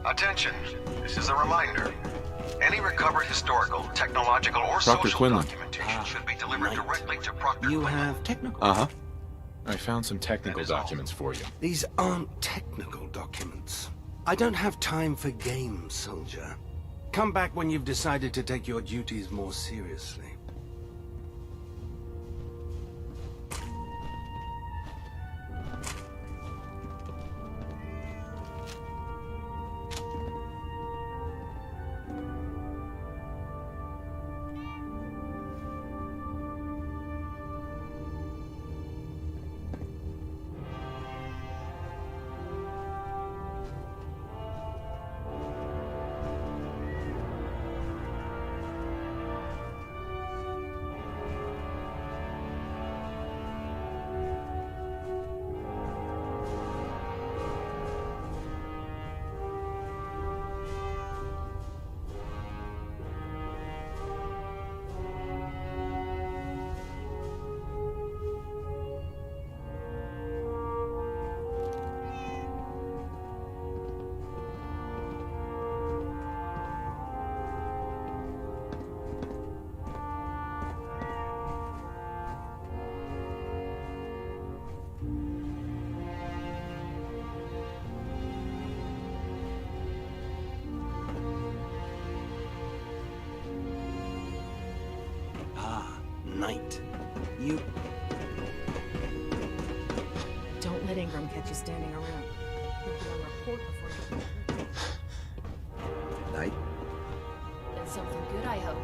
Attention, this is a reminder. Any recovered historical, technological, or Dr. social Quinlan. documentation should be delivered right. directly to Proctor You Quinlan. have technical. Uh-huh. I found some technical That is all. documents for you. These aren't technical documents. I don't have time for games, soldier. Come back when you've decided to take your duties more seriously. Night. You... Don't let Ingram catch you standing around. He'll be on report before you... Night? That's something good, I hope.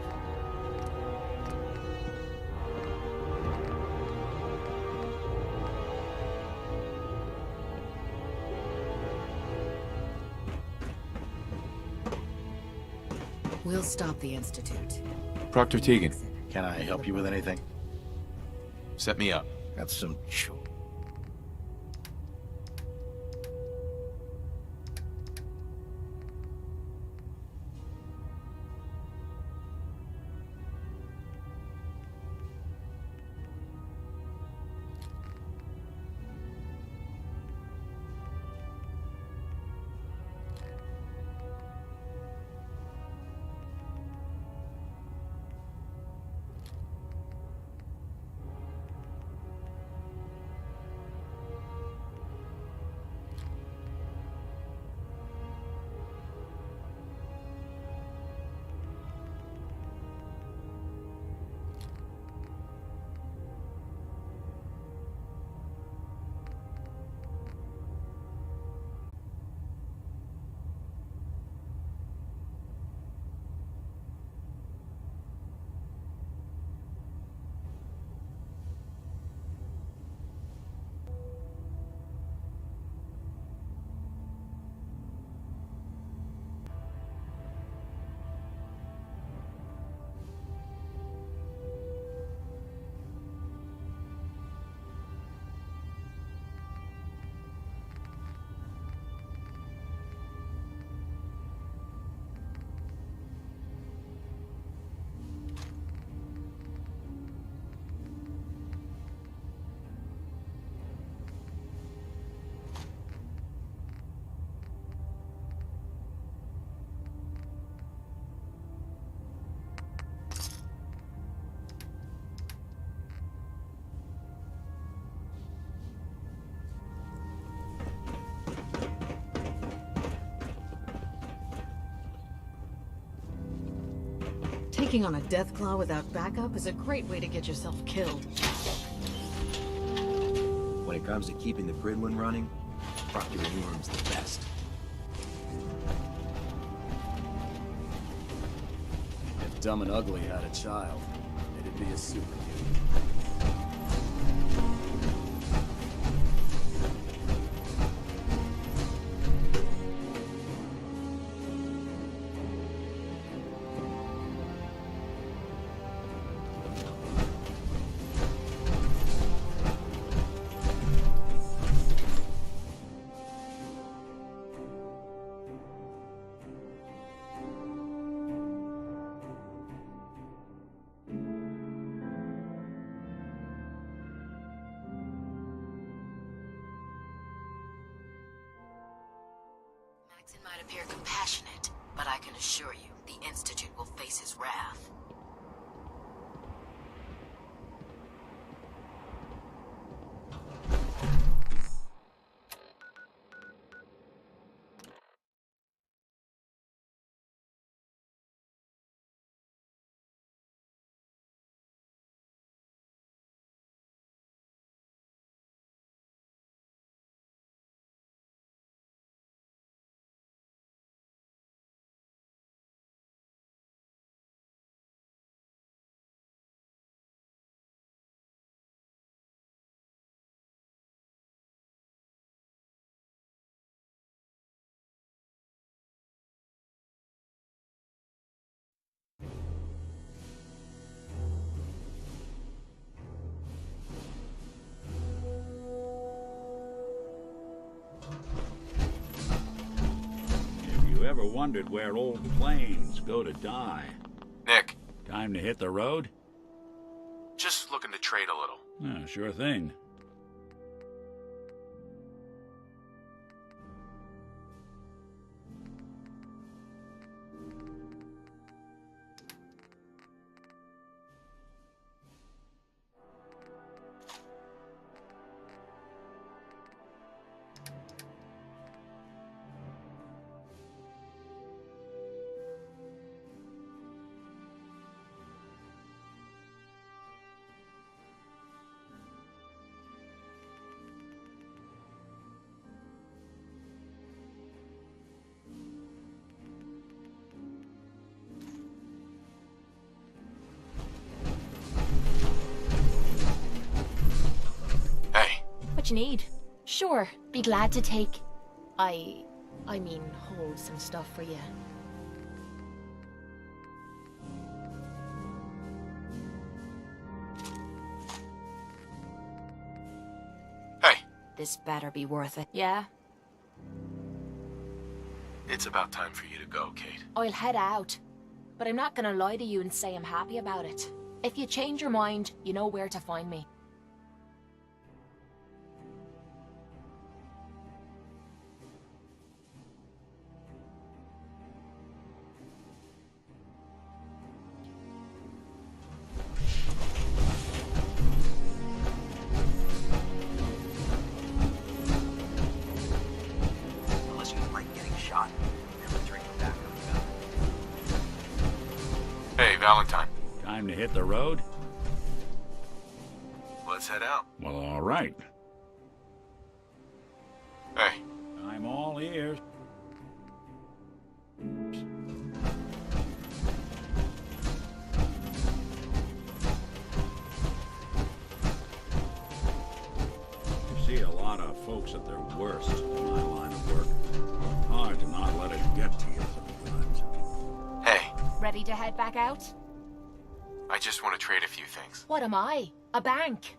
We'll stop the Institute. Proctor Tegan. Can I help you with anything? Set me up. Got some... Taking on a Deathclaw without backup is a great way to get yourself killed. When it comes to keeping the Gridwin running, Proctor Ingram's the best. If Dumb and Ugly had a child, it'd be a superhuman. It might appear compassionate, but I can assure you, the Institute will face his wrath. If you ever wondered where old planes go to die, Nick, time to hit the road? just looking to trade a little. Yeah, sure thing. Hey, What you need? Sure, be glad to take. I mean, hold some stuff for you. hey, This better be worth it. Yeah? it's about time for you to go, Kate. I'll head out. But I'm not gonna lie to you and say I'm happy about it. If you change your mind, you know where to find me. Unless you like getting shot, never drink the back of the gun. Hey, Valentine, Time to hit the road? let's head out. Well, all right. Hey, I'm all ears. You see a lot of folks at their worst in my line of work. Hard to not let it get to you sometimes. hey, Ready to head back out? I just want to trade a few things. What am I? A bank?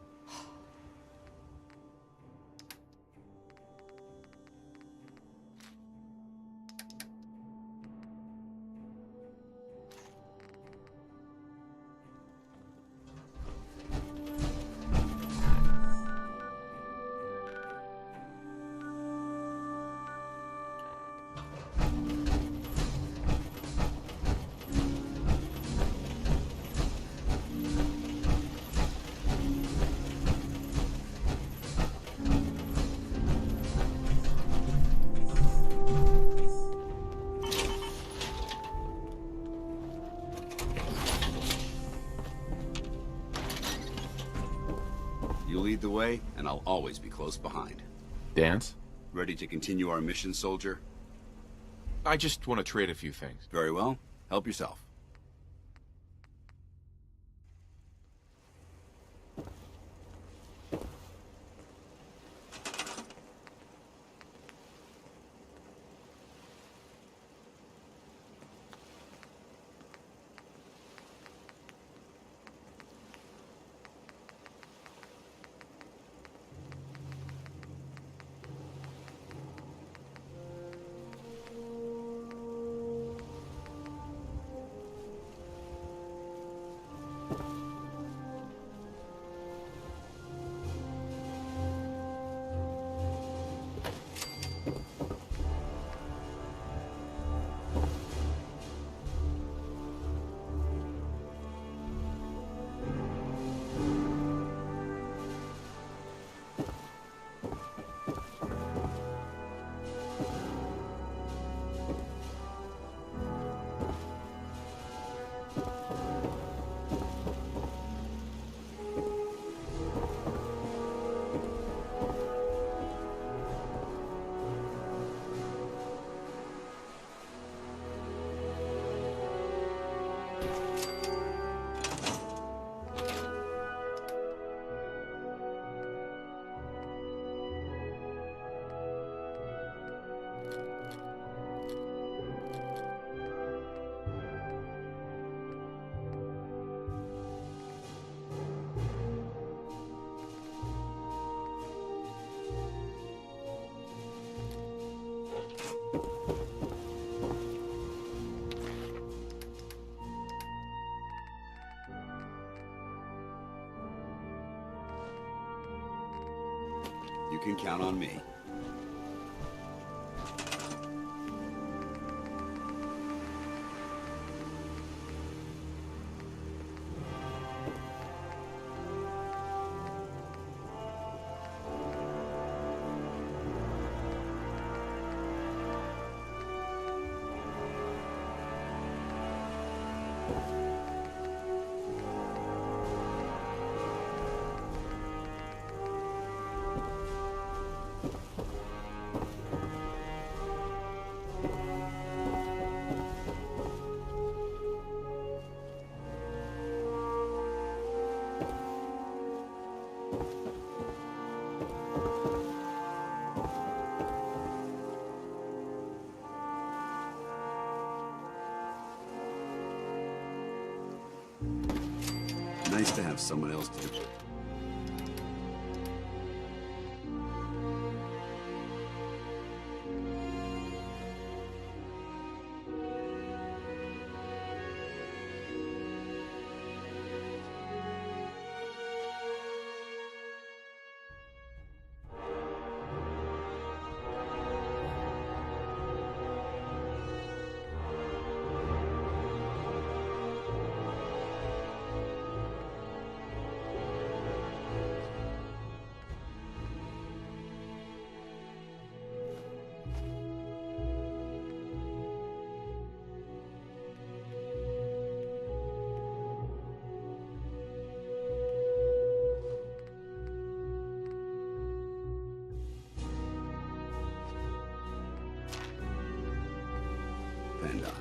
You lead the way, and I'll always be close behind. Dance? Ready to continue our mission, soldier? I just want to trade a few things. Very well. Help yourself. You can count on me. Nice to have someone else to do.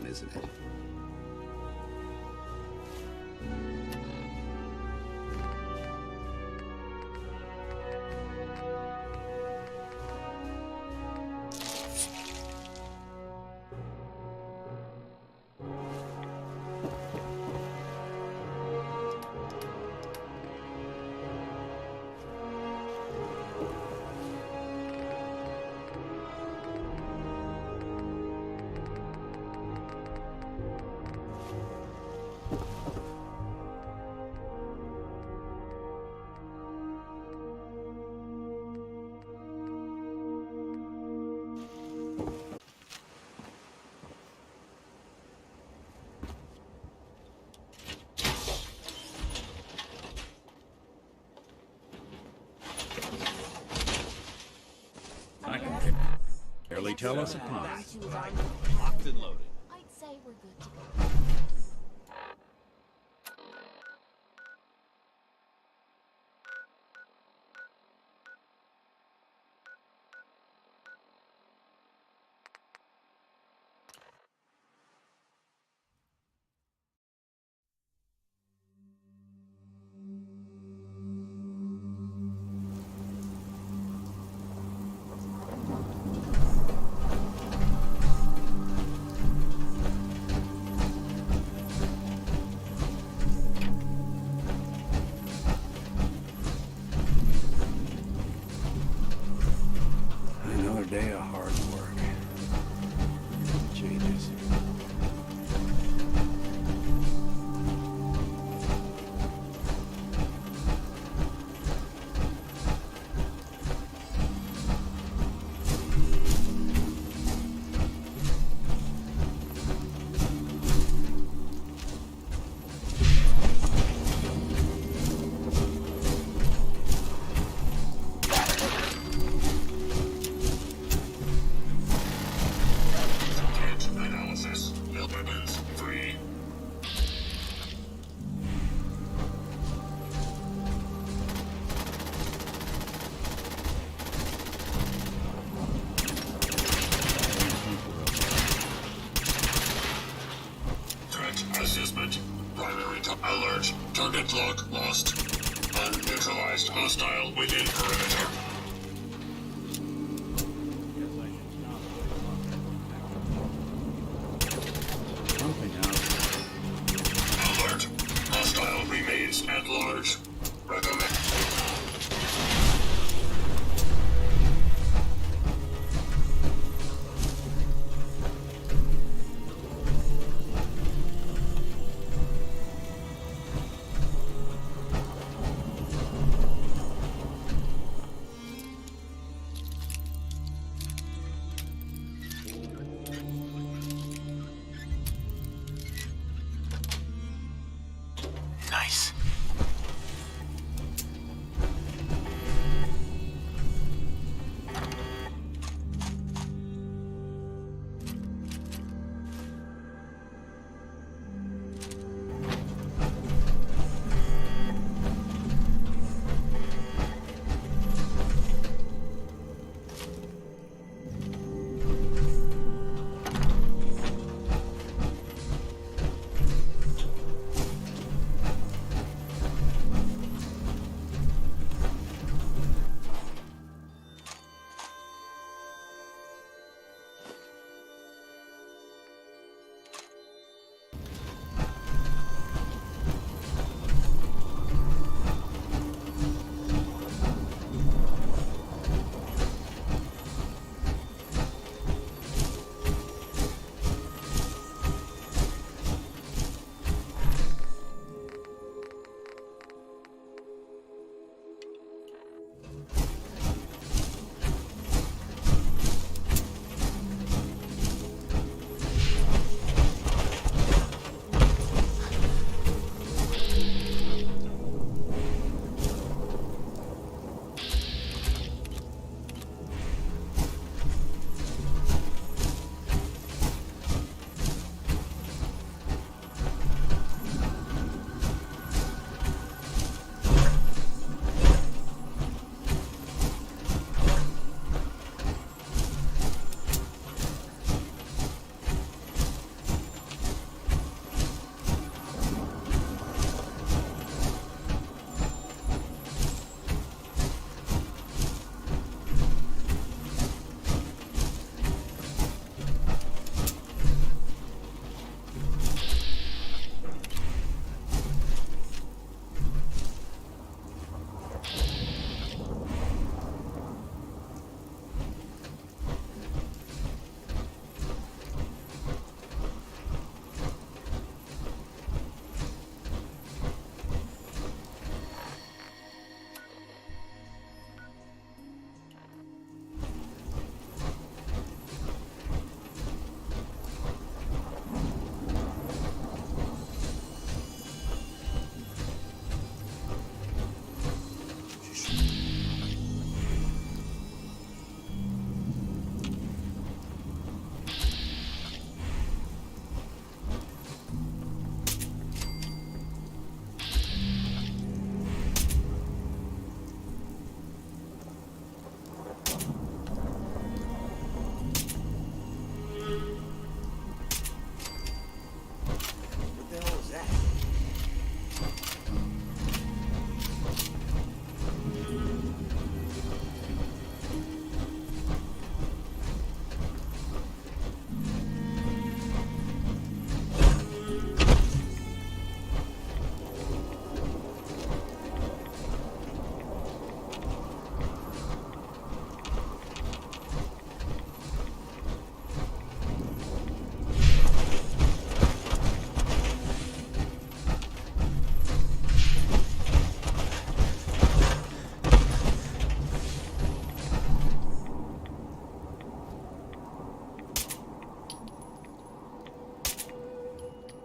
On, isn't it? I can barely tell us apart. Locked and loaded. I'd say we're good to go. Another day of hard work. Changes. Assessment. Primary alert. Target lock lost. Unneutralized hostile within perimeter. Something out. Alert. Hostile remains at large. Recommend.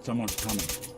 Someone's coming.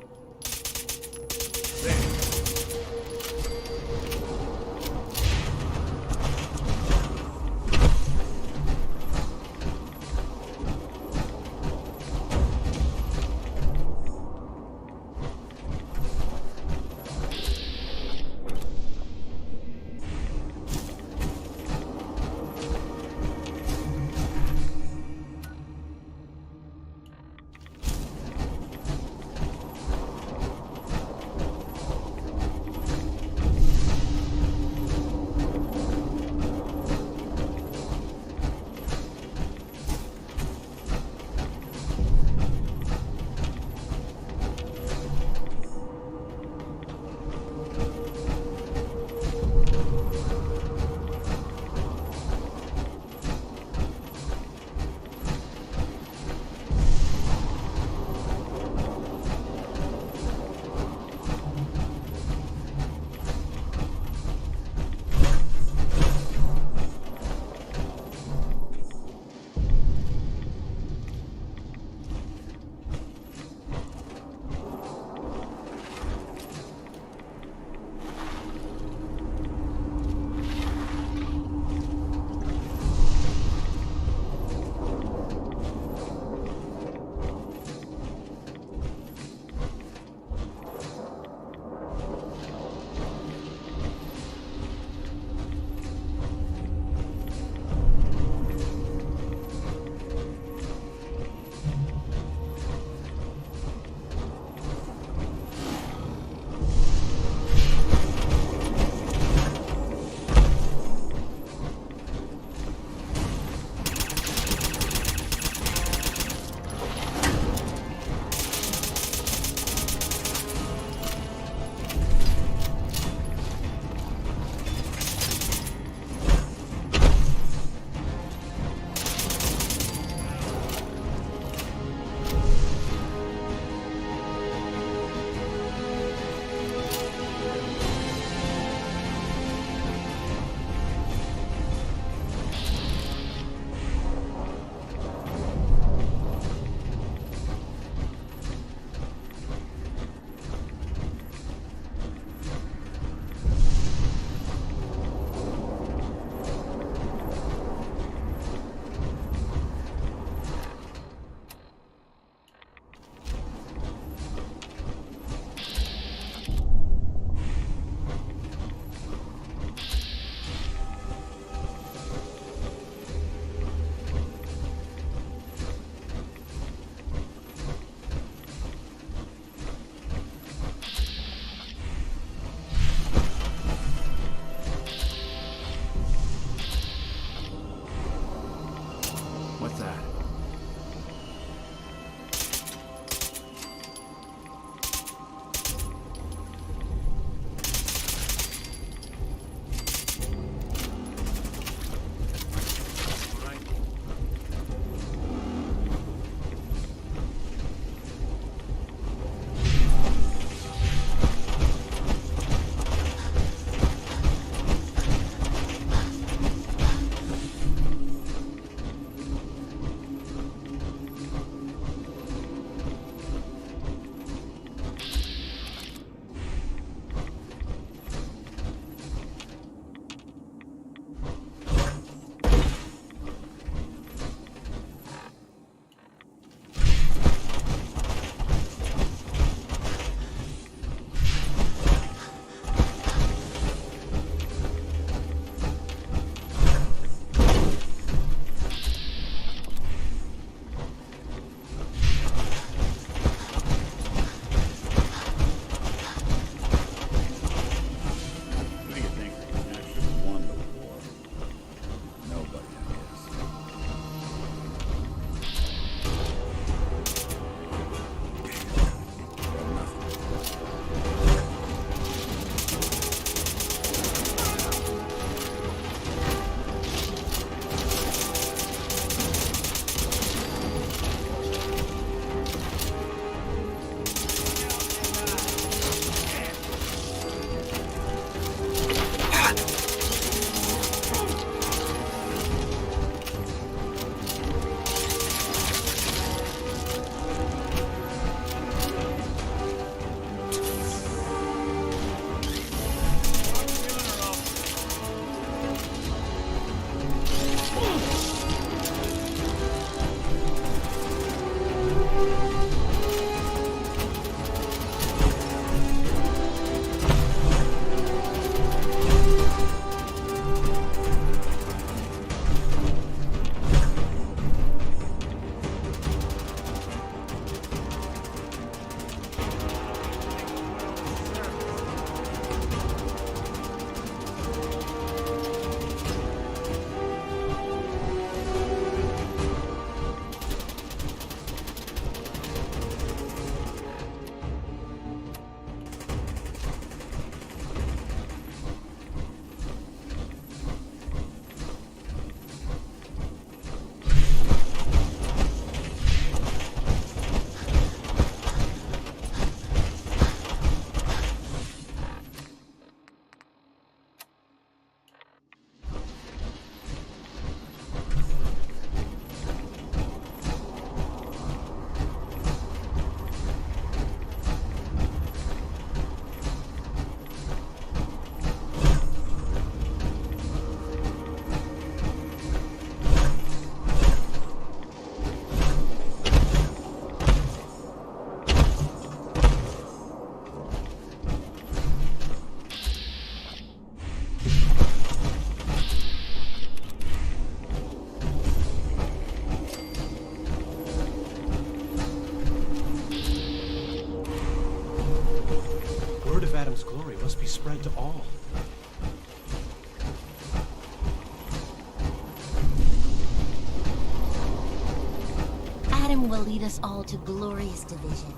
time will lead us all to glorious division.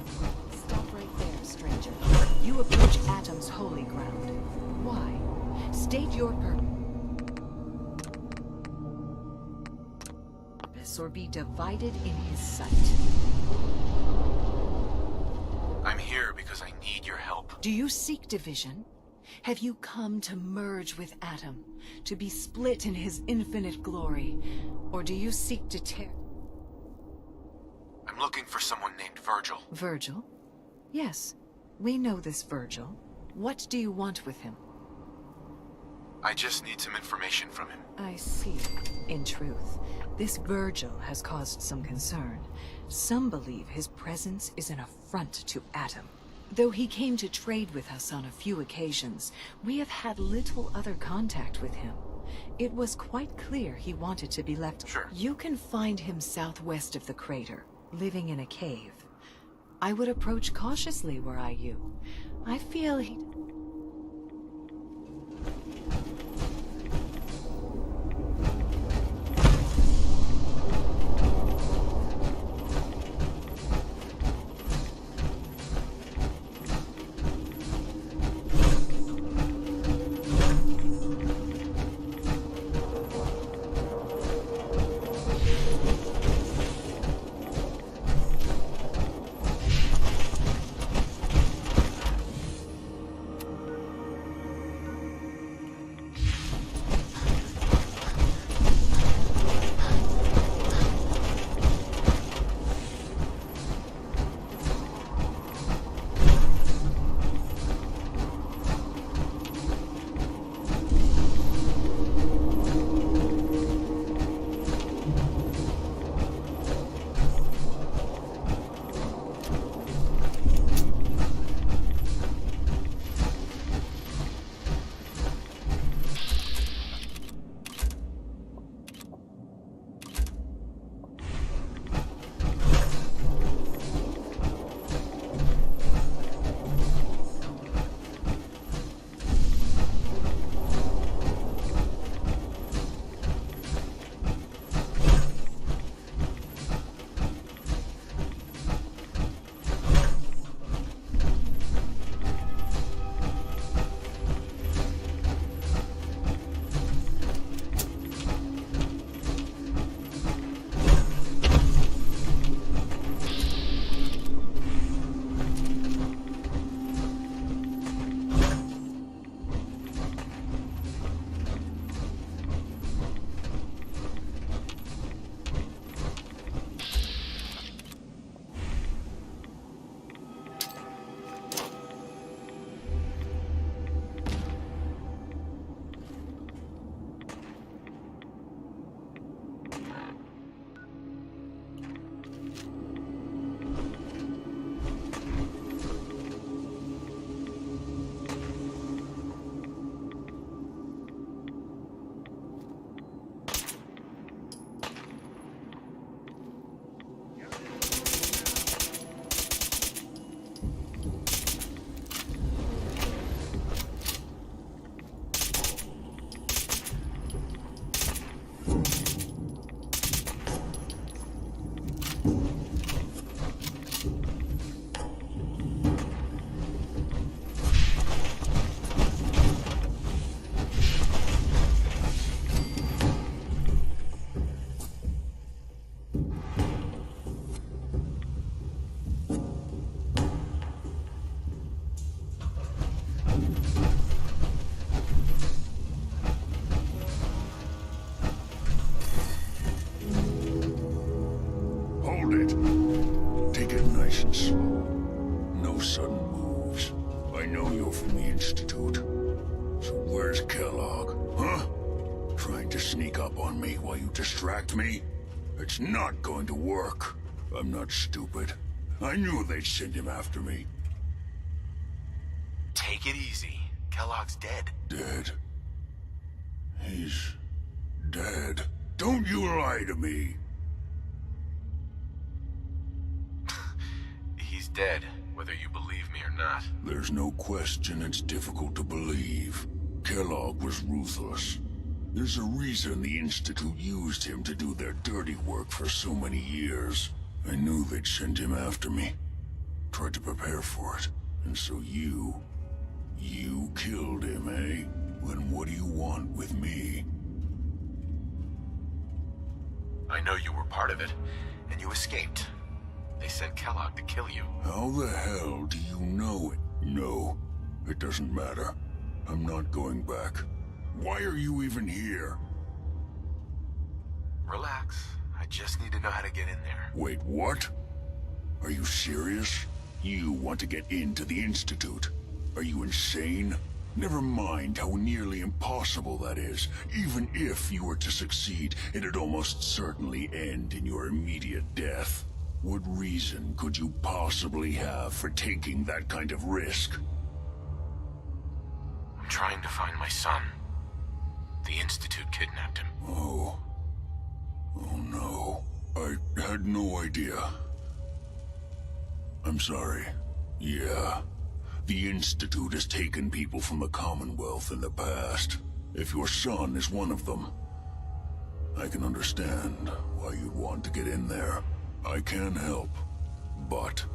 Stop right there, stranger. You approach Atom's holy ground. Why? State your purpose, or be divided in his sight. I'm here because I need your help. Do you seek division? Have you come to merge with Atom, to be split in his infinite glory? Or do you seek to tear... I'm looking for someone named Virgil. Virgil? Yes, we know this Virgil. What do you want with him? I just need some information from him. I see. In truth, this Virgil has caused some concern. Some believe his presence is an affront to Atom. Though he came to trade with us on a few occasions, we have had little other contact with him. It was quite clear he wanted to be left. Sure. You can find him southwest of the crater, living in a cave. I would approach cautiously were I you. I feel he... Distract me? It's not going to work. I'm not stupid. I knew they'd send him after me. Take it easy. Kellogg's dead. Dead? He's dead. Don't you lie to me. He's dead, whether you believe me or not. There's no question it's difficult to believe. Kellogg was ruthless. There's a reason the Institute used him to do their dirty work for so many years. I knew they'd send him after me. Tried to prepare for it. And so you killed him, eh? Then what do you want with me? I know you were part of it, and you escaped. They sent Kellogg to kill you. How the hell do you know it? No, it doesn't matter. I'm not going back. Why are you even here? Relax. I just need to know how to get in there. Wait, what? Are you serious? You want to get into the Institute? Are you insane? Never mind how nearly impossible that is. Even if you were to succeed, it'd almost certainly end in your immediate death. What reason could you possibly have for taking that kind of risk? I'm trying to find my son. The Institute kidnapped him. Oh. Oh no. I had no idea. I'm sorry. Yeah. The Institute has taken people from the Commonwealth in the past. If your son is one of them, I can understand why you'd want to get in there. I can help, but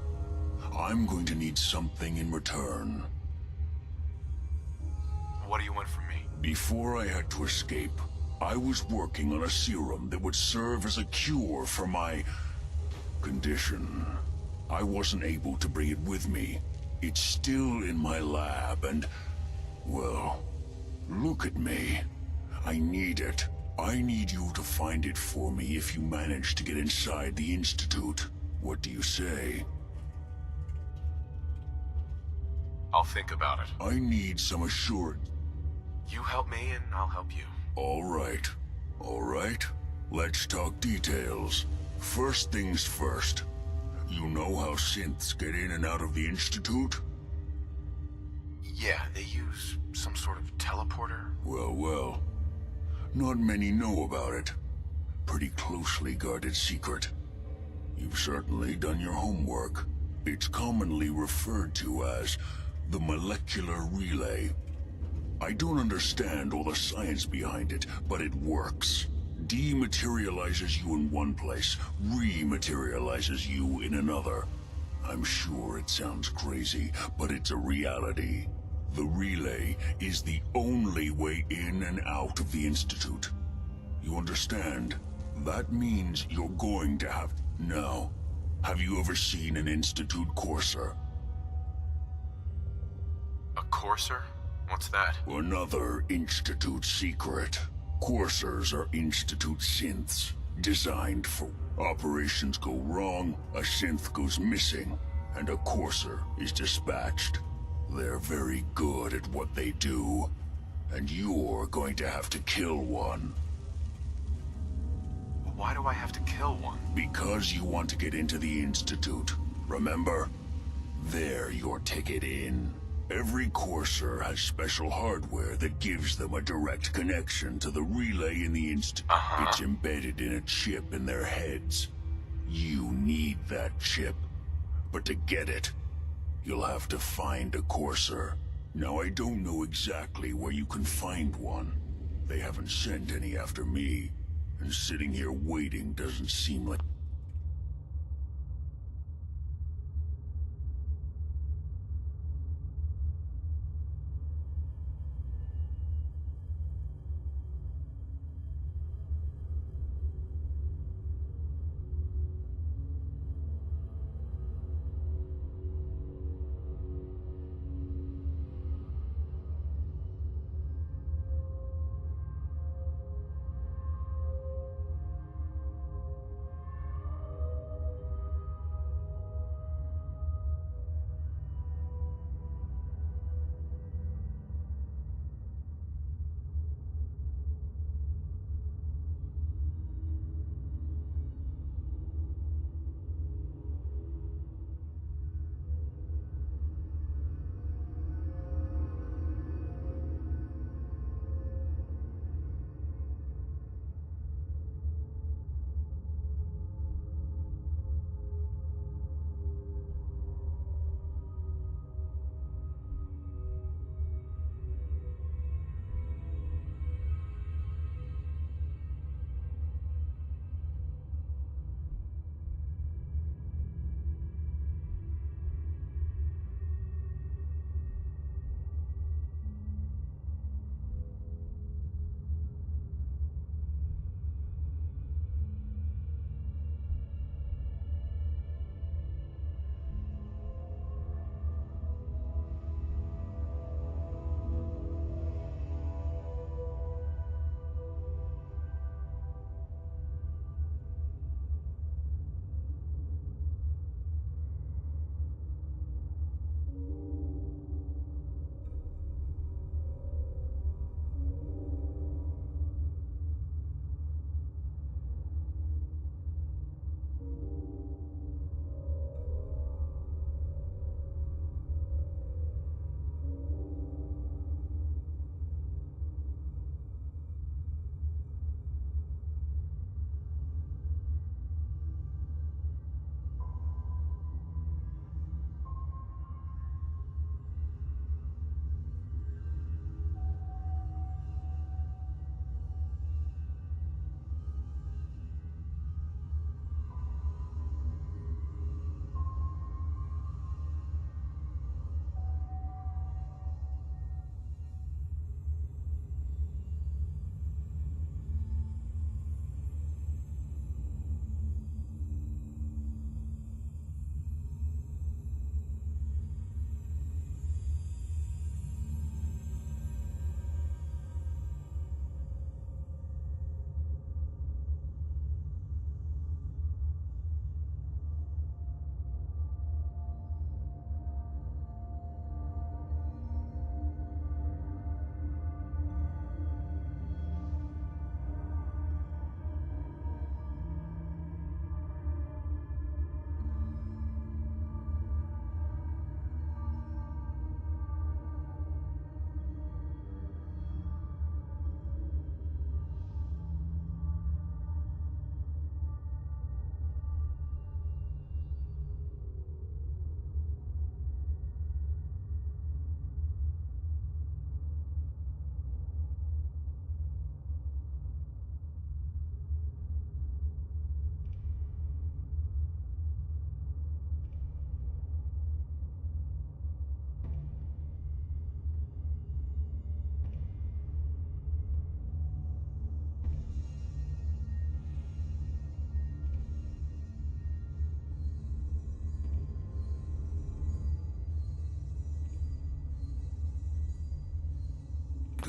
I'm going to need something in return. What do you want from me? Before I had to escape, I was working on a serum that would serve as a cure for my condition. I wasn't able to bring it with me. It's still in my lab and, well, look at me. I need it. I need you to find it for me if you manage to get inside the Institute. What do you say? I'll think about it. I need some assurance. You help me and I'll help you. All right. All right. Let's talk details. First things first. You know how synths get in and out of the Institute? Yeah, they use some sort of teleporter. Well. Not many know about it. Pretty closely guarded secret. You've certainly done your homework. It's commonly referred to as the molecular relay. I don't understand all the science behind it, but it works. Dematerializes you in one place, rematerializes you in another. I'm sure it sounds crazy, but it's a reality. The relay is the only way in and out of the Institute. You understand? That means you're going to have... Now, have you ever seen an Institute courser? A courser? What's that? Another Institute secret. Coursers are Institute synths, designed for operations go wrong, a synth goes missing, and a courser is dispatched. They're very good at what they do, and you're going to have to kill one. Why do I have to kill one? Because you want to get into the Institute, remember? They're your ticket in. Every courser has special hardware that gives them a direct connection to the relay in the Institute. It's embedded in a chip in their heads. You need that chip. But to get it, you'll have to find a courser. Now, I don't know exactly where you can find one. They haven't sent any after me. And sitting here waiting doesn't seem like...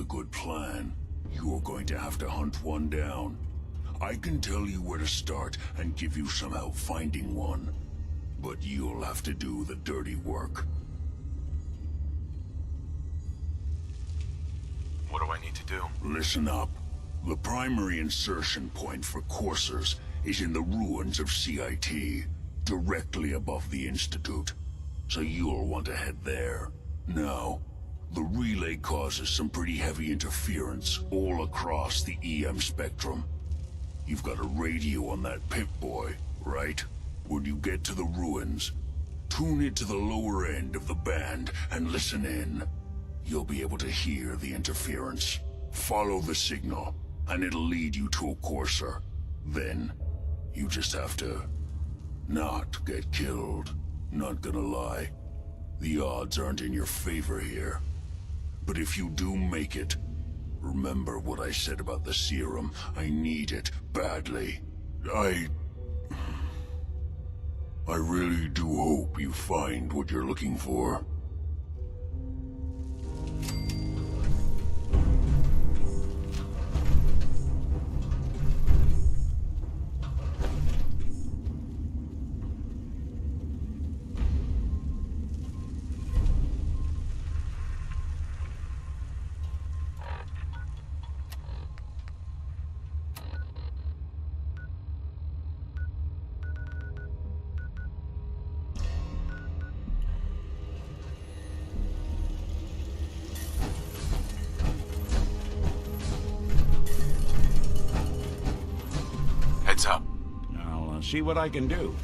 a good plan, you're going to have to hunt one down. I can tell you where to start and give you some help finding one, but you'll have to do the dirty work. What do I need to do? Listen up. The primary insertion point for coursers is in the ruins of CIT, directly above the Institute. So you'll want to head there. Now, the relay causes some pretty heavy interference all across the EM spectrum. You've got a radio on that Pip-Boy, right? When you get to the ruins, tune it to the lower end of the band and listen in. You'll be able to hear the interference. Follow the signal, and it'll lead you to a courser. Then, you just have to not get killed. Not gonna lie, the odds aren't in your favor here. But if you do make it, remember what I said about the serum. I need it badly. I really do hope you find what you're looking for. Heads up. I'll see what I can do.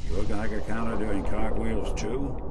Your Geiger counter doing cartwheels too?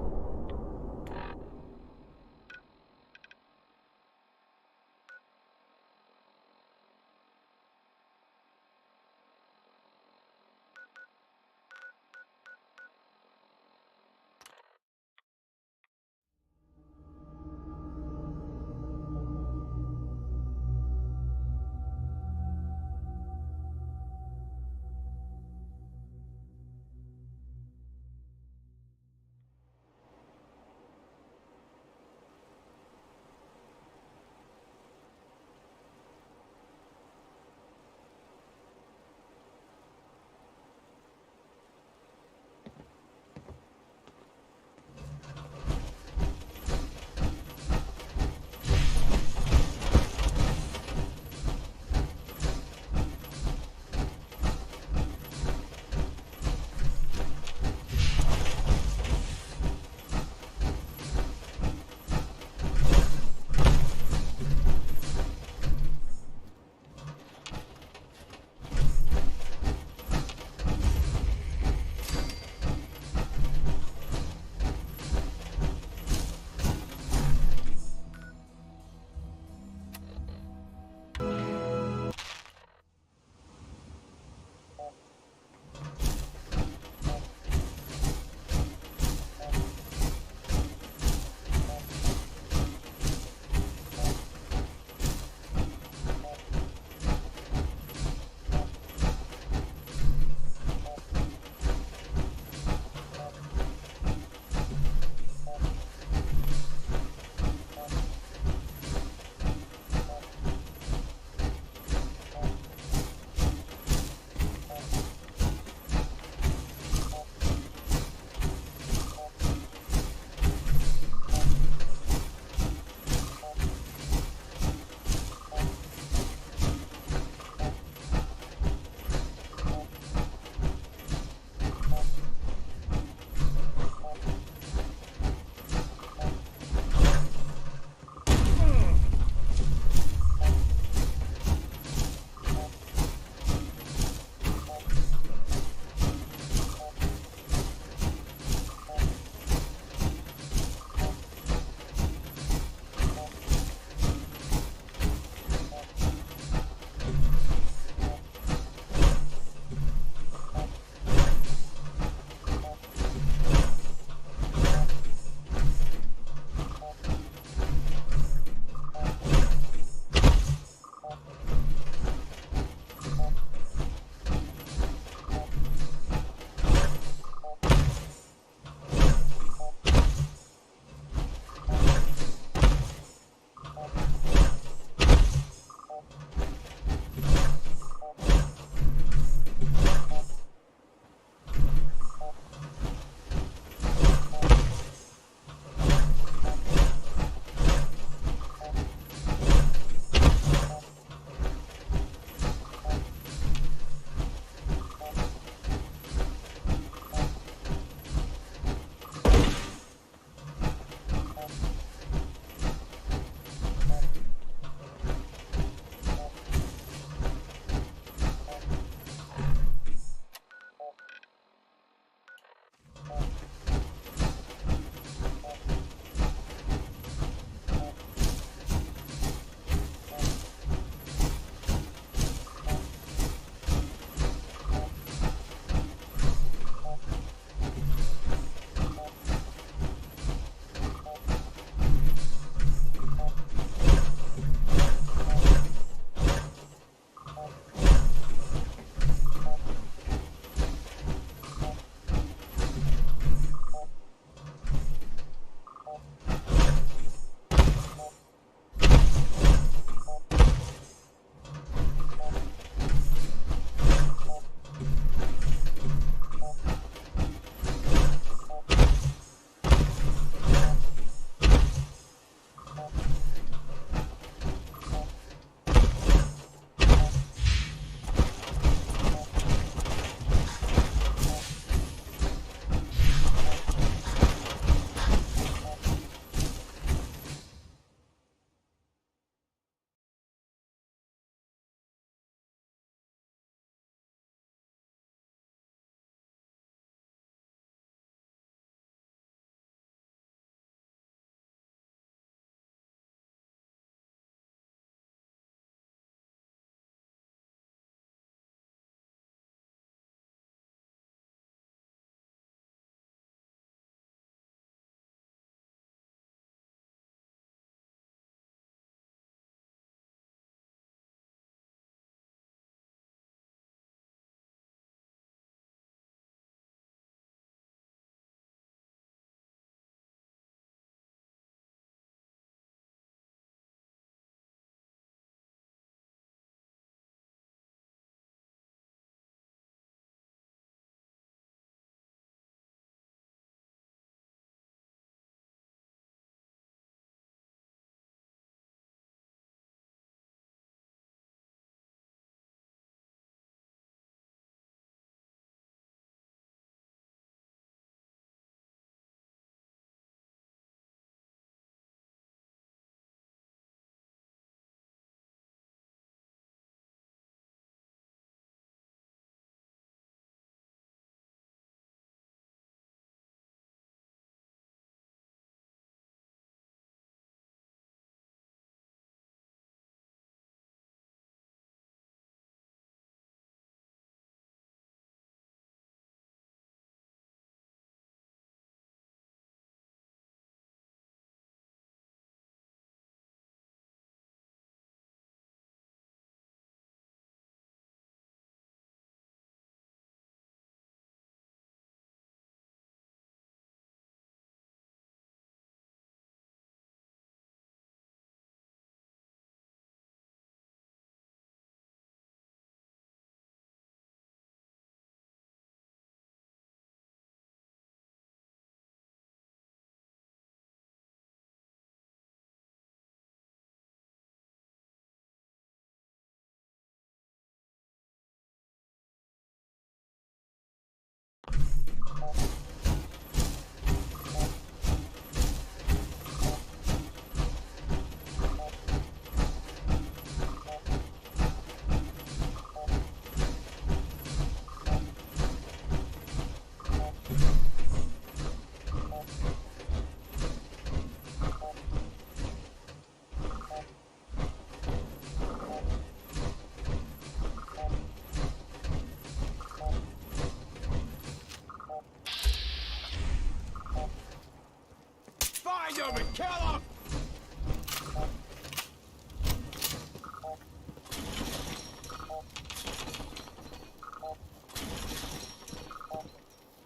of it! Kill him!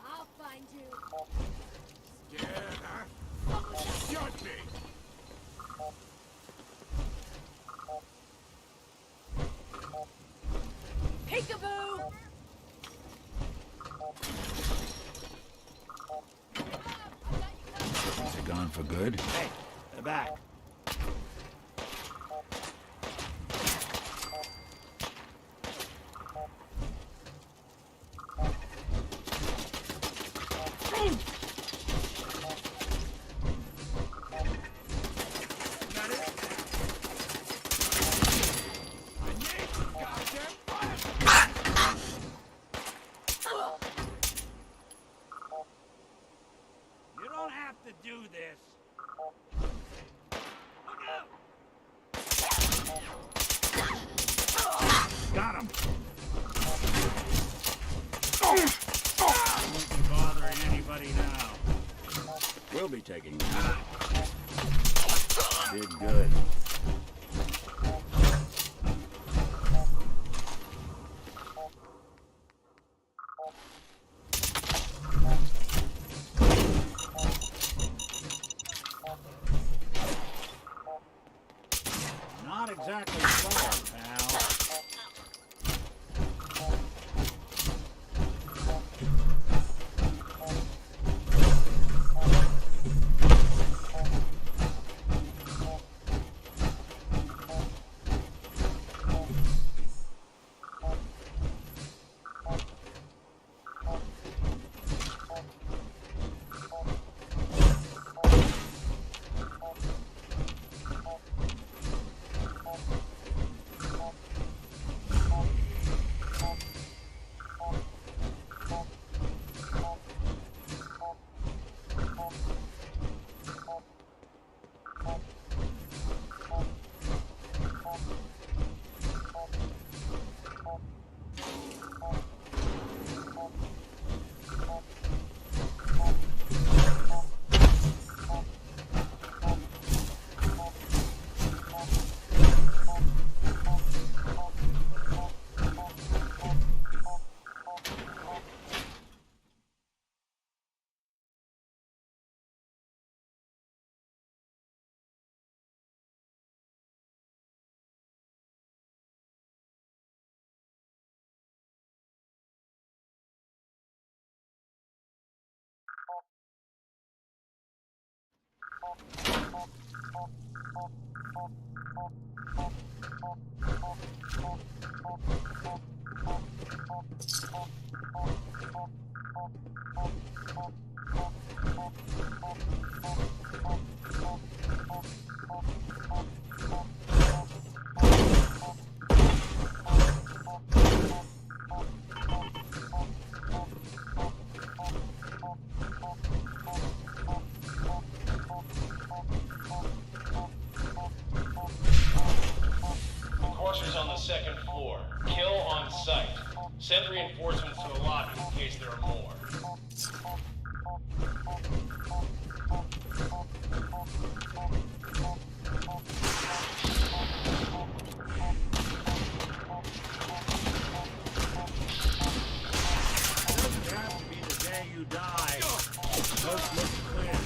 I'll find you. Scared, huh? Shoot me! Peekaboo! Is it gone for good? Hey, back. You don't have to do this. Look out! Got him. Won't be bothering anybody now. We'll be taking them. Did good. Not exactly far, pal. Enforcers on the second floor. Kill on sight. Send reinforcements to the lobby in case there are more. Doesn't have to be the day you die. Coast looks clear.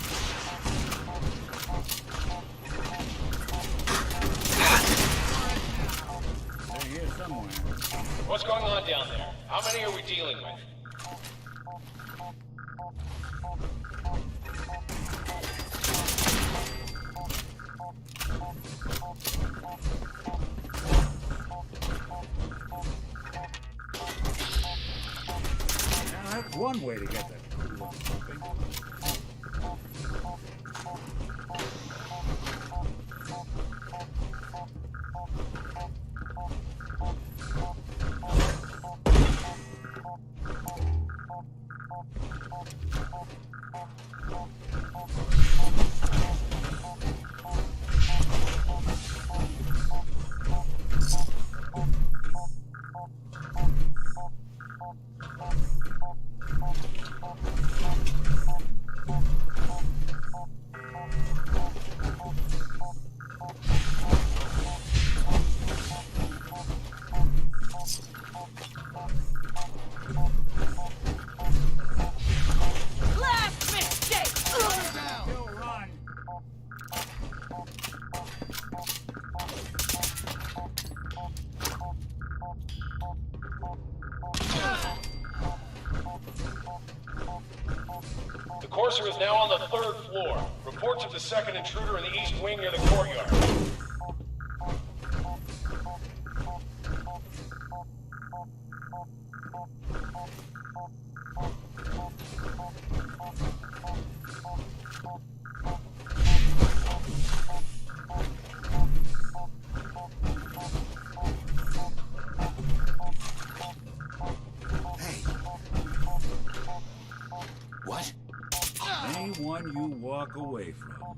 They're here somewhere. What's going on down there? How many are we dealing with? Now that's one way to get that cool pumping. The Courser is now on the 3rd floor. Reports of the second intruder in the east wing near the courtyard. What? Anyone you walk away from.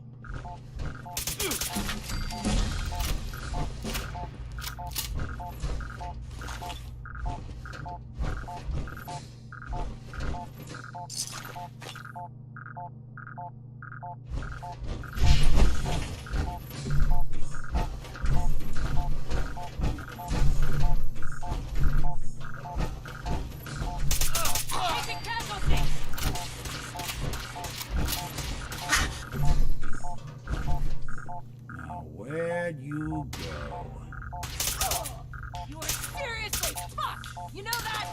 Now, where'd you go? You are seriously fucked! You know that?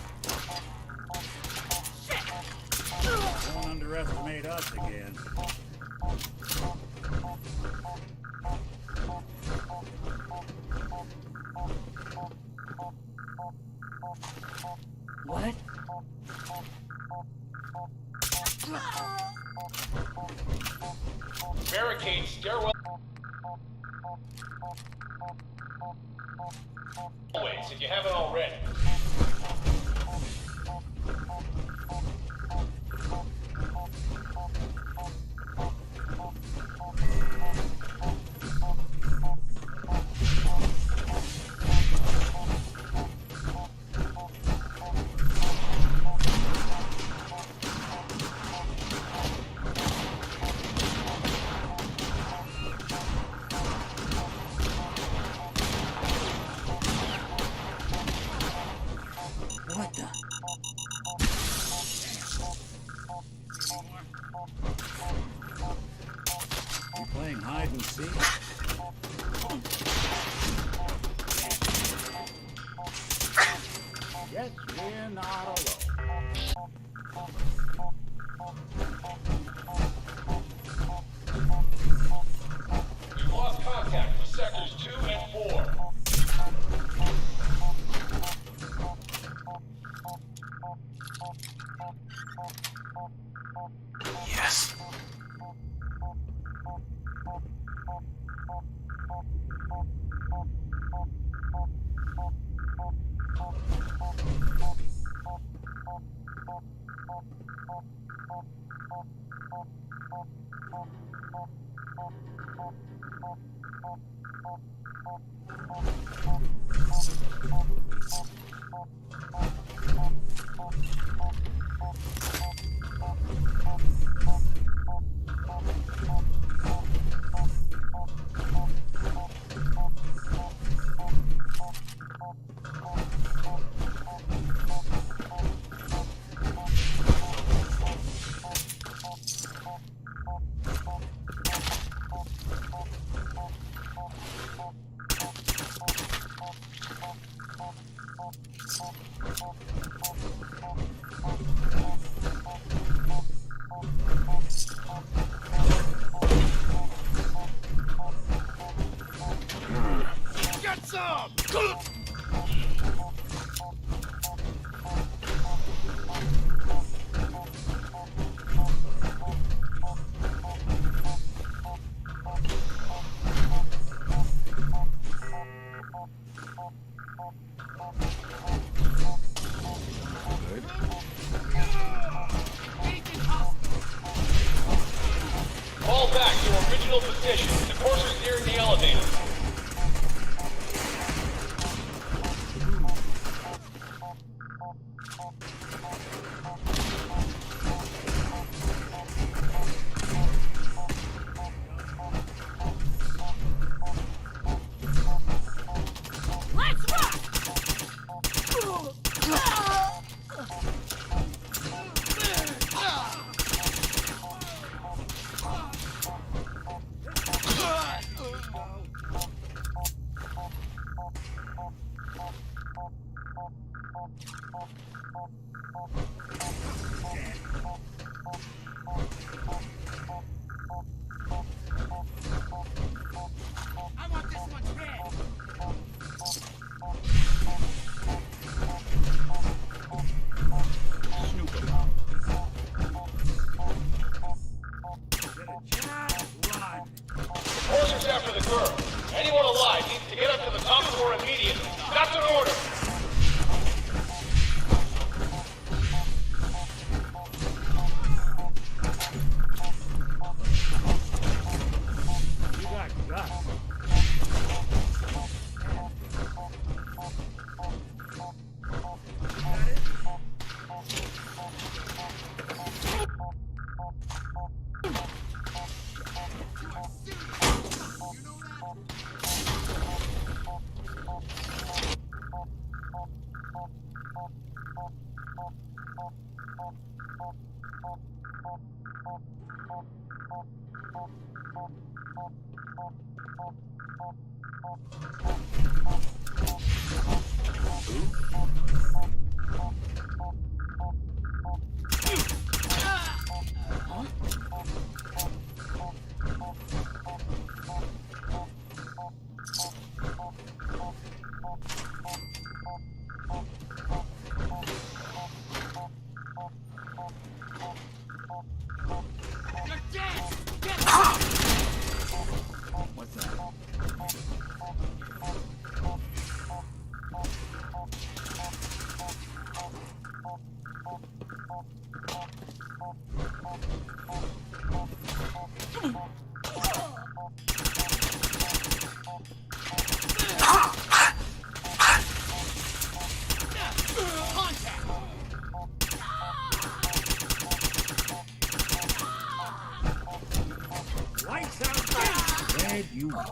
Shit! Don't underestimate us again. What? Barricade stairwell. Always, if you haven't already. What the? You playing hide and seek? Guess we're not alone. We've lost contact with sectors 2 and 4. Yes. Get some! Fall back to original position. The Courser's nearing the elevator. Let's rock! Where'd you get?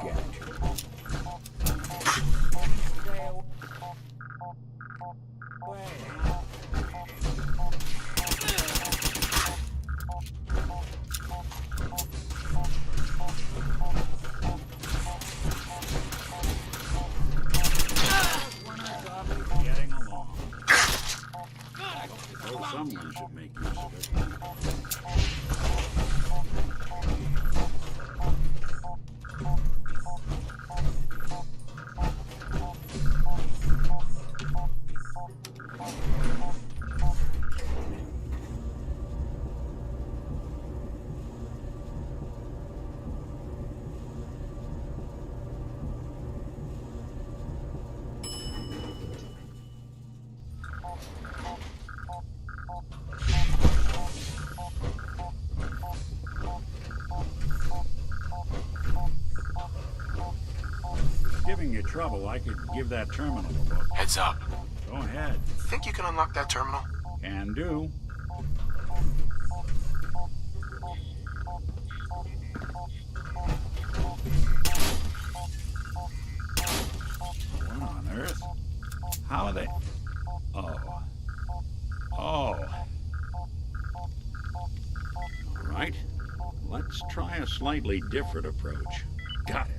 Getting along. Well, someone should make use of it. Giving you trouble, I could give that terminal a look. Heads up. Go ahead. Think you can unlock that terminal? Can do. What on earth? How are they? Oh. Oh. All right. Let's try a slightly different approach. Got it.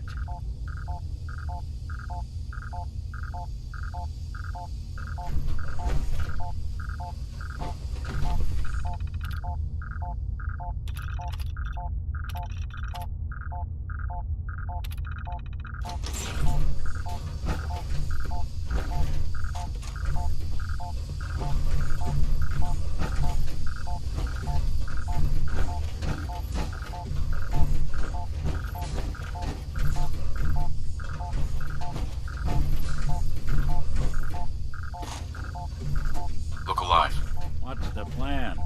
Look alive. What's the plan?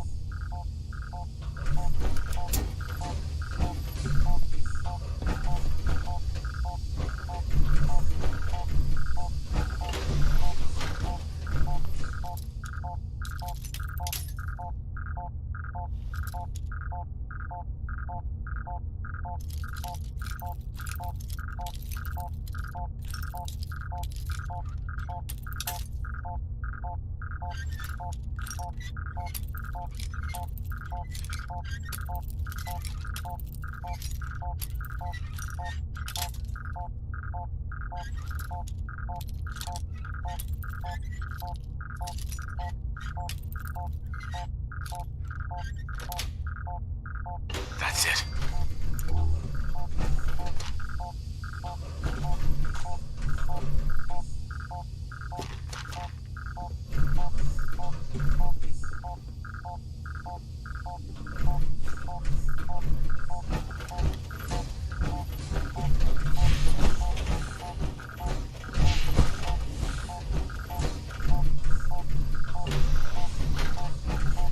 That's it.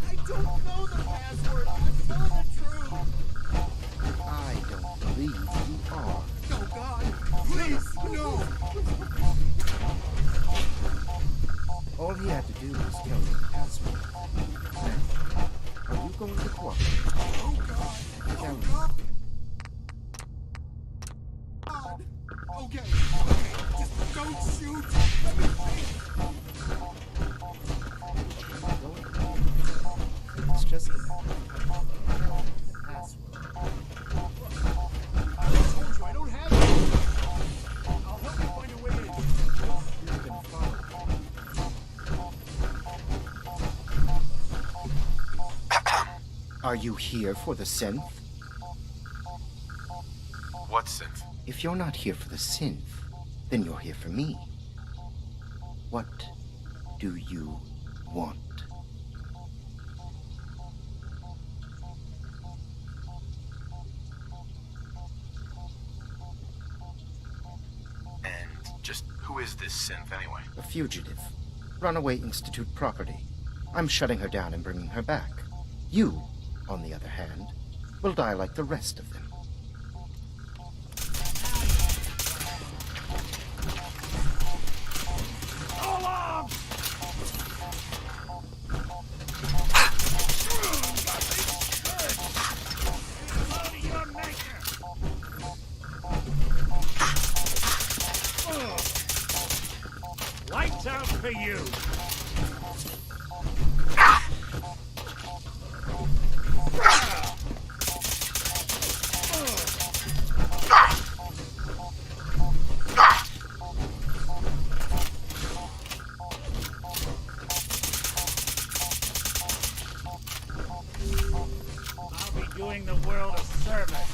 I don't know the password. I'm telling the truth. Are you here for the synth? What synth? If you're not here for the synth, then you're here for me. What do you want? And just who is this synth anyway? A fugitive. Runaway Institute property. I'm shutting her down and bringing her back. You, on the other hand, will die like the rest of them. Lights out for you! I'll be doing the world a service.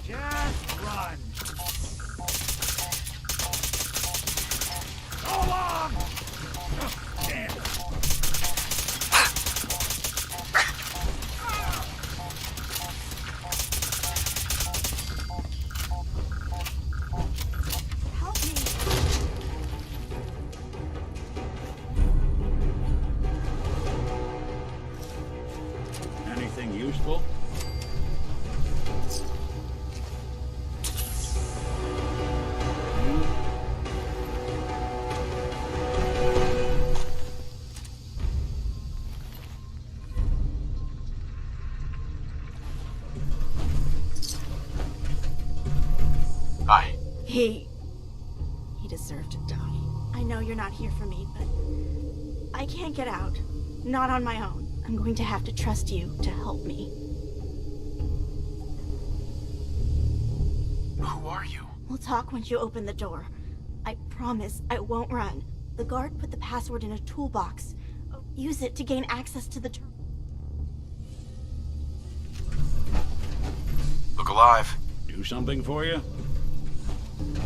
Just run. Go along! Damn. Help me. Anything useful? Hi. He deserved to die. I know you're not here for me, but I can't get out. Not on my own. I'm going to have to trust you to help me. Who are you? We'll talk once you open the door. I promise I won't run. The guard put the password in a toolbox. Use it to gain access to the terminal. Look alive. Do something for you? It's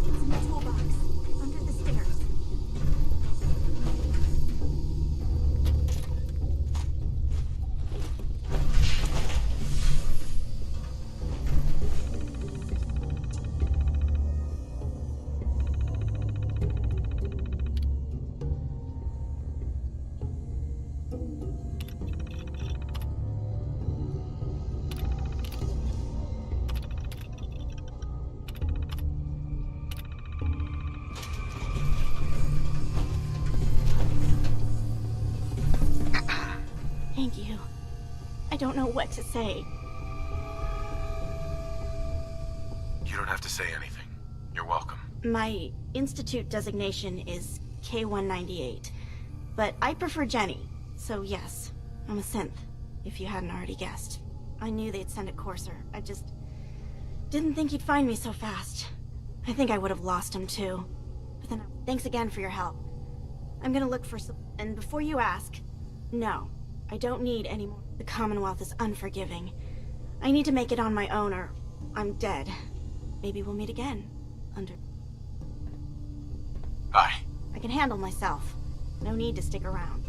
in the toolbox, under the stairs. Thank you. I don't know what to say. You don't have to say anything. You're welcome. My institute designation is K-198, but I prefer Jenny, so yes, I'm a synth, if you hadn't already guessed. I knew they'd send a courser. I just didn't think he'd find me so fast. I think I would have lost him too. But then, thanks again for your help. I'm gonna look for some... And before you ask, no, I don't need any more. The Commonwealth is unforgiving. I need to make it on my own or I'm dead. Maybe we'll meet again. Bye. I can handle myself. No need to stick around.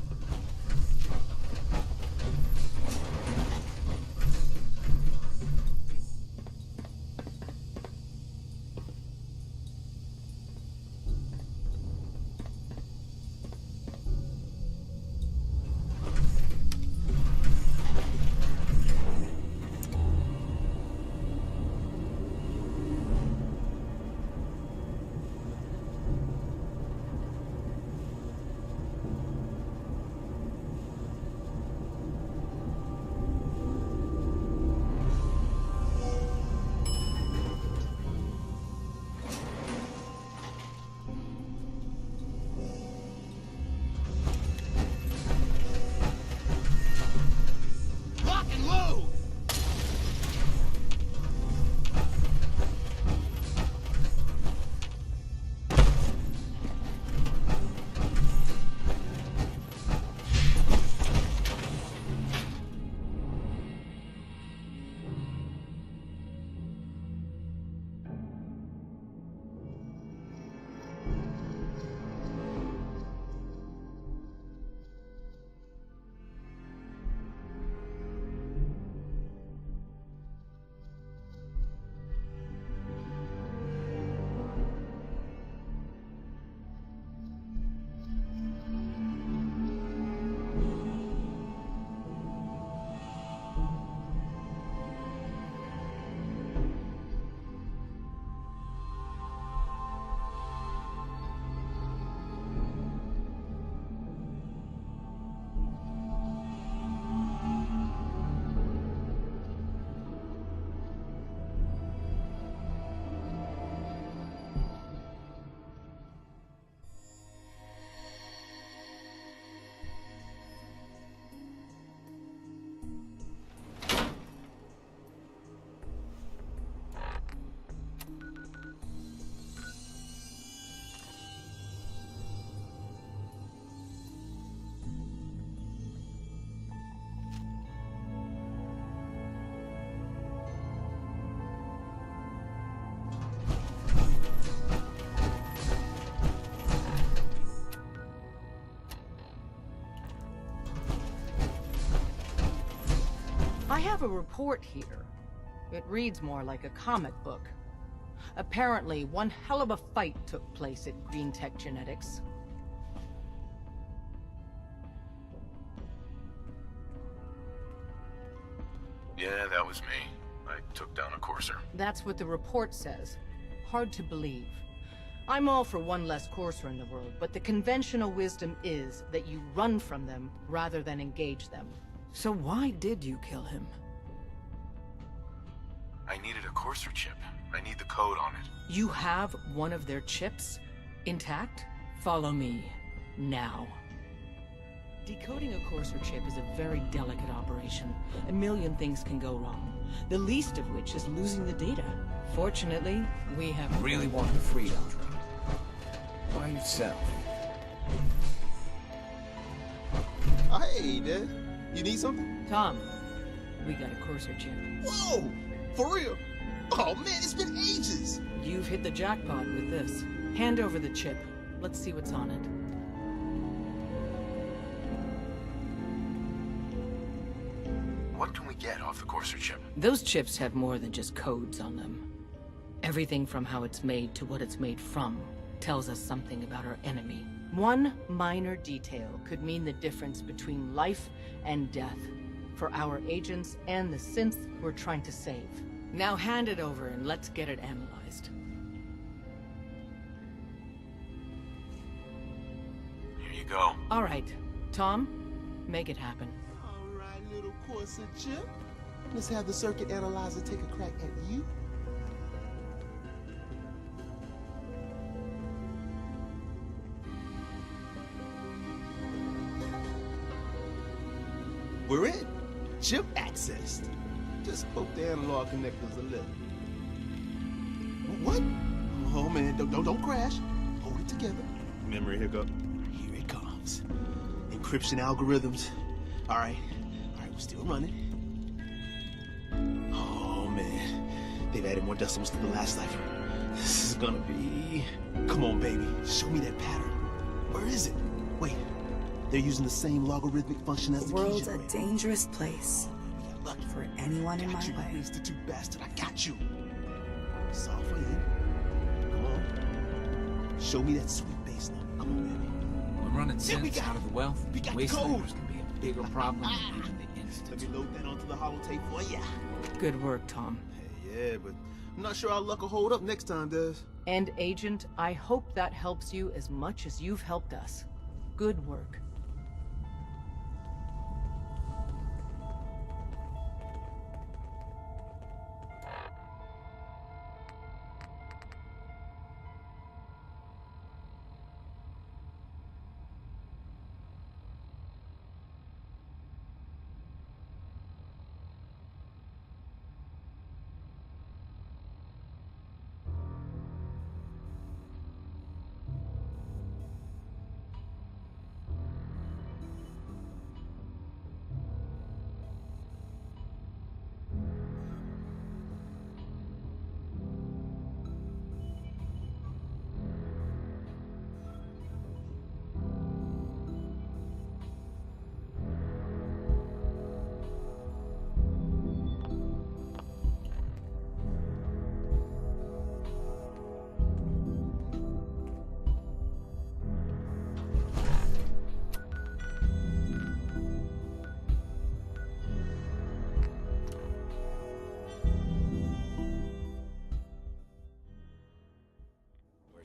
I have a report here. It reads more like a comic book. Apparently, one hell of a fight took place at Green Tech Genetics. Yeah, that was me. I took down a courser. That's what the report says. Hard to believe. I'm all for one less courser in the world, but the conventional wisdom is that you run from them rather than engage them. So why did you kill him? I needed a courser chip. I need the code on it. You have one of their chips? Intact? Follow me. Now. Decoding a courser chip is a very delicate operation. A million things can go wrong. The least of which is losing the data. Fortunately, we have... Really want the freedom. By yourself. Hey, Dad. You need something? Tom, we got a courser chip. Whoa! For real? Oh man, it's been ages! You've hit the jackpot with this. Hand over the chip. Let's see what's on it. What can we get off the courser chip? Those chips have more than just codes on them. Everything from how it's made to what it's made from tells us something about our enemy. One minor detail could mean the difference between life and death for our agents and the synth we're trying to save. Now hand it over and let's get it analyzed. Here you go. All right, Tom, make it happen. All right, little courser chip. Let's have the circuit analyzer take a crack at you. We're in. Chip accessed. Just poke the analog connectors a little. What? Oh man, don't crash. Hold it together. Memory hiccup. Here it comes. Encryption algorithms. All right, we're still running. Oh man, they've added more decimals to the last cipher. This is gonna be... Come on, baby, show me that pattern. Where is it? Wait, they're using the same logarithmic function as the key world's a generator. dangerous place for anyone in my way. Institute bastard, I got you. Software in. Come on. Show me that sweet bass note. Come on, baby. We're running Yeah, we sense got out of the wealth. We got the Wastelanders code. can be a bigger problem than even the Institute. Let me load that onto the holotape for ya. Good work, Tom. Hey, yeah, but I'm not sure our luck will hold up next time, Des. And Agent, I hope that helps you as much as you've helped us. Good work.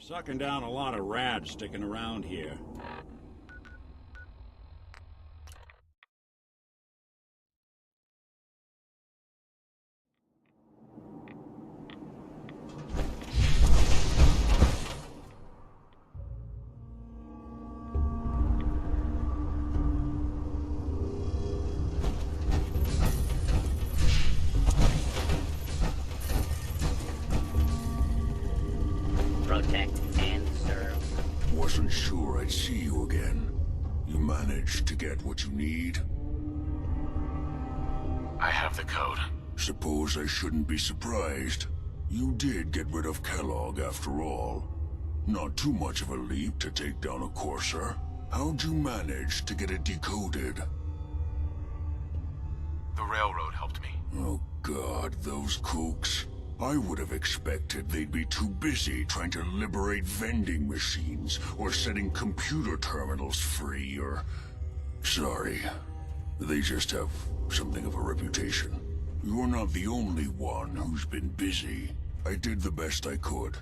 Sucking down a lot of rats sticking around here. Protect and serve. Wasn't sure I'd see you again. You managed to get what you need? I have the code. Suppose I shouldn't be surprised. You did get rid of Kellogg after all. Not too much of a leap to take down a courser. How'd you manage to get it decoded? The railroad helped me. Oh God, those kooks. I would have expected they'd be too busy trying to liberate vending machines or setting computer terminals free or... Sorry. They just have something of a reputation. You're not the only one who's been busy. I did the best I could.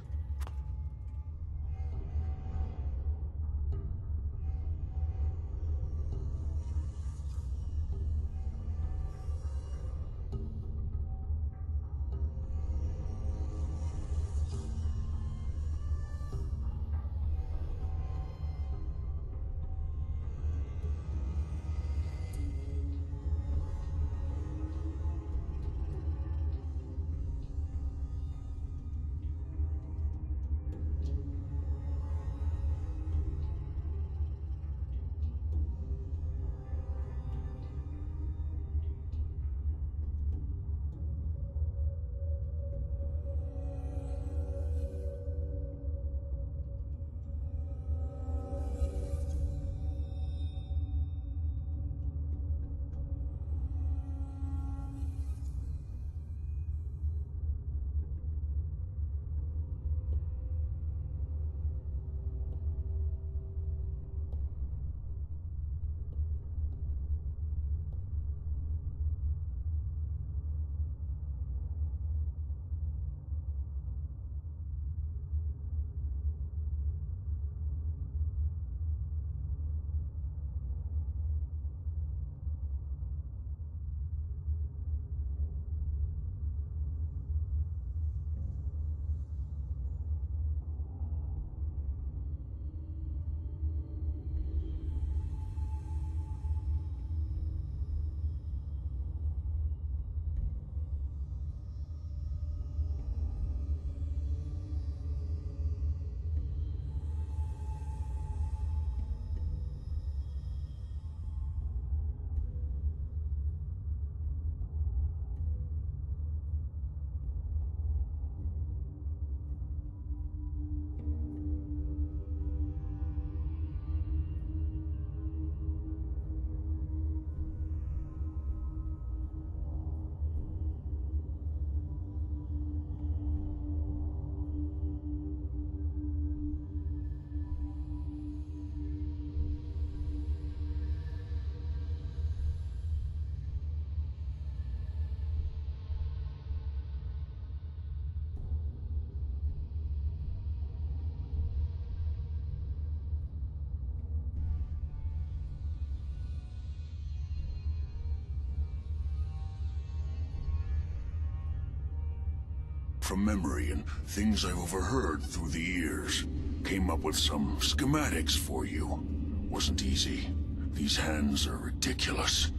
From memory and things I've overheard through the years, came up with some schematics for you. Wasn't easy. These hands are ridiculous.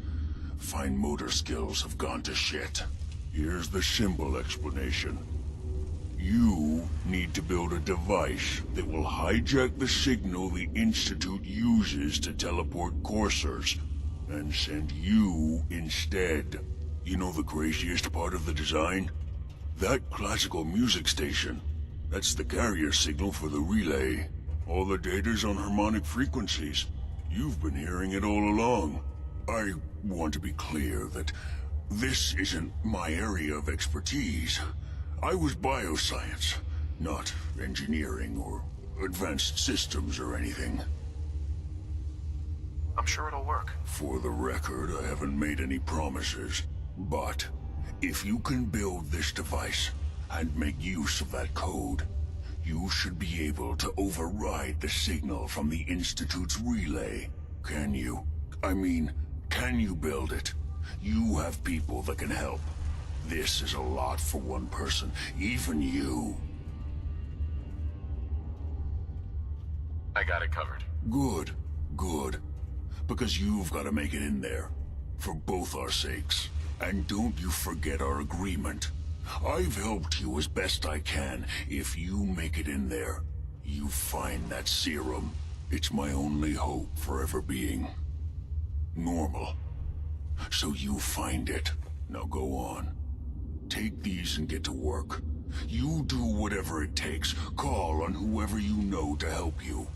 Fine motor skills have gone to shit. Here's the simple explanation. You need to build a device that will hijack the signal the Institute uses to teleport coursers, and send you instead. You know the craziest part of the design? That classical music station. That's the carrier signal for the relay. All the data's on harmonic frequencies. You've been hearing it all along. I want to be clear that this isn't my area of expertise. I was bioscience, not engineering or advanced systems or anything. I'm sure it'll work. For the record, I haven't made any promises, but if you can build this device and make use of that code, you should be able to override the signal from the Institute's relay. Can you? I mean, can you build it? You have people that can help. This is a lot for one person, even you. I got it covered. Good, good. Because you've got to make it in there. For both our sakes. And don't you forget our agreement. I've helped you as best I can. If you make it in there, you find that serum. It's my only hope for ever being normal. So you find it. Now go on. Take these and get to work. You do whatever it takes. Call on whoever you know to help you.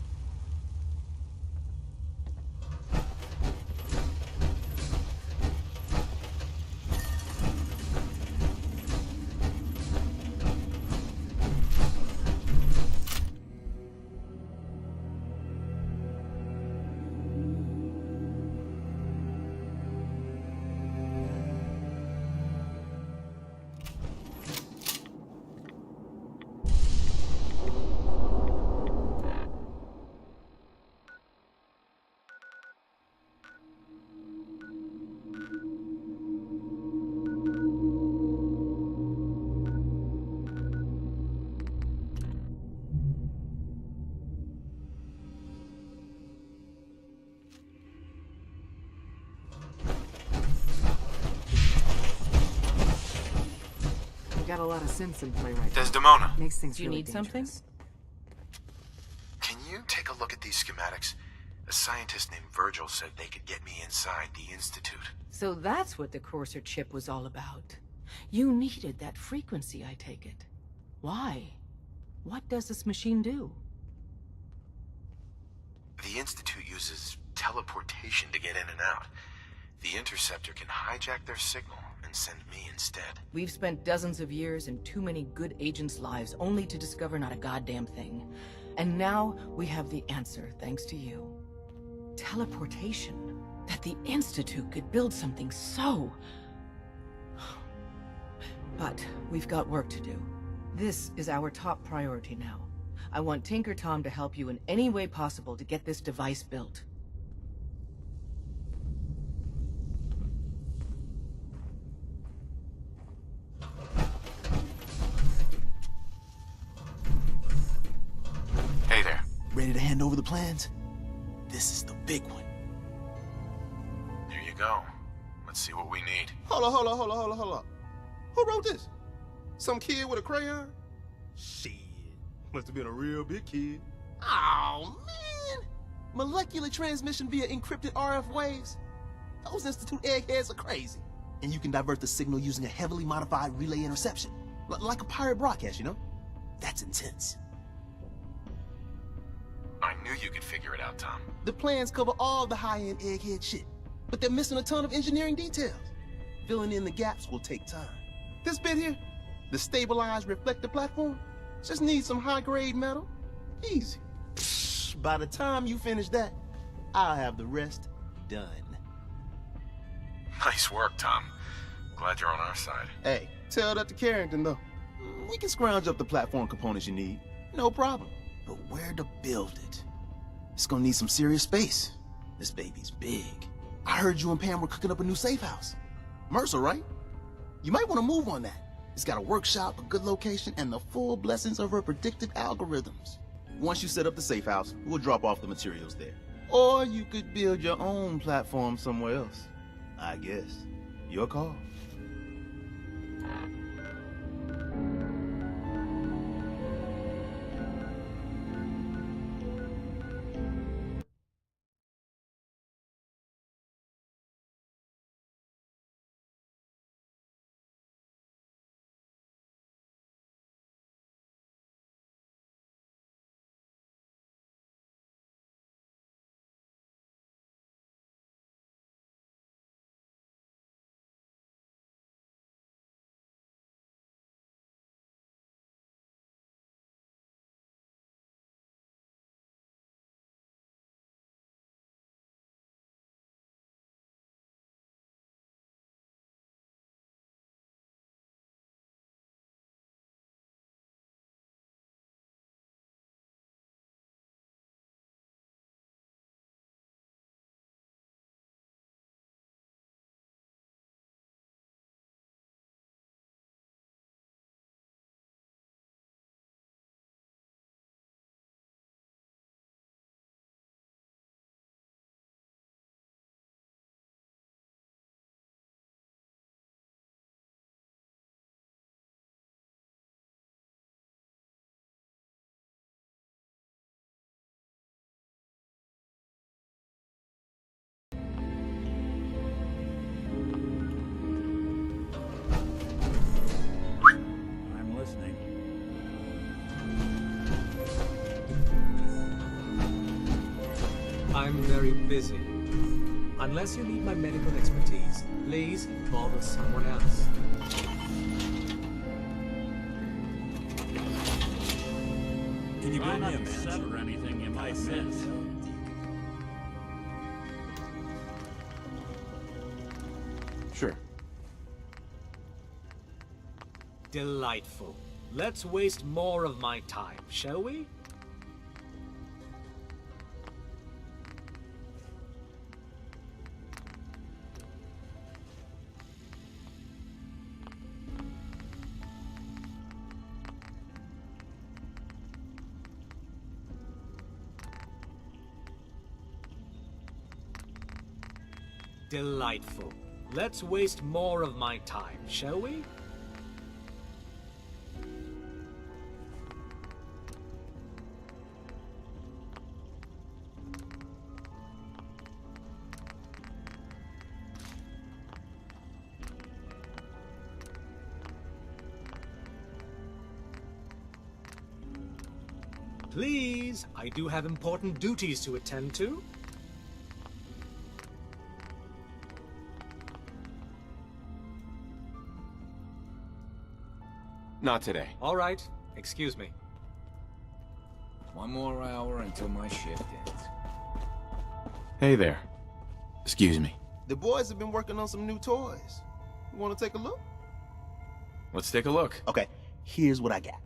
got a lot of sense in play right Desdemona. now. Makes things Do you really need something? dangerous. Can you take a look at these schematics? A scientist named Virgil said they could get me inside the Institute. So that's what the Courser chip was all about. You needed that frequency, I take it. Why? What does this machine do? The Institute uses teleportation to get in and out. The Interceptor can hijack their signal and send me instead. We've spent dozens of years and too many good agents' lives only to discover not a goddamn thing. And now we have the answer, thanks to you. Teleportation. That the Institute could build something so... But we've got work to do. This is our top priority now. I want Tinker Tom to help you in any way possible to get this device built. Hey there. Ready to hand over the plans? This is the big one. Here you go. Let's see what we need. Hold on. Who wrote this? Some kid with a crayon? Shit. Must have been a real big kid. Oh, man. Molecular transmission via encrypted RF waves? Those Institute eggheads are crazy. And you can divert the signal using a heavily modified relay interception. Like a pirate broadcast, you know? That's intense. I knew you could figure it out, Tom. The plans cover all the high-end egghead shit, but they're missing a ton of engineering details. Filling in the gaps will take time. This bit here, the stabilized reflector platform, just needs some high-grade metal. Easy. Psh, by the time you finish that, I'll have the rest done. Nice work, Tom. Glad you're on our side. Hey, tell that to Carrington, though. We can scrounge up the platform components you need. No problem. But where to build it? It's gonna need some serious space. This baby's big. I heard you and Pam were cooking up a new safe house. Mercer, right? You might want to move on that. It's got a workshop, a good location, and the full blessings of her predictive algorithms. Once you set up the safe house, we'll drop off the materials there. Or you could build your own platform somewhere else. I guess. Your call. I'm very busy. Unless you need my medical expertise, please bother someone else. Can you build me a match? Or anything you might miss. Sure. Delightful. Let's waste more of my time, shall we? Delightful. Let's waste more of my time, shall we? Please, I do have important duties to attend to. Not today. All right, excuse me. One more hour until my shift ends. Hey there. Excuse me. The boys have been working on some new toys. You want to take a look? Let's take a look. Okay, here's what I got.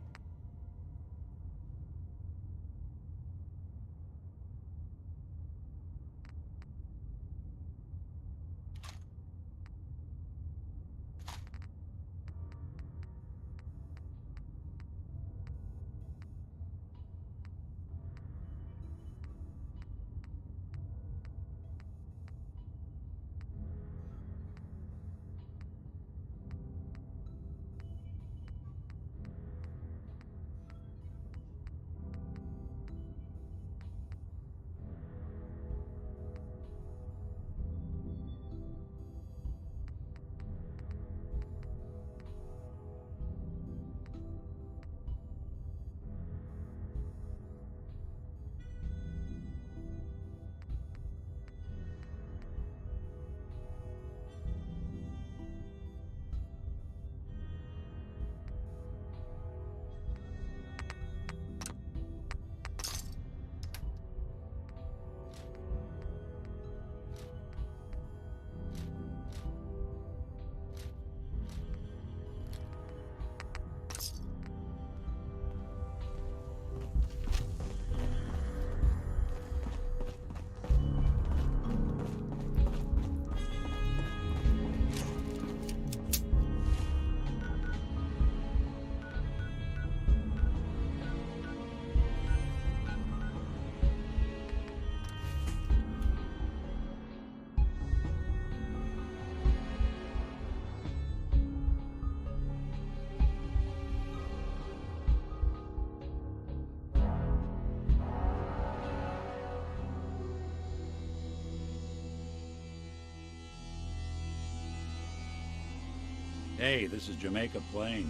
Hey, this is Jamaica Plain.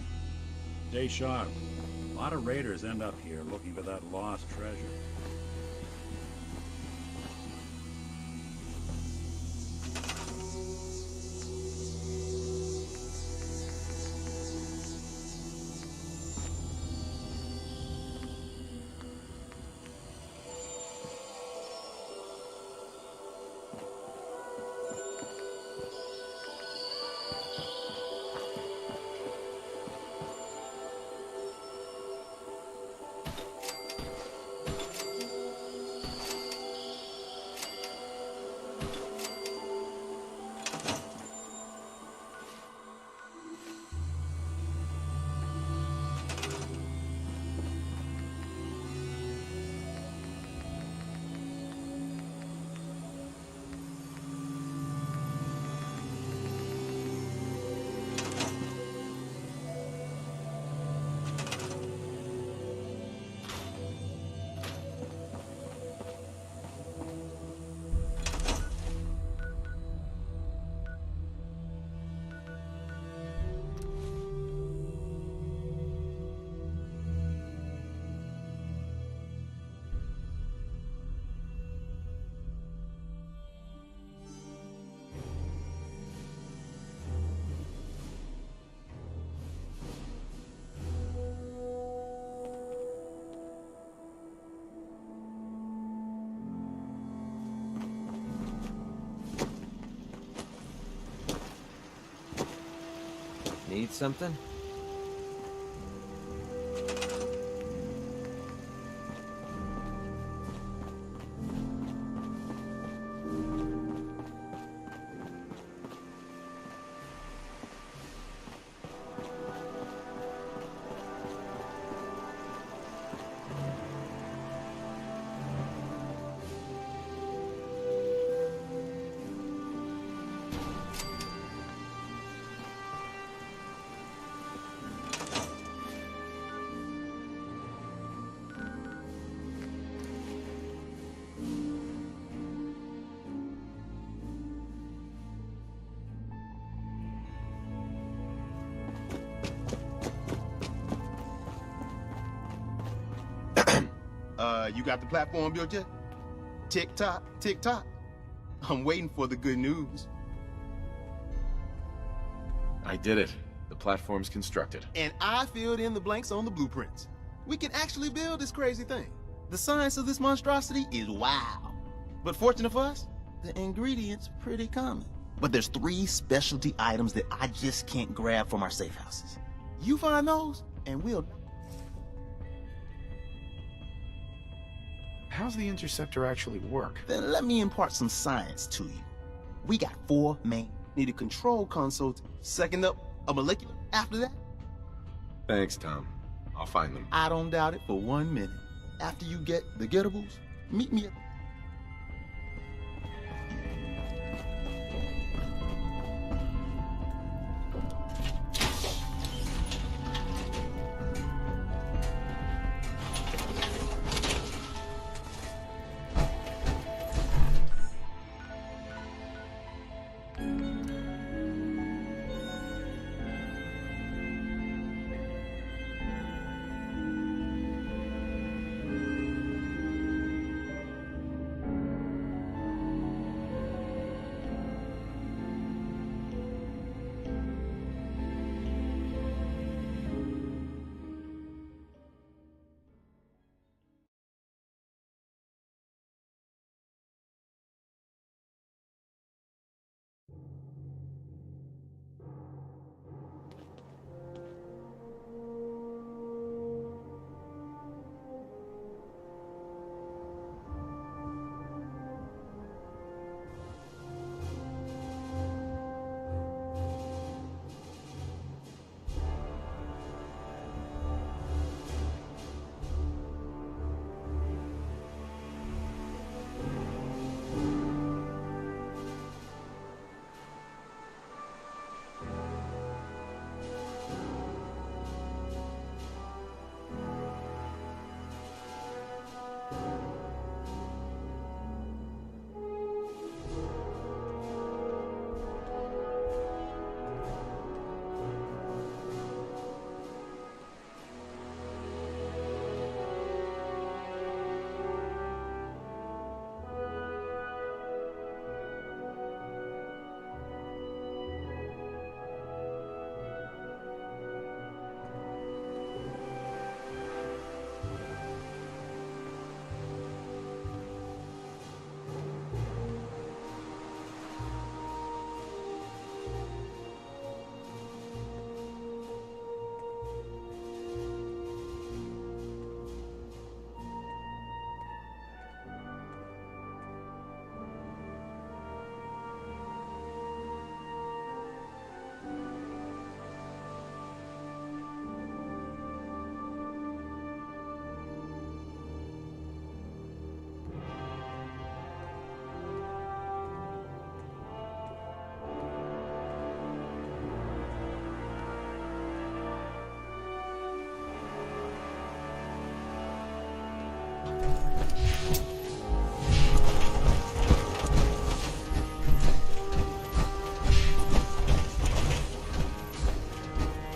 Stay sharp. A lot of raiders end up here looking for that lost treasure. Need something? You got the platform built yet? Tick tock, tick tock. I'm waiting for the good news. I did it. The platform's constructed. And I filled in the blanks on the blueprints. We can actually build this crazy thing. The science of this monstrosity is wow. But fortunate for us, the ingredients pretty common. But there's 3 specialty items that I just can't grab from our safe houses. You find those, and we'll... How's the interceptor actually work? Then let me impart some science to you. We got 4 main needed control consoles. Second up, a molecular. After that, Thanks, Tom. I'll find them. I don't doubt it for 1 minute. After you get the gettables, meet me at...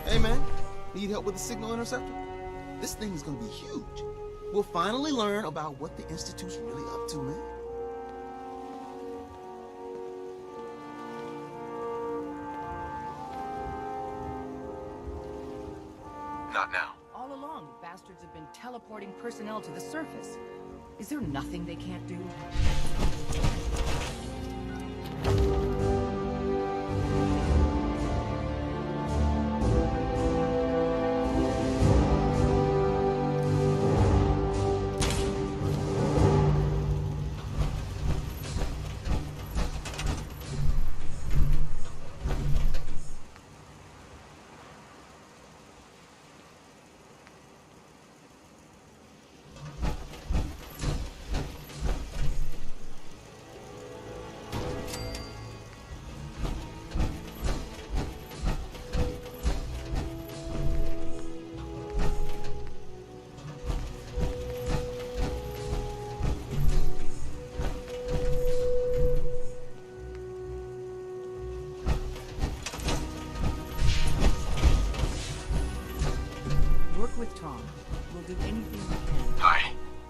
Hey man, need help with the signal interceptor? This thing is gonna be huge. We'll finally learn about what the Institute's really up to, man. Not now. All along, bastards have been teleporting personnel to the surface. Is there nothing they can't do?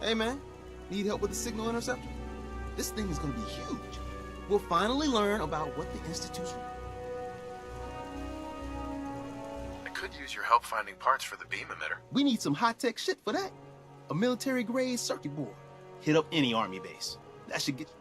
Hey, man. Need help with the signal interceptor? This thing is gonna be huge. We'll finally learn about what the Institution... I could use your help finding parts for the beam emitter. We need some high-tech shit for that. A military-grade circuit board. Hit up any army base. That should get...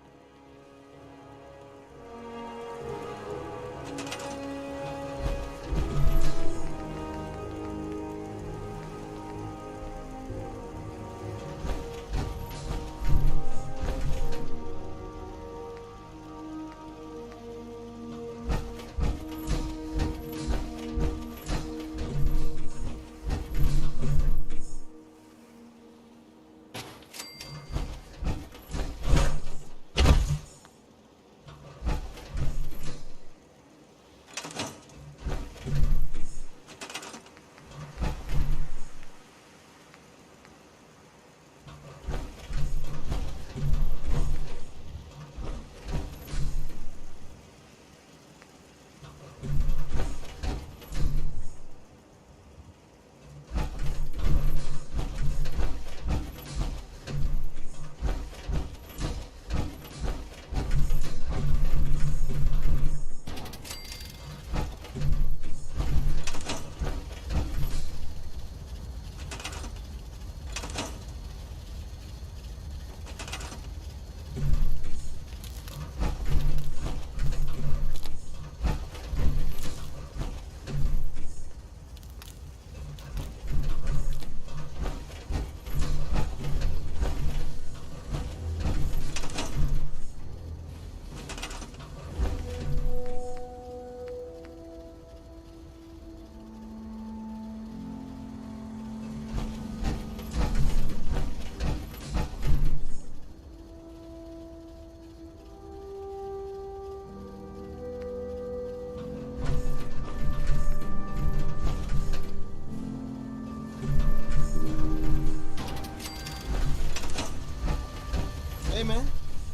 Hey, man.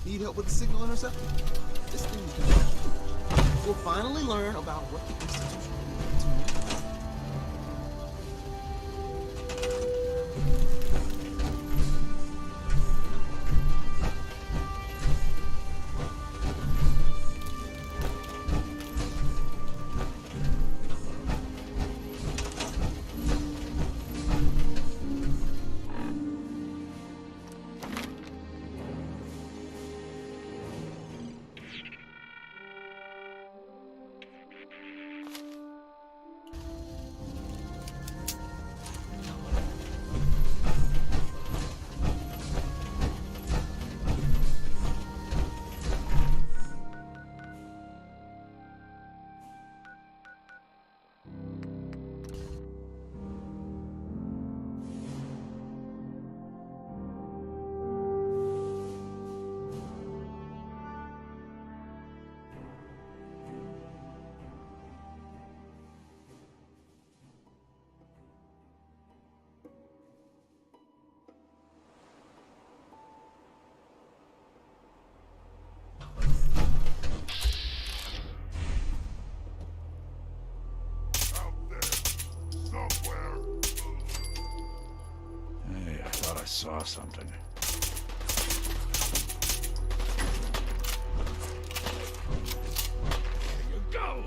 Need help with the signal interceptor? This thing is gonna be huge. We'll finally learn about what the Institution... Hey, I thought I saw something. There you go!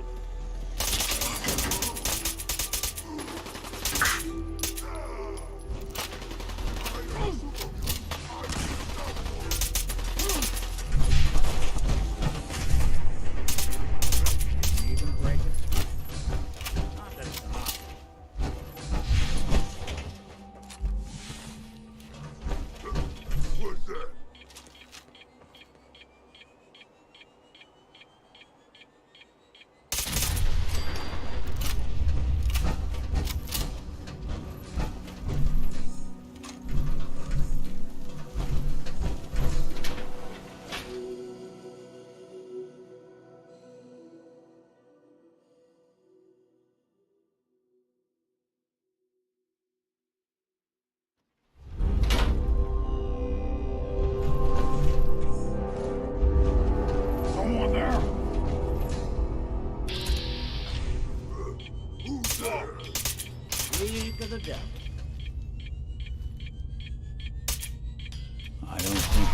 Even break it? Not that it's hot.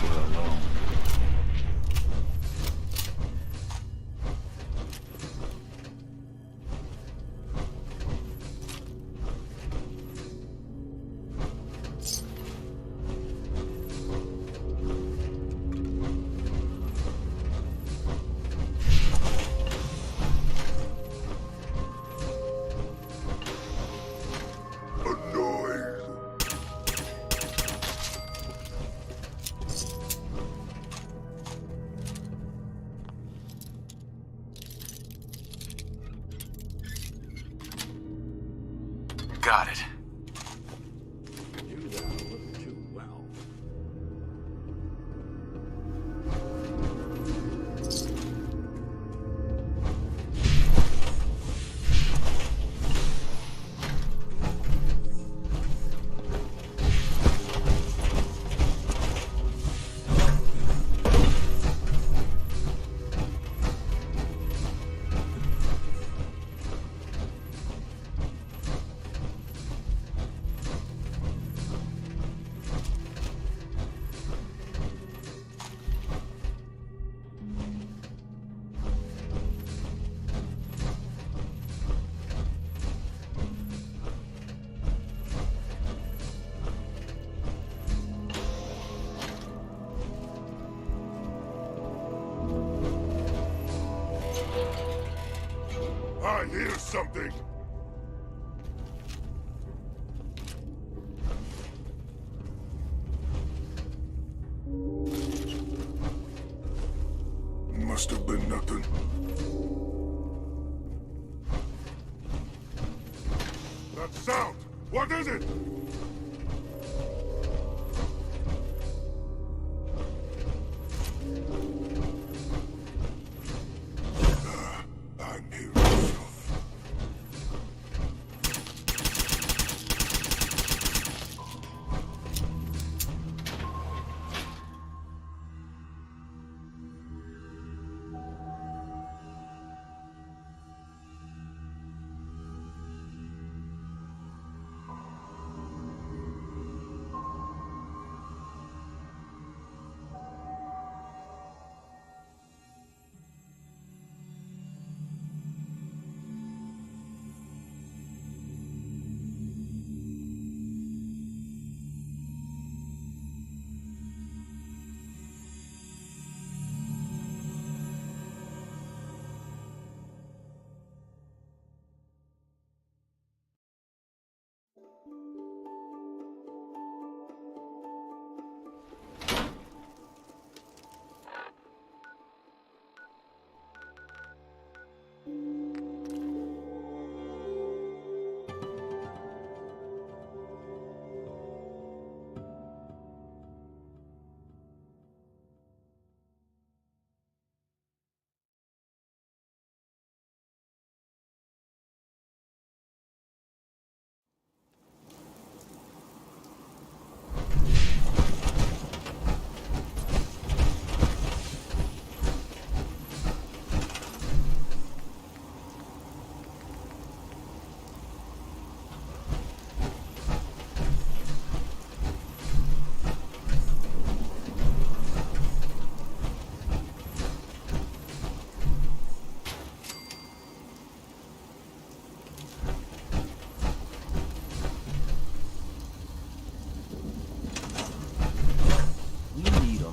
We're alone. Got it. You did a little too well. I hear something! Must have been nothing. That sound! What is it? I'm hearing stuff.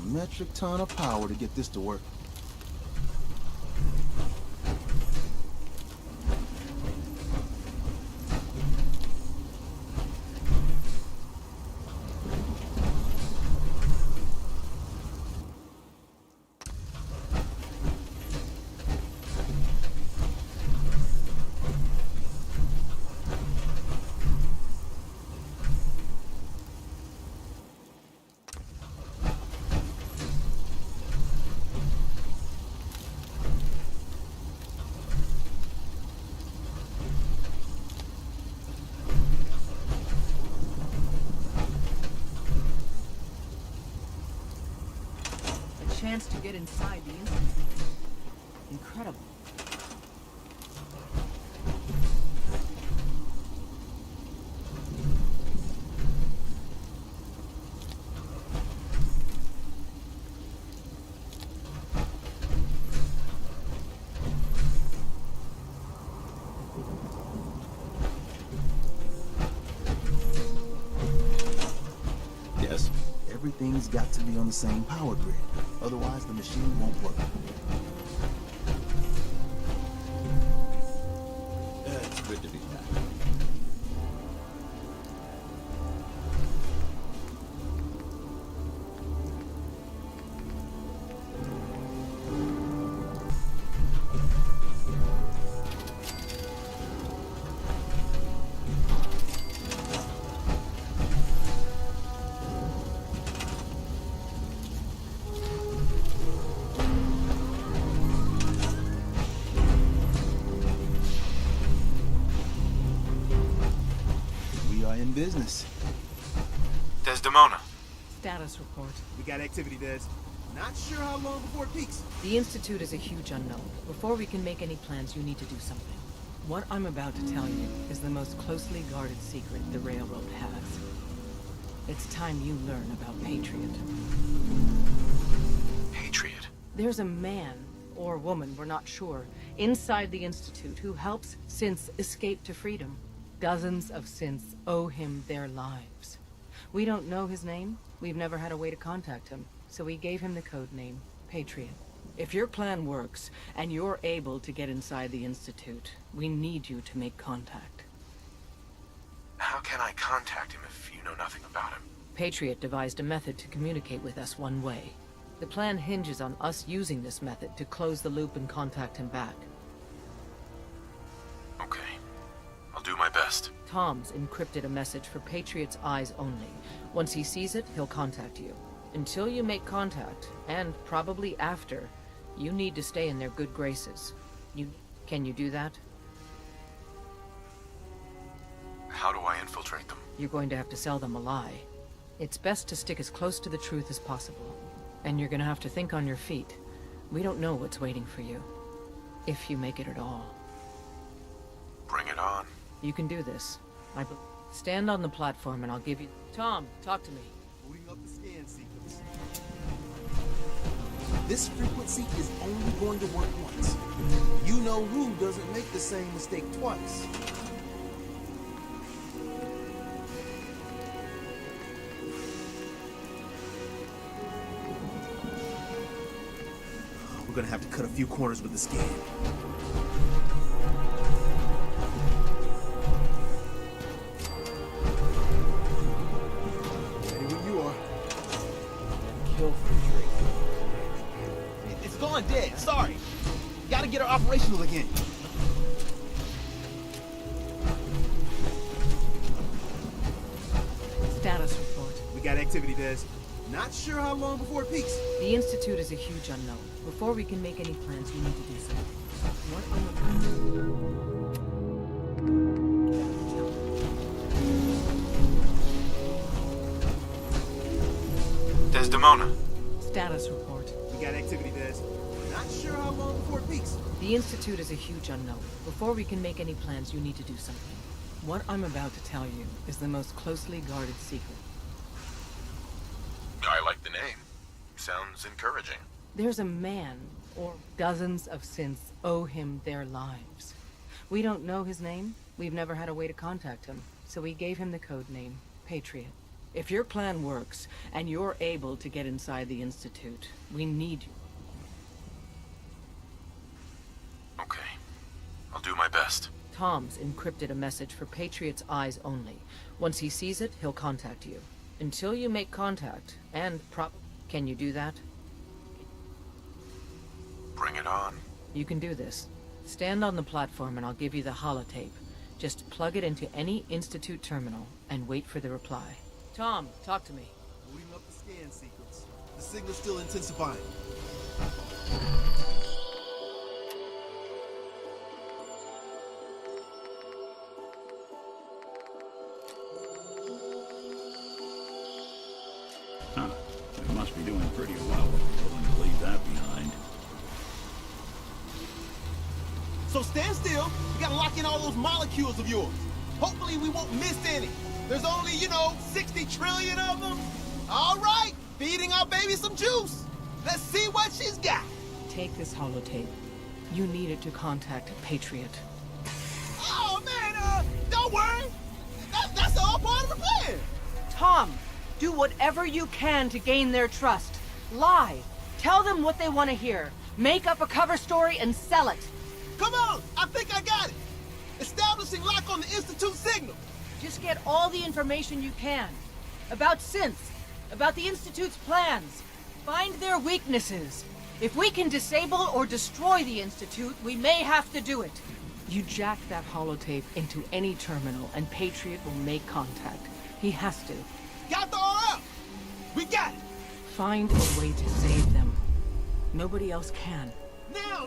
Metric ton of power to get this to work. Chance to get inside the Institute. Incredible. Yes. Everything's got to be on the same power grid. Otherwise, the machine won't work. It's good to be back. In business. Desdemona. Status report. We got activity, Des. Not sure how long before it peaks. The Institute is a huge unknown. Before we can make any plans, you need to do something. What I'm about to tell you is the most closely guarded secret the Railroad has. It's time you learn about Patriot. Patriot? There's a man, or woman, we're not sure, inside the Institute who helps synths escape to freedom. Dozens of synths owe him their lives. We don't know his name. We've never had a way to contact him, so we gave him the code name, Patriot. If your plan works, and you're able to get inside the Institute, we need you to make contact. How can I contact him if you know nothing about him? Patriot devised a method to communicate with us one way. The plan hinges on us using this method to close the loop and contact him back. Okay. I'll do my best. Tom's encrypted a message for Patriot's eyes only. Once he sees it, he'll contact you. Until you make contact, and probably after, you need to stay in their good graces. Can you do that? How do I infiltrate them? You're going to have to sell them a lie. It's best to stick as close to the truth as possible. And you're gonna have to think on your feet. We don't know what's waiting for you. If you make it at all. Bring it on. You can do this. Stand on the platform and I'll give you... Tom, talk to me. Booting up the scan sequence. This frequency is only going to work once. You know Rue doesn't make the same mistake twice. We're gonna have to cut a few corners with the scan. It's gone dead. Sorry. Gotta get her operational again. Status report. We got activity, Des. Not sure how long before it peaks. The Institute is a huge unknown. Before we can make any plans, you need to do something. What Desdemona. Status report. We got activity, Des. Not sure how long before it peaks. The Institute is a huge unknown. Before we can make any plans, you need to do something. What I'm about to tell you is the most closely guarded secret. I like the name. Sounds encouraging. There's a man, or dozens of synths owe him their lives. We don't know his name. We've never had a way to contact him, so we gave him the code name, Patriot. If your plan works, and you're able to get inside the Institute, we need you. Okay. I'll do my best. Tom's encrypted a message for Patriot's eyes only. Once he sees it, he'll contact you. Until you make contact, and Can you do that? Bring it on. You can do this. Stand on the platform and I'll give you the holotape. Just plug it into any Institute terminal and wait for the reply. Tom, talk to me. Booting up the scan sequence. The signal's still intensifying. Huh. They must be doing pretty well if they're willing to leave that behind. So stand still. You gotta lock in all those molecules of yours. Hopefully we won't miss any. There's only, 60 trillion of them. All right, feeding our baby some juice. Let's see what she's got. Take this holotape. You need it to contact Patriot. Oh, man, don't worry. That's all part of the plan. Tom, Do whatever you can to gain their trust. Lie. Tell them what they want to hear. Make up a cover story and sell it. Come on! I think I got it! Establishing lock on the Institute signal! Just get all the information you can. About synths. About the Institute's plans. Find their weaknesses. If we can disable or destroy the Institute, we may have to do it. You jack that holotape into any terminal and Patriot will make contact. He has to. Got the RF! We got it! Find a way to save them. Nobody else can. Now!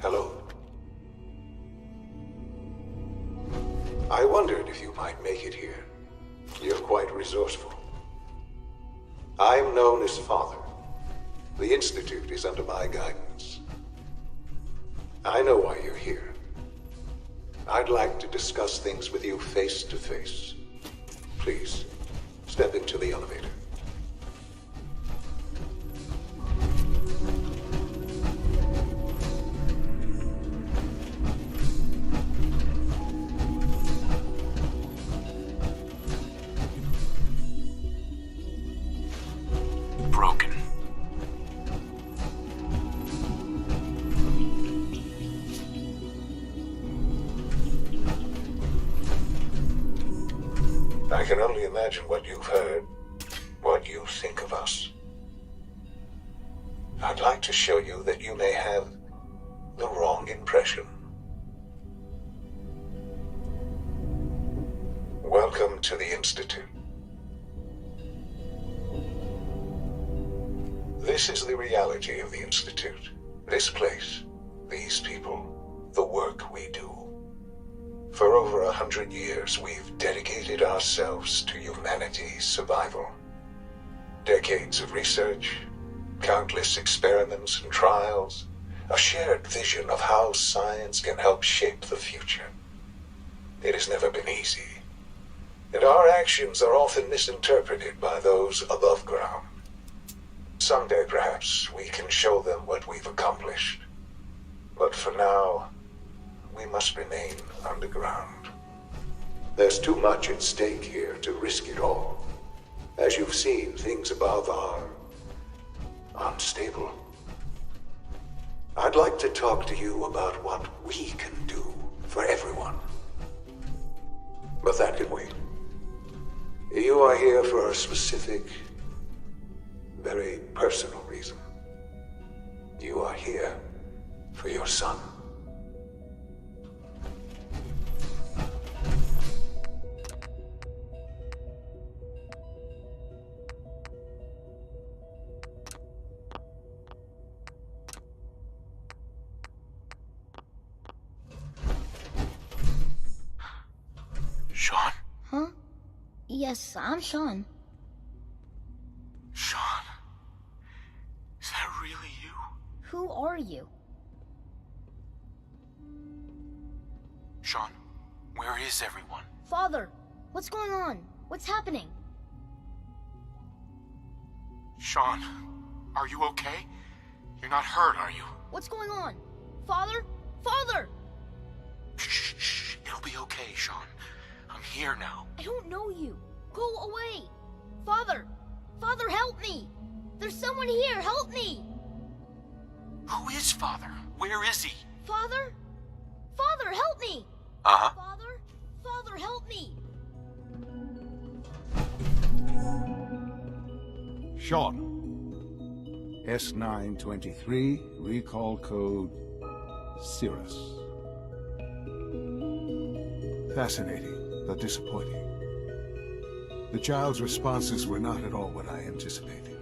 Hello? I wondered if you might make it here. You're quite resourceful. I'm known as Father. The Institute is under my guidance. I know why you're here. I'd like to discuss things with you face to face. Please, step into the elevator. Broken. I can only imagine what you've heard, what you think of us. I'd like to show you that you may have the wrong impression. Welcome to the Institute. This is the reality of the Institute. This place, these people, the work we do. For over 100 years, we've dedicated ourselves to humanity's survival. Decades of research, countless experiments and trials, a shared vision of how science can help shape the future. It has never been easy, and our actions are often misinterpreted by those above ground. Someday, perhaps, we can show them what we've accomplished. But for now, we must remain underground. There's too much at stake here to risk it all. As you've seen, things above are unstable. I'd like to talk to you about what we can do for everyone. But that can wait. You are here for a specific, very personal reason. You are here for your son. Sean? Huh? Yes, I'm Sean. Sean? Is that really you? Who are you? Sean, where is everyone? Father, what's going on? What's happening? Sean, are you okay? You're not hurt, are you? What's going on? Father? Father! Shh, shh. It'll be okay, Sean. I'm here now. I don't know you. Go away. Father! Father, help me! There's someone here, help me! Who is Father? Where is he? Father? Father, help me! Uh-huh. Father? Father, help me! Sean. S923, recall code Cirrus. Fascinating, but disappointing. The child's responses were not at all what I anticipated.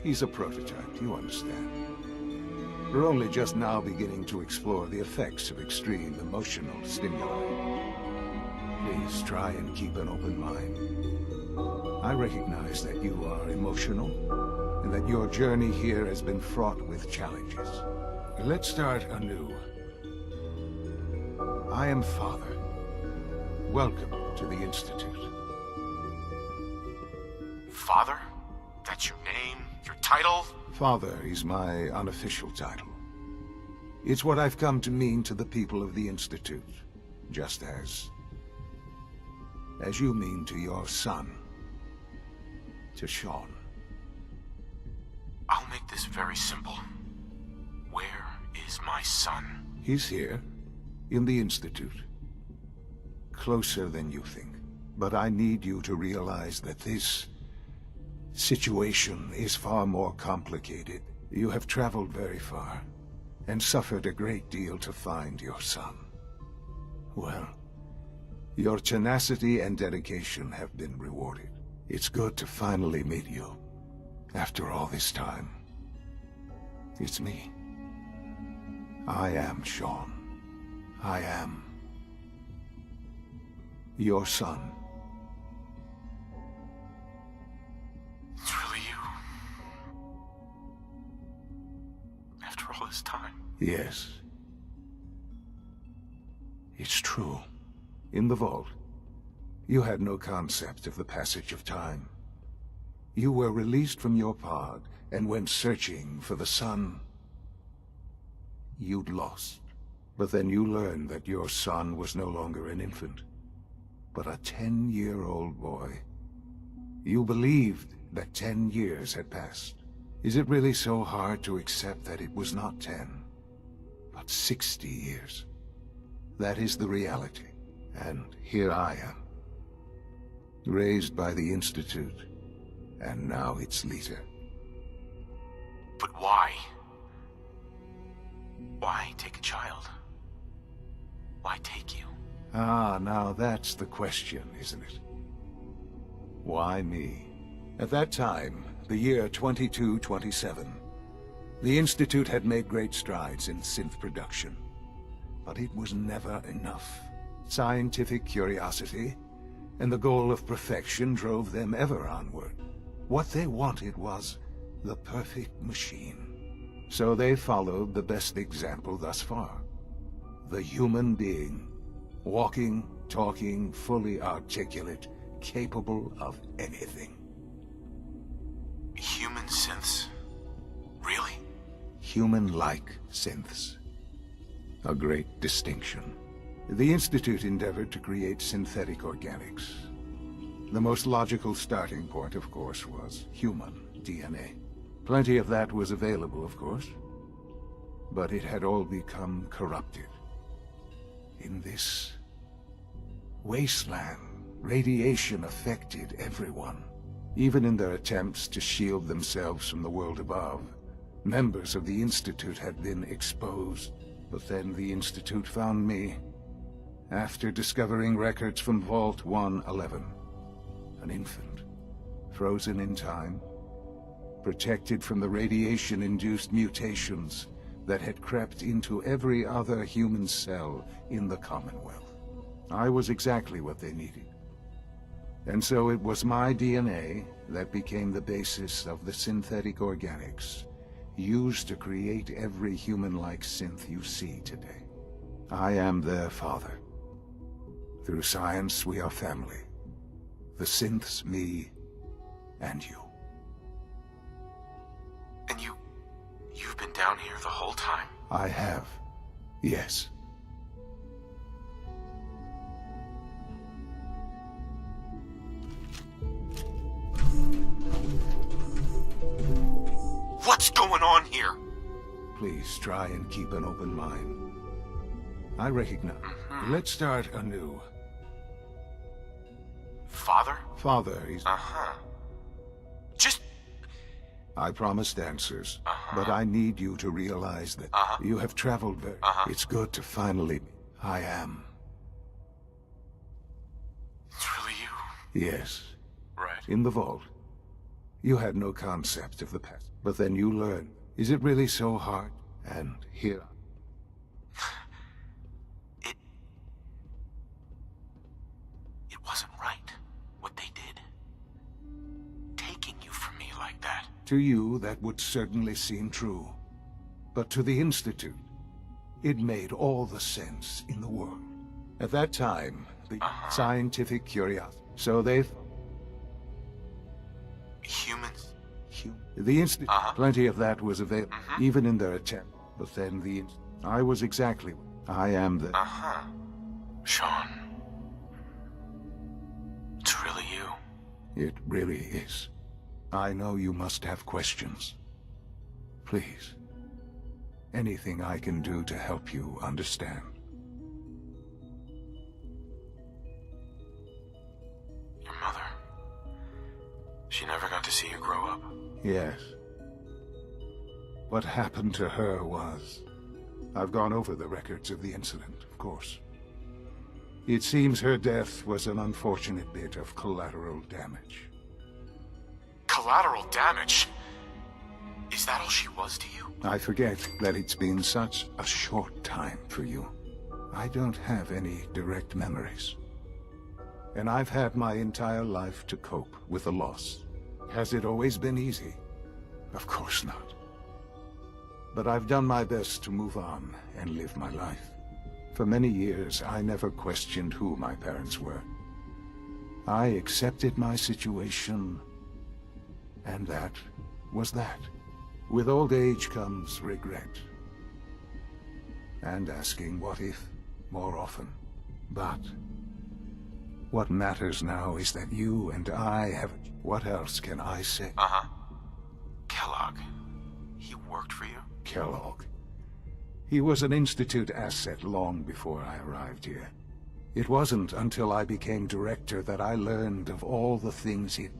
He's a prototype, you understand. We're only just now beginning to explore the effects of extreme emotional stimuli. Please try and keep an open mind. I recognize that you are emotional, and that your journey here has been fraught with challenges. Let's start anew. I am Father. Welcome to the Institute. Father? That's your name? Your title? Father is my unofficial title. It's what I've come to mean to the people of the Institute, just as you mean to your son, to Sean. I'll make this very simple. Where is my son? He's here, in the Institute. Closer than you think. But I need you to realize that this situation is far more complicated. You have traveled very far, and suffered a great deal to find your son. Well, your tenacity and dedication have been rewarded. It's good to finally meet you, after all this time. It's me. I am Sean. I am your son. It's really you. After all this time. Yes. It's true. In the vault, you had no concept of the passage of time. You were released from your pod and went searching for the son you'd lost. But then you learned that your son was no longer an infant, but a 10-year-old boy. You believed that 10 years had passed. Is it really so hard to accept that it was not 10, but 60 years? That is the reality. And here I am, raised by the Institute, and now its leader. But why? Why take a child? Why take you? Ah, now that's the question, isn't it? Why me? At that time, the year 2227, the Institute had made great strides in synth production. But it was never enough. Scientific curiosity and the goal of perfection drove them ever onward. What they wanted was the perfect machine. So they followed the best example thus far. The human being. Walking, talking, fully articulate, capable of anything. Human synths? Really? Human-like synths. A great distinction. The Institute endeavored to create synthetic organics. The most logical starting point, of course, was human DNA. Plenty of that was available, of course. But it had all become corrupted. In this wasteland, radiation affected everyone. Even in their attempts to shield themselves from the world above, members of the Institute had been exposed. But then the Institute found me, after discovering records from Vault 111. An infant, frozen in time, protected from the radiation-induced mutations that had crept into every other human cell in the Commonwealth. I was exactly what they needed. And so it was my DNA that became the basis of the synthetic organics used to create every human-like synth you see today. I am their father. Through science, we are family. The synths, me, and you. And you've been down here the whole time? I have, yes. What's going on here? Please try and keep an open mind. I recognize. Let's start anew. Father? Father is... Just... I promised answers, but I need you to realize that you have traveled very... It's good to finally... I am. It's really you? Yes. Right. In the vault. You had no concept of the past, but then you learn. Is it really so hard? And here... It wasn't right, what they did. Taking you from me like that. To you, that would certainly seem true. But to the Institute, it made all the sense in the world. At that time, the scientific curiosity. So they... Humans? The Institute... Plenty of that was available, even in their attempt. But then the... I was exactly... I am the... Sean. It's really you. It really is. I know you must have questions. Please. Anything I can do to help you understand. Your mother. She never got to see you grow up. Yes. What happened to her was... I've gone over the records of the incident, of course. It seems her death was an unfortunate bit of collateral damage. Collateral damage? Is that all she was to you? I forget that it's been such a short time for you. I don't have any direct memories. And I've had my entire life to cope with the loss. Has it always been easy? Of course not. But I've done my best to move on and live my life. For many years, I never questioned who my parents were. I accepted my situation, and that was that. With old age comes regret. And asking what if more often. But what matters now is that you and I have... What else can I say? Kellogg. He worked for you? Kellogg. He was an Institute asset long before I arrived here. It wasn't until I became director that I learned of all the things he'd...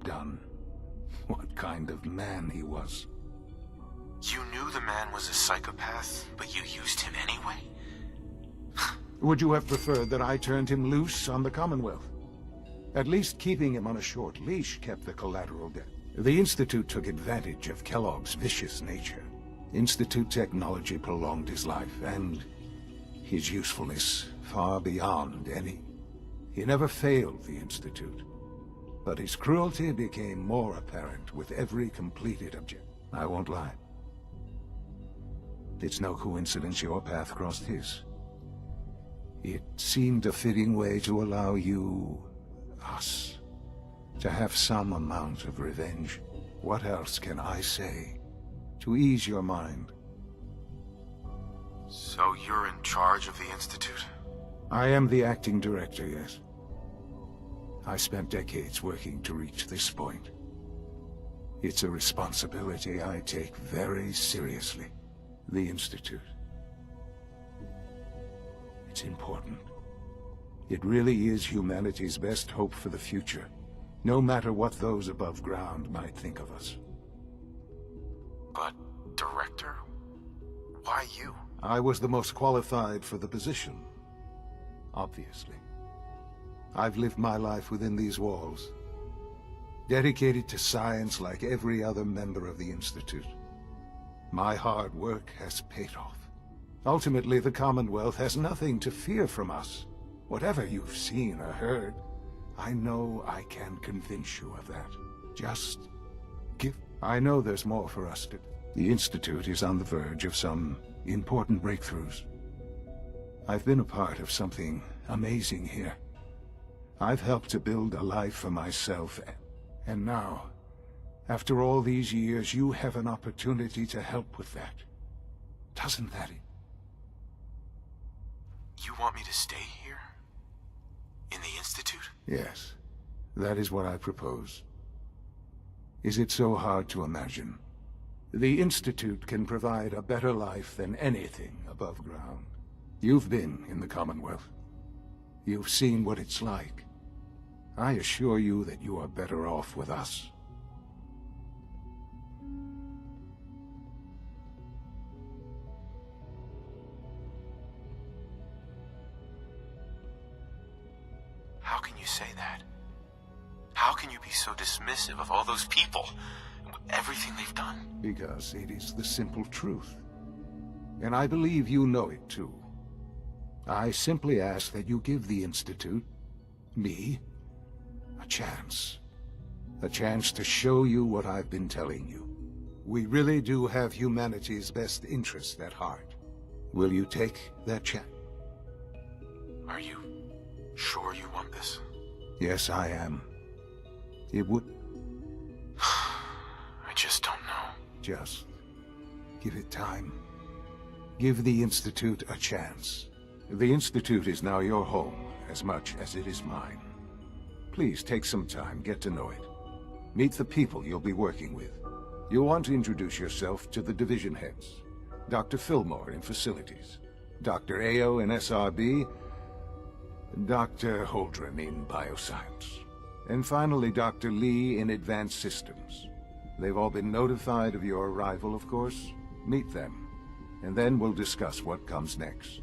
done. What kind of man he was. You knew the man was a psychopath, but you used him anyway? Would you have preferred that I turned him loose on the Commonwealth? At least keeping him on a short leash kept the collateral debt. The Institute took advantage of Kellogg's vicious nature. Institute technology prolonged his life, and his usefulness far beyond any. He never failed the Institute. But his cruelty became more apparent with every completed objective. I won't lie. It's no coincidence your path crossed his. It seemed a fitting way to allow you, us, to have some amount of revenge. What else can I say to ease your mind? So you're in charge of the Institute? I am the acting director, yes. I spent decades working to reach this point. It's a responsibility I take very seriously. The Institute. It's important. It really is humanity's best hope for the future. no matter what those above ground might think of us. But, Director? Why you? I was the most qualified for the position, obviously. I've lived my life within these walls, dedicated to science like every other member of the Institute. My hard work has paid off. Ultimately, the Commonwealth has nothing to fear from us. Whatever you've seen or heard, I know I can convince you of that. Just give... I know there's more for us to... The Institute is on the verge of some important breakthroughs. I've been a part of something amazing here. I've helped to build a life for myself, and now, after all these years, you have an opportunity to help with that. Doesn't that... You want me to stay here? In the Institute? Yes, that is what I propose. Is it so hard to imagine? The Institute can provide a better life than anything above ground. You've been in the Commonwealth. You've seen what it's like. I assure you that you are better off with us. How can you say that? How can you be so dismissive of all those people? Everything they've done? Because it is the simple truth. And I believe you know it too. I simply ask that you give the Institute, me, a chance. A chance to show you what I've been telling you. We really do have humanity's best interest at heart. Will you take that chance? Are you sure you want this? Yes, I am. It would... I just don't know. Just give it time. Give the Institute a chance. The Institute is now your home, as much as it is mine. Please take some time, get to know it. Meet the people you'll be working with. You'll want to introduce yourself to the division heads. Dr. Fillmore in Facilities, Dr. Ayo in SRB, Dr. Holdren in Bioscience, and finally Dr. Lee in Advanced Systems. They've all been notified of your arrival, of course. Meet them, and then we'll discuss what comes next.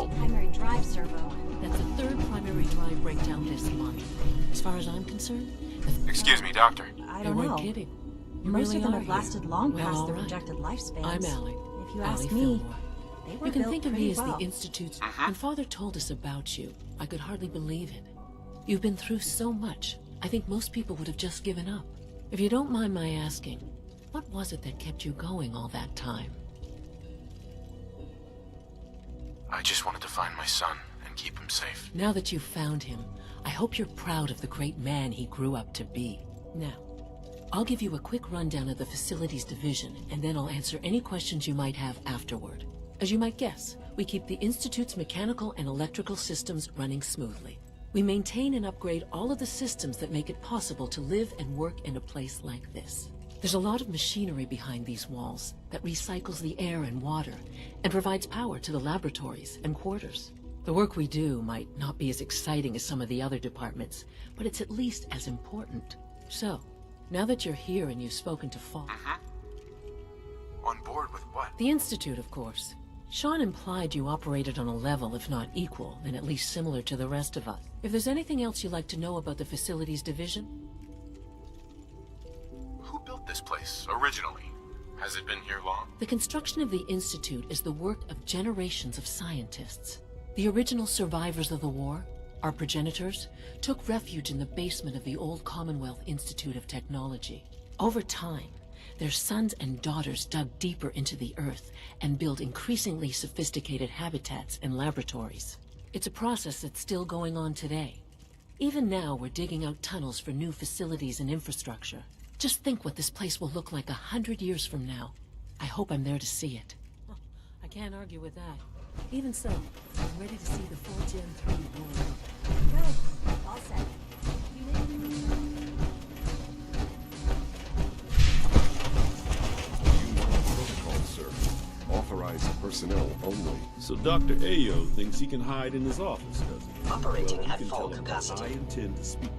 told me. Primary drive servo. That's the third primary drive breakdown this month. As far as I'm concerned... Excuse me, Doctor. I They don't weren't know. kidding. You Most really of them are have here. lasted long Well, past all the right. projected lifespans. I'm Allie. If you Allie ask me, Fillmore. they were You can built think of pretty me as well. the Institute's... When Father told us about you, I could hardly believe it. You've been through so much, I think most people would have just given up. If you don't mind my asking, what was it that kept you going all that time? I just wanted to find my son and keep him safe. Now that you've found him, I hope you're proud of the great man he grew up to be. Now, I'll give you a quick rundown of the Facilities Division, and then I'll answer any questions you might have afterward. As you might guess, we keep the Institute's mechanical and electrical systems running smoothly. We maintain and upgrade all of the systems that make it possible to live and work in a place like this. There's a lot of machinery behind these walls that recycles the air and water and provides power to the laboratories and quarters. The work we do might not be as exciting as some of the other departments, but it's at least as important. So, now that you're here and you've spoken to Father... On board with what? The Institute, of course. Sean implied you operated on a level, if not equal, then at least similar to the rest of us. If there's anything else you'd like to know about the Facilities Division... Who built this place, originally? Has it been here long? The construction of the Institute is the work of generations of scientists. The original survivors of the war, our progenitors, took refuge in the basement of the old Commonwealth Institute of Technology. Over time, their sons and daughters dug deeper into the earth and built increasingly sophisticated habitats and laboratories. It's a process that's still going on today. Even now, we're digging out tunnels for new facilities and infrastructure. Just think what this place will look like 100 years from now. I hope I'm there to see it. I can't argue with that. Even so, I'm ready to see the 4 Gen 3 roll. Good. All set. Protocol, sir. Authorized personnel only. So Dr. Ayo thinks he can hide in his office, does he? Operating Well, you at can full tell him that capacity. I intend to speak.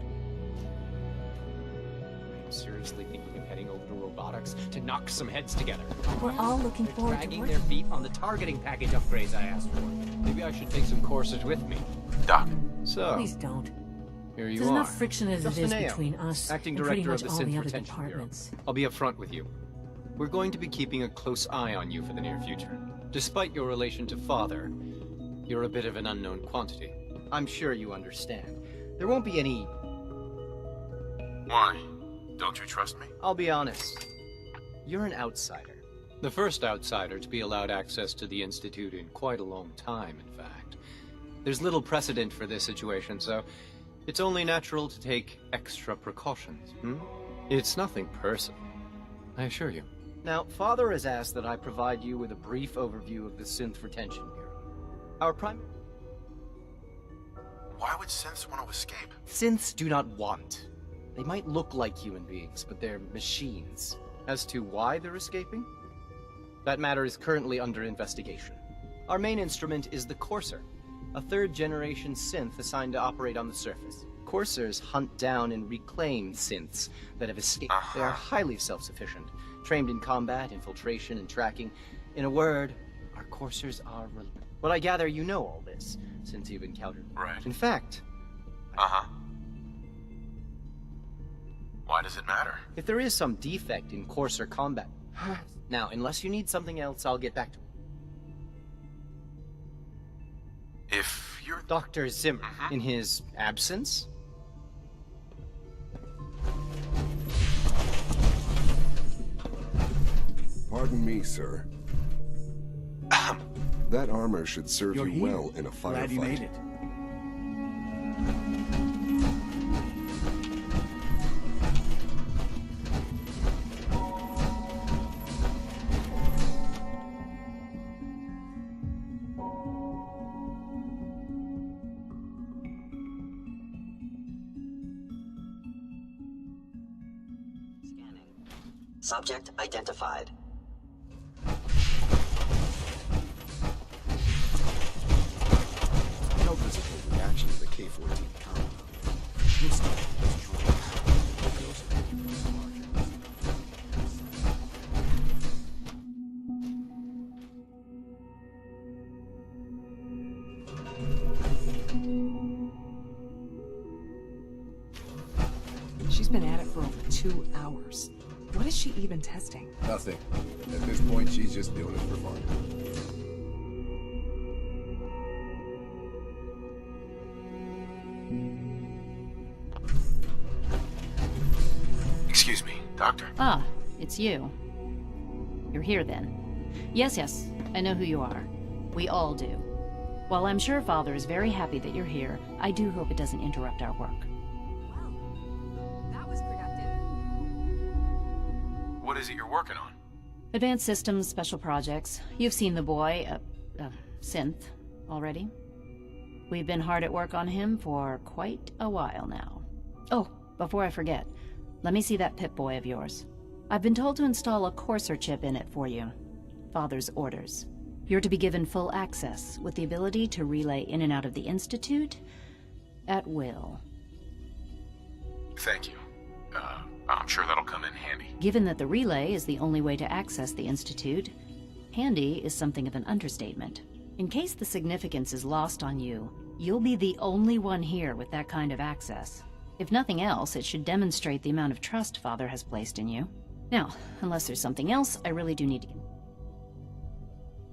Seriously thinking of heading over to robotics to knock some heads together. We're all looking They're forward to dragging working. their feet on the targeting package upgrades I asked for. Maybe I should take some courses with me. Doc. So, Please don't. here you There's are. enough friction as Justin it is Ayo, between us acting and pretty director of much the all the Synth other Retention Bureau. departments. I'll be upfront with you. We're going to be keeping a close eye on you for the near future. Despite your relation to Father, you're a bit of an unknown quantity. I'm sure you understand. There won't be any... Why? Don't you trust me? I'll be honest. You're an outsider. The first outsider to be allowed access to the Institute in quite a long time, in fact. There's little precedent for this situation, so it's only natural to take extra precautions. It's nothing personal, I assure you. Now, Father has asked that I provide you with a brief overview of the Synth Retention Bureau. Our prime... Why would synths want to escape? Synths do not want. They might look like human beings, but they're machines. As to why they're escaping? That matter is currently under investigation. Our main instrument is the Courser, a third-generation synth assigned to operate on the surface. Coursers hunt down and reclaim synths that have escaped. They are highly self-sufficient, trained in combat, infiltration, and tracking. In a word, our Coursers are... But I gather you know all this, since you've encountered... Right. In fact... Why does it matter? If there is some defect in Courser combat... Now, unless you need something else, I'll get back to it. If you're... Dr. Zimmer, in his absence? Pardon me, sir. That armor should serve You're you here. well in a firefight. Glad you made it. Subject identified. No visible reaction to the K-14 compound. Looks like it's She's been at it for over 2 hours. What is she even testing? Nothing. At this point, she's just doing it for fun. Excuse me, Doctor. Ah, it's you. You're here then. Yes, I know who you are. We all do. While I'm sure Father is very happy that you're here, I do hope it doesn't interrupt our work. That was productive. What is it you're working on? Advanced Systems Special Projects. You've seen the boy, Synth, already. We've been hard at work on him for quite a while now. Oh, before I forget, let me see that Pip-Boy of yours. I've been told to install a Courser chip in it for you. Father's orders. You're to be given full access, with the ability to relay in and out of the Institute at will. Thank you. I'm sure that'll come in handy. Given that the relay is the only way to access the Institute, handy is something of an understatement. In case the significance is lost on you, you'll be the only one here with that kind of access. If nothing else, it should demonstrate the amount of trust Father has placed in you. Now, unless there's something else, I really do need to...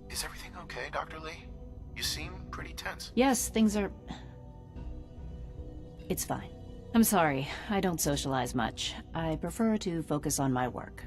Is everything okay, Dr. Lee? You seem pretty tense. Yes, things are... It's fine. I'm sorry, I don't socialize much. I prefer to focus on my work.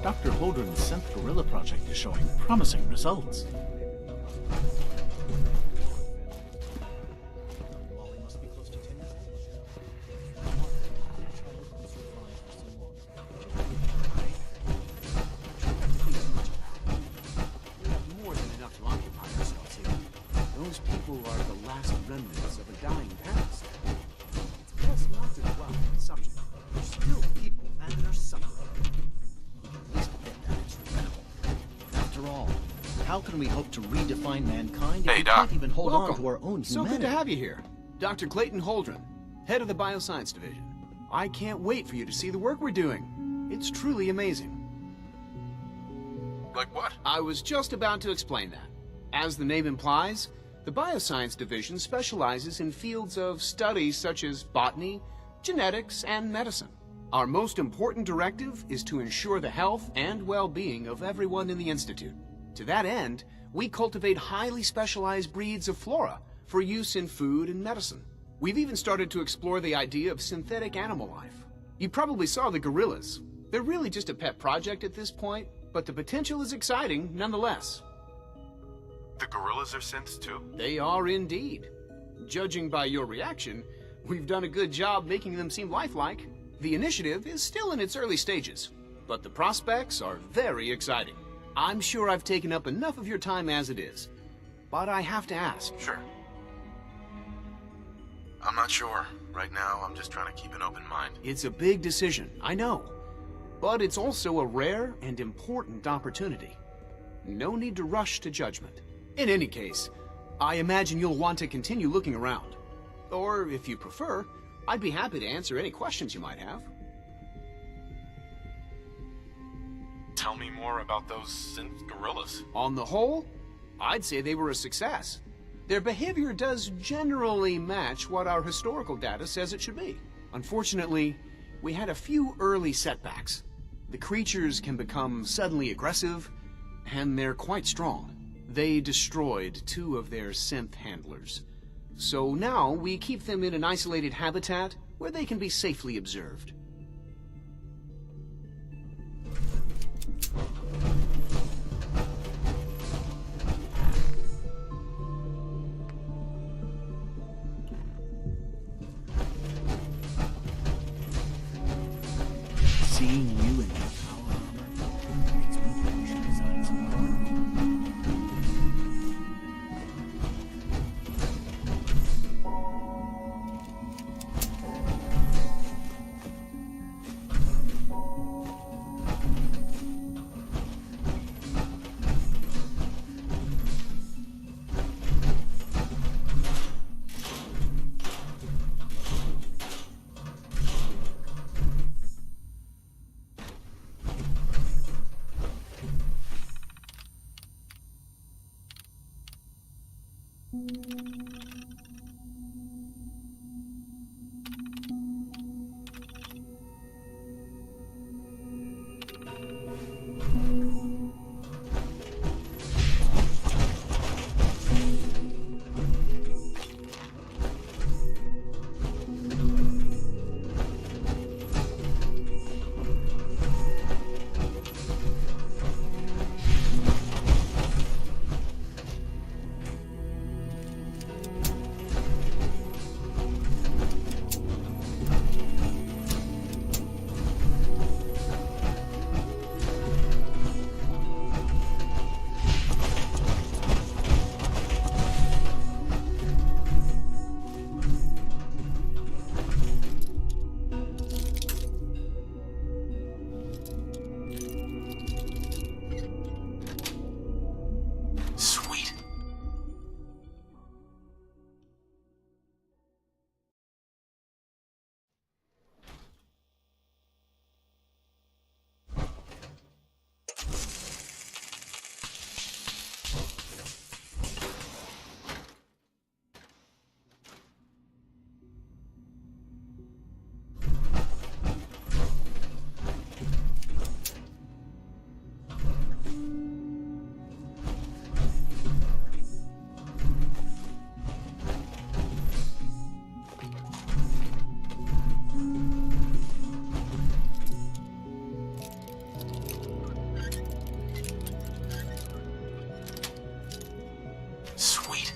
Dr. Holdren's synth gorilla project is showing promising results. We have more than enough to occupy ourselves here. Those people are the last remnants of a dying past. It's best not to dwell on the subject. They're still people, and they're suffering. After all, how can we hope to redefine mankind if Hey, we Doc. can't even hold Welcome. on to our own So humanity? good to have you here. Dr. Clayton Holdren, head of the Bioscience Division. I can't wait for you to see the work we're doing. It's truly amazing. Like what? I was just about to explain that. As the name implies, the Bioscience Division specializes in fields of study such as botany, genetics, and medicine. Our most important directive is to ensure the health and well-being of everyone in the Institute. To that end, we cultivate highly specialized breeds of flora for use in food and medicine. We've even started to explore the idea of synthetic animal life. You probably saw the gorillas. They're really just a pet project at this point, but the potential is exciting nonetheless. The gorillas are synths too? They are indeed. Judging by your reaction, we've done a good job making them seem lifelike. The initiative is still in its early stages, but the prospects are very exciting. I'm sure I've taken up enough of your time as it is, but I have to ask. Sure. I'm not sure. Right now, I'm just trying to keep an open mind. It's a big decision, I know, but it's also a rare and important opportunity. No need to rush to judgment. In any case, I imagine you'll want to continue looking around. Or, if you prefer, I'd be happy to answer any questions you might have. Tell me more about those synth gorillas. On the whole, I'd say they were a success. Their behavior does generally match what our historical data says it should be. Unfortunately, we had a few early setbacks. The creatures can become suddenly aggressive, and they're quite strong. They destroyed 2 of their synth handlers. So now we keep them in an isolated habitat where they can be safely observed. Seeing you in that power armor makes me think we should design some more. Sweet. Sweet.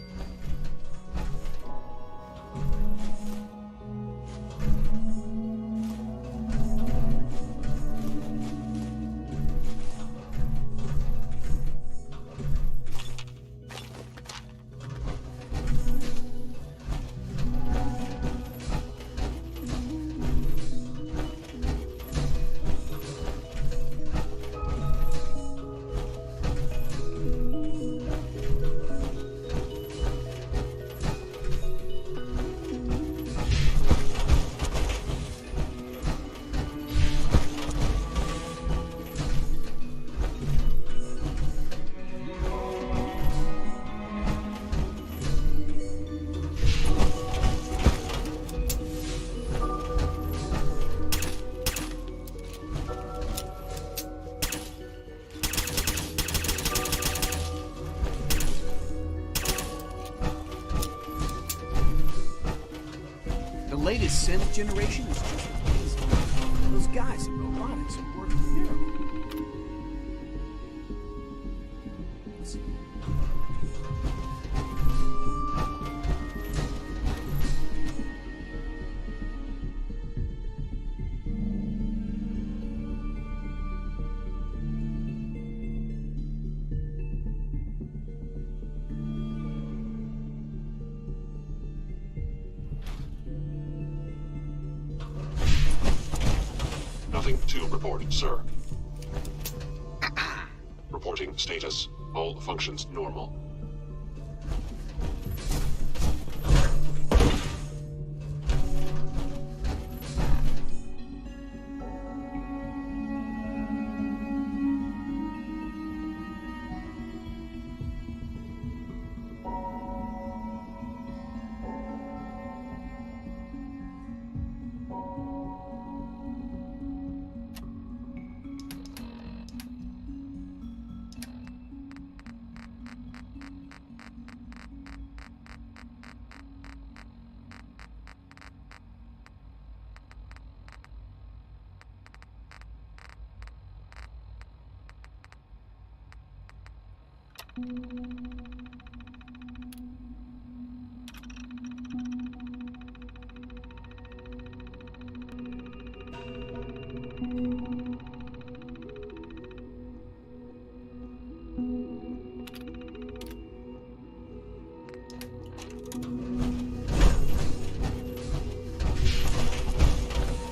The latest synth generation is just amazing. Those guys in robotics are working miracles. Nothing to report, sir. Reporting status. All functions normal.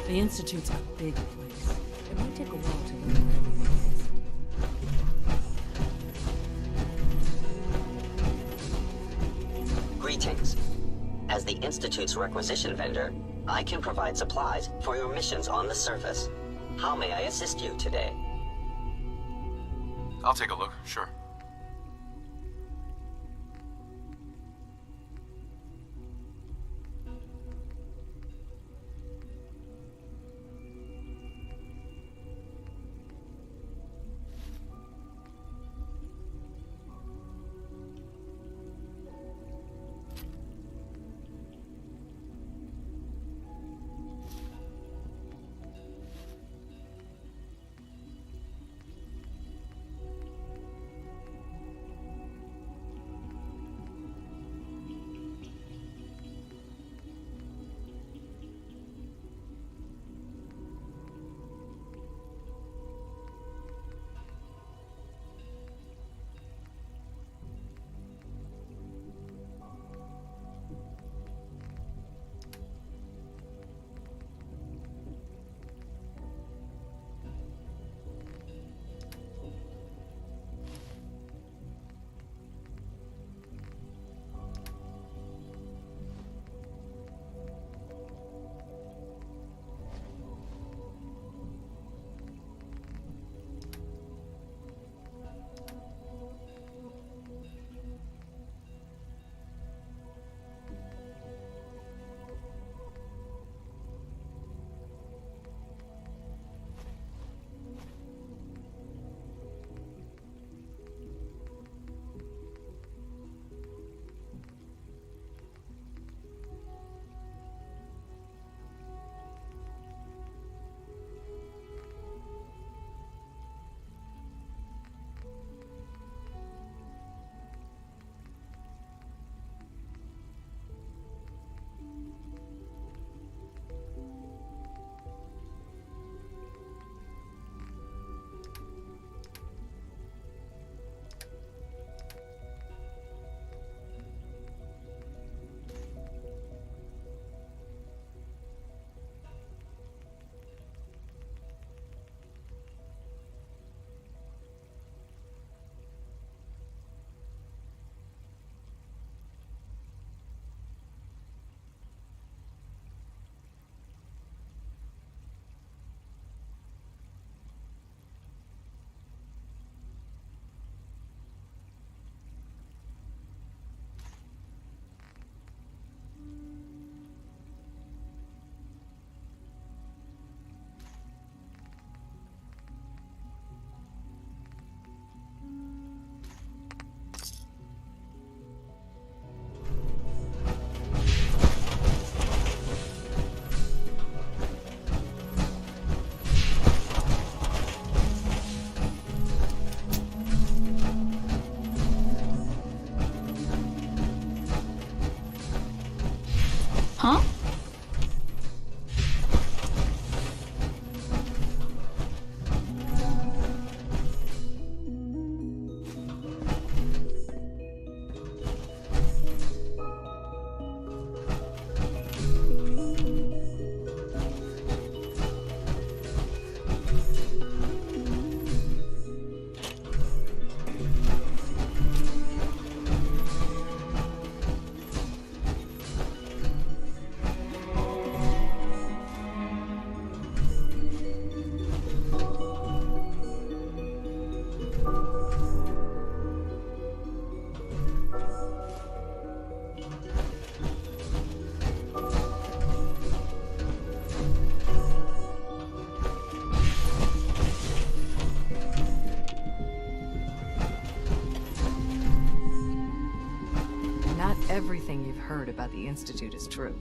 The Institute's a big place. It might take a while to learn where everything is. Greetings. As the Institute's requisition vendor, I can provide supplies for your missions on the surface. How may I assist you today? I'll take a look, sure. Huh? Not everything you've heard about the Institute is true.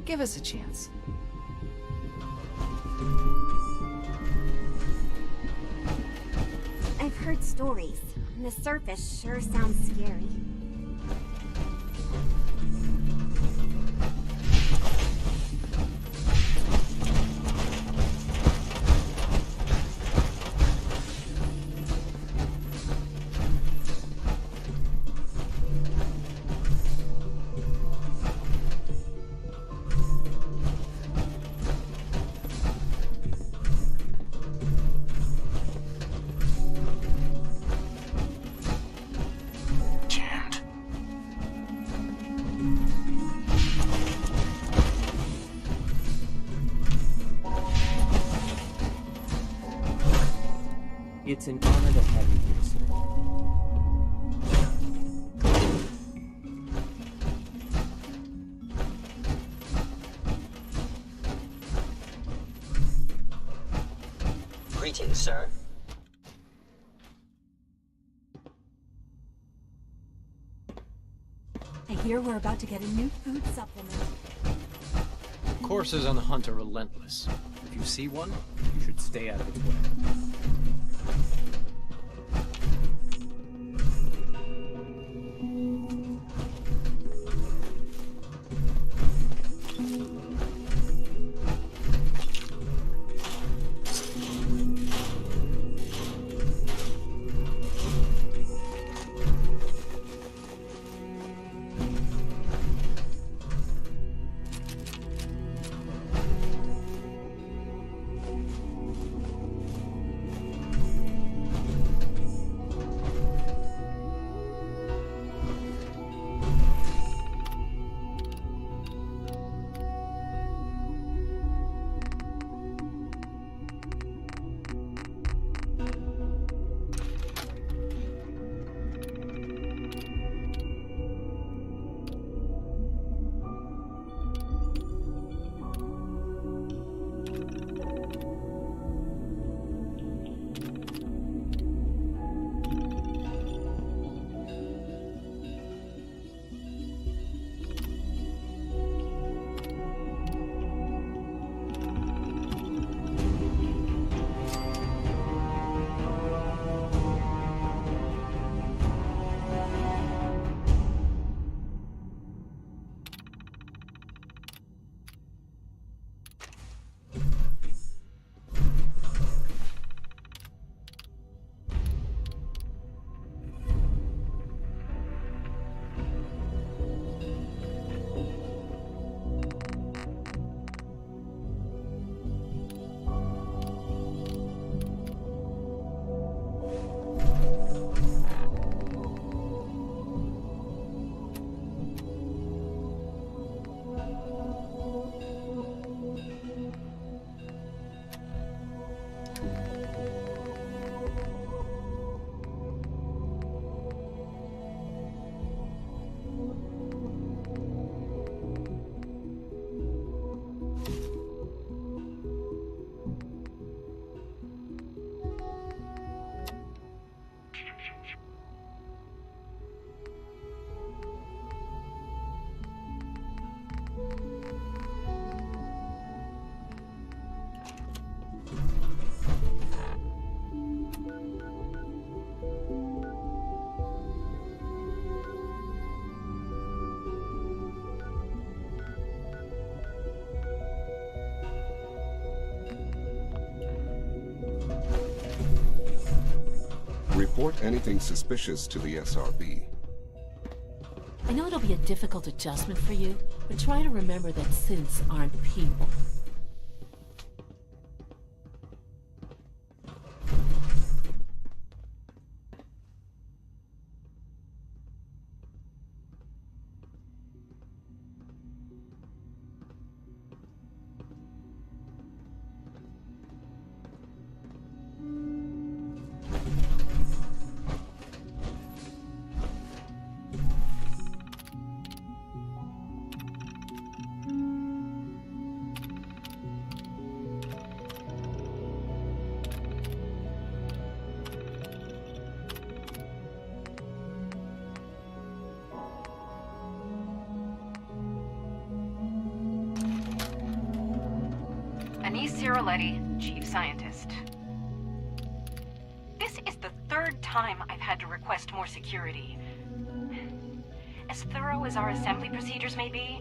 Give us a chance. I've heard stories. The surface sure sounds scary. It's an honor to have you here, sir. Greetings, sir. I hear we're about to get a new food supplement. Courses on the hunt are relentless. If you see one, you should stay out of its way. Report anything suspicious to the SRB. I know it'll be a difficult adjustment for you, but try to remember that synths aren't people. Chief Scientist. This is the third time, I've had to request more security. As thorough as our assembly procedures may be,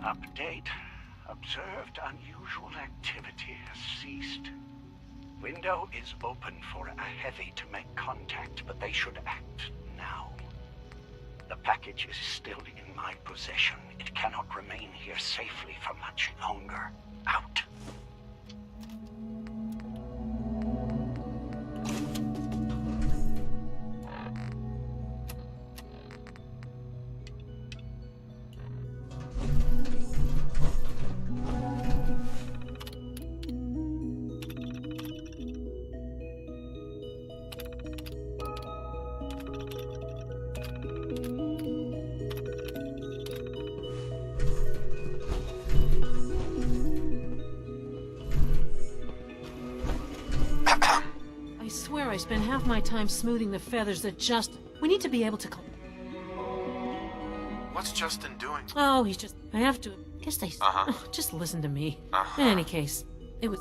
Update. Observed unusual activity has ceased. Window is open for a heavy to make contact, but they should act now. The package is still in my possession. It cannot remain here safely for much longer. Out. I swear I spend half my time smoothing the feathers that Justin... We need to be able to... What's Justin doing? Oh, he's just... I have to... Guess they... Just listen to me. In any case, it was...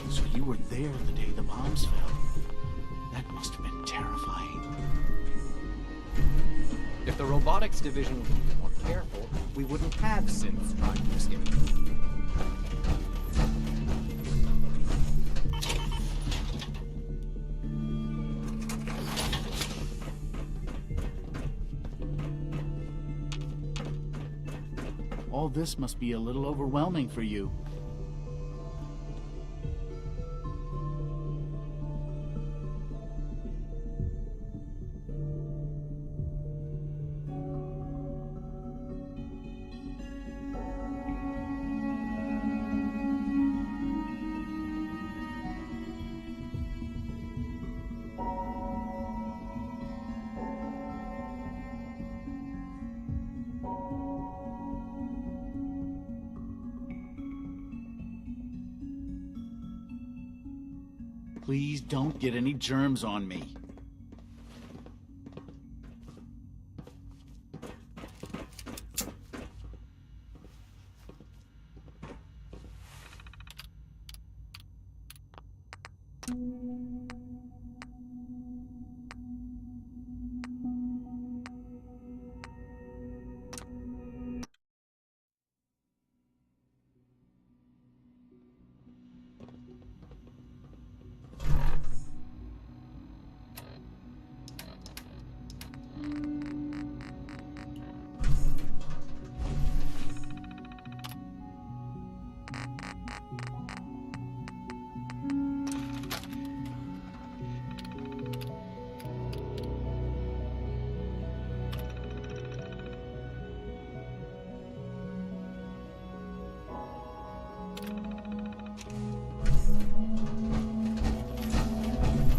So you were there the day the bombs fell. That must have been terrifying. If the robotics division would be more careful, we wouldn't have synths trying to escape. All this must be a little overwhelming for you. Please don't get any germs on me.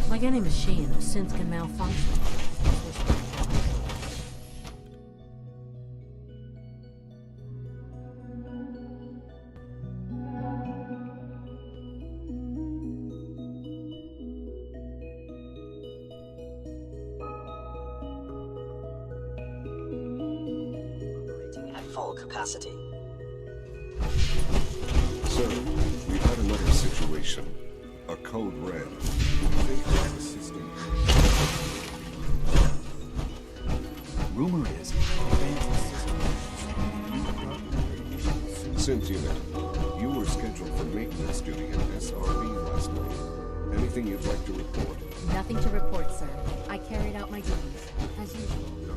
Like any machine, a synth can malfunction. Operating at full capacity. Sir, we've had another situation. A code red. Rumor is Synth unit, you were scheduled for maintenance duty at SRB last night. Anything you'd like to report? Nothing to report, sir. I carried out my duties, as usual.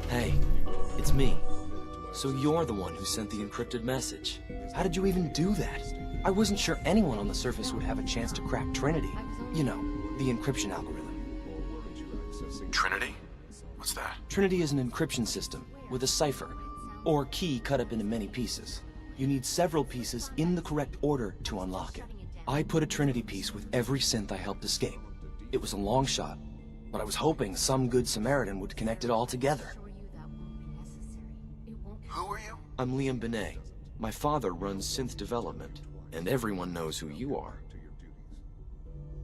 Hey, it's me. So you're the one who sent the encrypted message. How did you even do that? I wasn't sure anyone on the surface would have a chance to crack Trinity. You know, the encryption algorithm. Trinity? What's that? Trinity is an encryption system with a cipher, or key cut up into many pieces. You need several pieces in the correct order to unlock it. I put a Trinity piece with every synth I helped escape. It was a long shot, but I was hoping some good Samaritan would connect it all together. Who are you? I'm Liam Benet. My father runs synth development, and everyone knows who you are.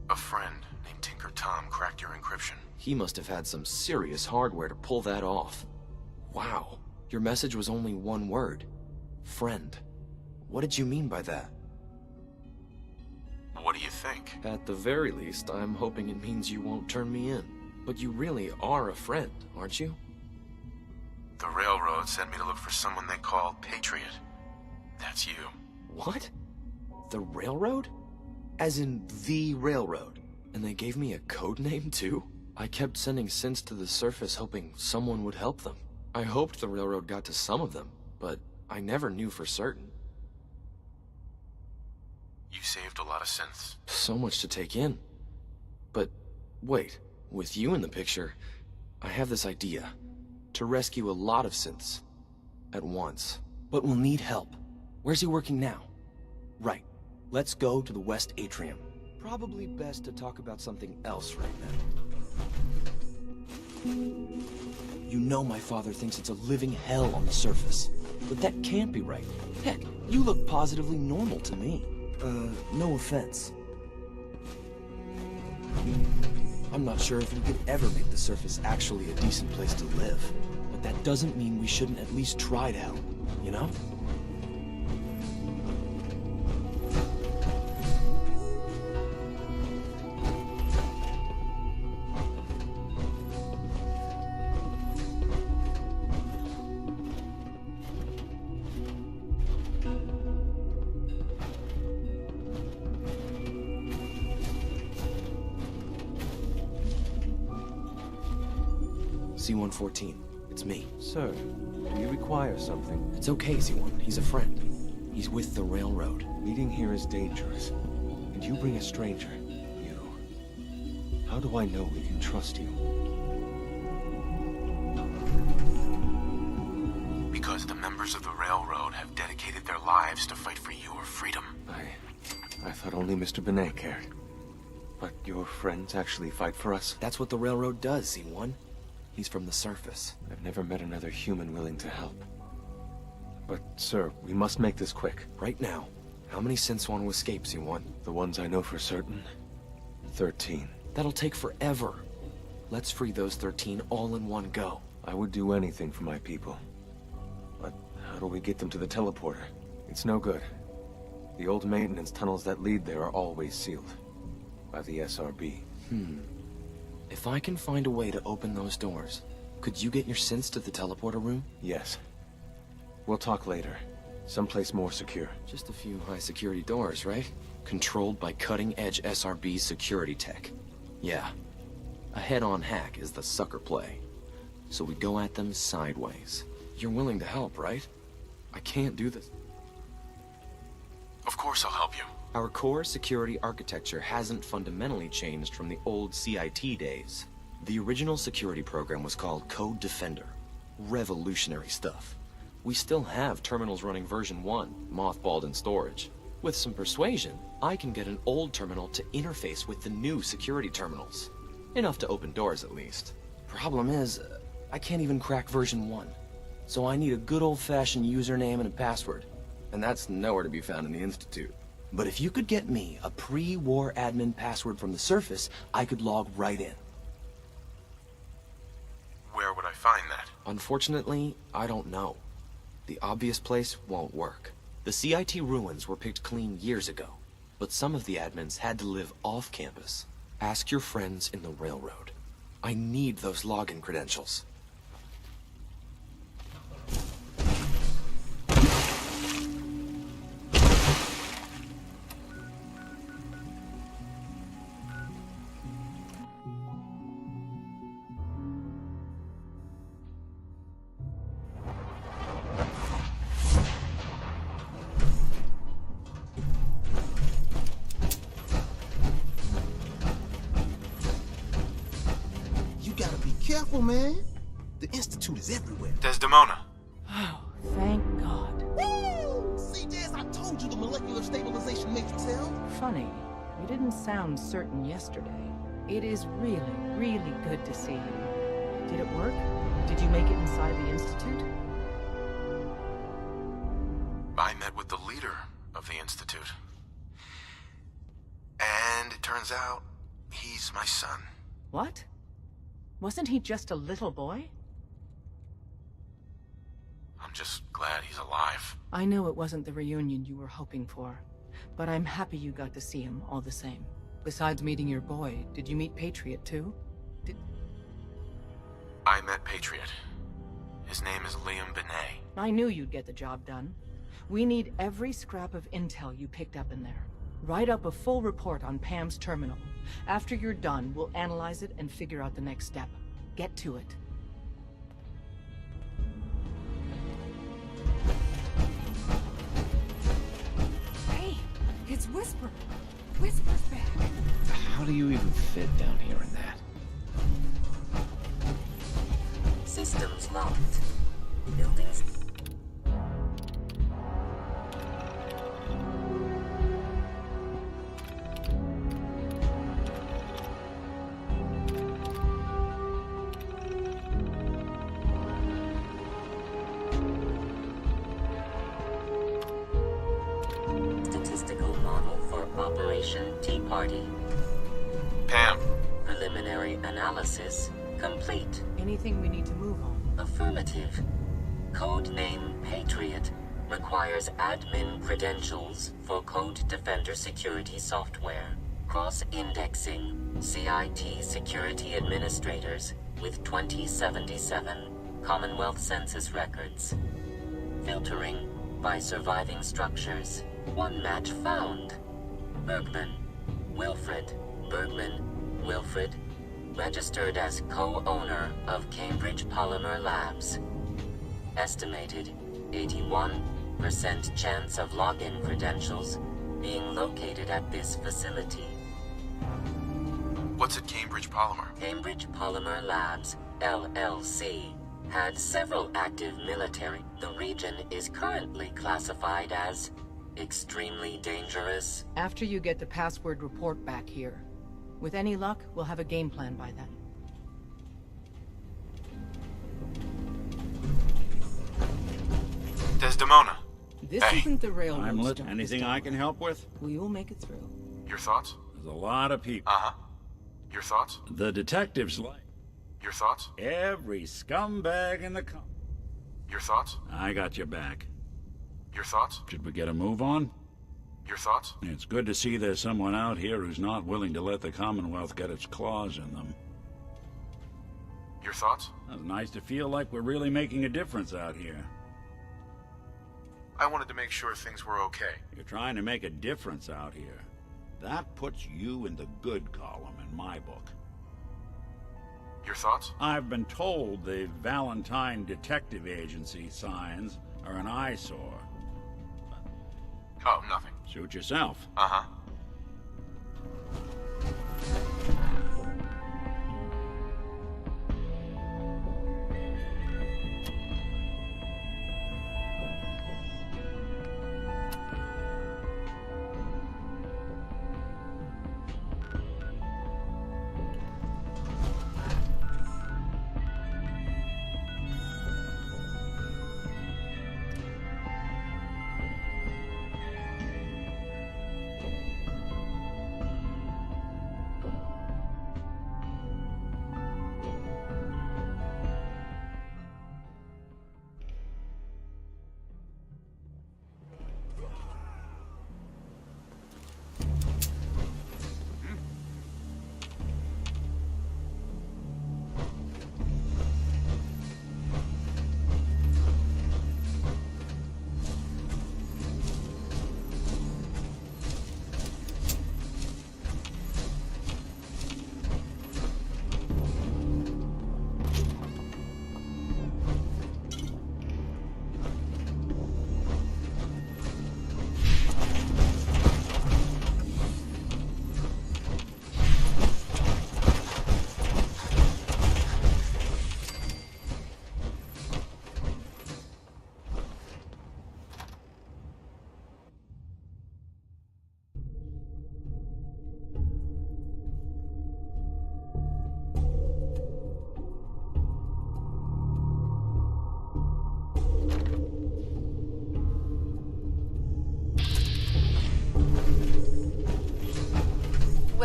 A friend named Tinker Tom cracked your encryption. He must have had some serious hardware to pull that off. Wow. Your message was only one word. Friend. What did you mean by that? What do you think? At the very least, I'm hoping it means you won't turn me in. But you really are a friend, aren't you? The railroad sent me to look for someone they call Patriot. That's you. What? The railroad? As in the railroad? And they gave me a code name too? I kept sending synths to the surface hoping someone would help them. I hoped the railroad got to some of them, but I never knew for certain. You saved a lot of synths. So much to take in. But wait, with you in the picture, I have this idea. To rescue a lot of synths. At once. But we'll need help. Where's he working now? Right. Let's go to the West Atrium. Probably best to talk about something else right now. You know my father thinks it's a living hell on the surface. But that can't be right. Heck, you look positively normal to me. No offense. I'm not sure if we could ever make the surface actually a decent place to live. But that doesn't mean we shouldn't at least try to help, you know? C-114, it's me. Sir, do you require something? It's okay, C-1. He's a friend. He's with the railroad. Meeting here is dangerous. And you bring a stranger. You. How do I know we can trust you? Because the members of the railroad have dedicated their lives to fight for your freedom. I thought only Mr. Benet cared. But your friends actually fight for us? That's what the railroad does, C-1. He's from the surface. I've never met another human willing to help. But, sir, we must make this quick. Right now. How many synths want to escape, C-1? The ones I know for certain. 13. That'll take forever. Let's free those 13 all in one go. I would do anything for my people. But how do we get them to the teleporter? It's no good. The old maintenance tunnels that lead there are always sealed. By the SRB. If I can find a way to open those doors, could you get your synths to the teleporter room? Yes. We'll talk later. Someplace more secure. Just a few high-security doors, right? Controlled by cutting-edge SRB security tech. Yeah. A head-on hack is the sucker play. So we go at them sideways. You're willing to help, right? I can't do this. Of course I'll help you. Our core security architecture hasn't fundamentally changed from the old CIT days. The original security program was called Code Defender. Revolutionary stuff. We still have terminals running version 1, mothballed in storage. With some persuasion, I can get an old terminal to interface with the new security terminals. Enough to open doors, at least. Problem is, I can't even crack version 1. So I need a good old-fashioned username and a password. And that's nowhere to be found in the Institute. But if you could get me a pre-war admin password from the surface, I could log right in. Where would I find that? Unfortunately, I don't know. The obvious place won't work. The CIT ruins were picked clean years ago, but some of the admins had to live off campus. Ask your friends in the railroad. I need those login credentials. Careful, man. The Institute is everywhere. Desdemona. Oh, thank God. Woo! See, Des, I told you the molecular stabilization matrix held. Funny. You didn't sound certain yesterday. It is really, really good to see you. Did it work? Did you make it inside the Institute? I met with the leader of the Institute. And it turns out, He's my son. What? Wasn't he just a little boy? I'm just glad he's alive. I know it wasn't the reunion you were hoping for, but I'm happy you got to see him all the same. Besides meeting your boy, did you meet Patriot too? I met Patriot. His name is Liam Benet. I knew you'd get the job done. We need every scrap of intel you picked up in there. Write up a full report on Pam's terminal. After you're done, we'll analyze it and figure out the next step. Get to it. Hey, it's Whisper. Whisper's back. How do you even fit down here in that? Systems locked. Buildings. Statistical model for Operation Tea Party. Pam. Preliminary analysis complete. Anything we need to move on? Affirmative. Codename Patriot requires admin credentials for Code Defender security software. Cross-indexing CIT security administrators with 2077 Commonwealth Census records. Filtering by surviving structures. One match found. Bergman. Wilfred. Bergman. Wilfred. Registered as co-owner of Cambridge Polymer Labs. Estimated 81% chance of login credentials being located at this facility. What's at Cambridge Polymer? Cambridge Polymer Labs, LLC, had several active military. The region is currently classified as extremely dangerous. After you get the password report back here. With any luck, we'll have a game plan by then. Desdemona. This Hey. isn't the railroad. I'm lit. stop, Anything Mr. I can help with? We will make it through. Your thoughts? There's a lot of people. Uh-huh. Your thoughts? The detectives like Your thoughts? every scumbag in the Your thoughts? I got your back. Your thoughts? Should we get a move on? Your thoughts? It's good to see there's someone out here who's not willing to let the Commonwealth get its claws in them. Your thoughts? It's nice to feel like we're really making a difference out here. I wanted to make sure things were okay. You're trying to make a difference out here. That puts you in the good column in my book. Your thoughts? I've been told the Valentine Detective Agency signs are an eyesore. Oh, nothing. Suit yourself. Uh-huh.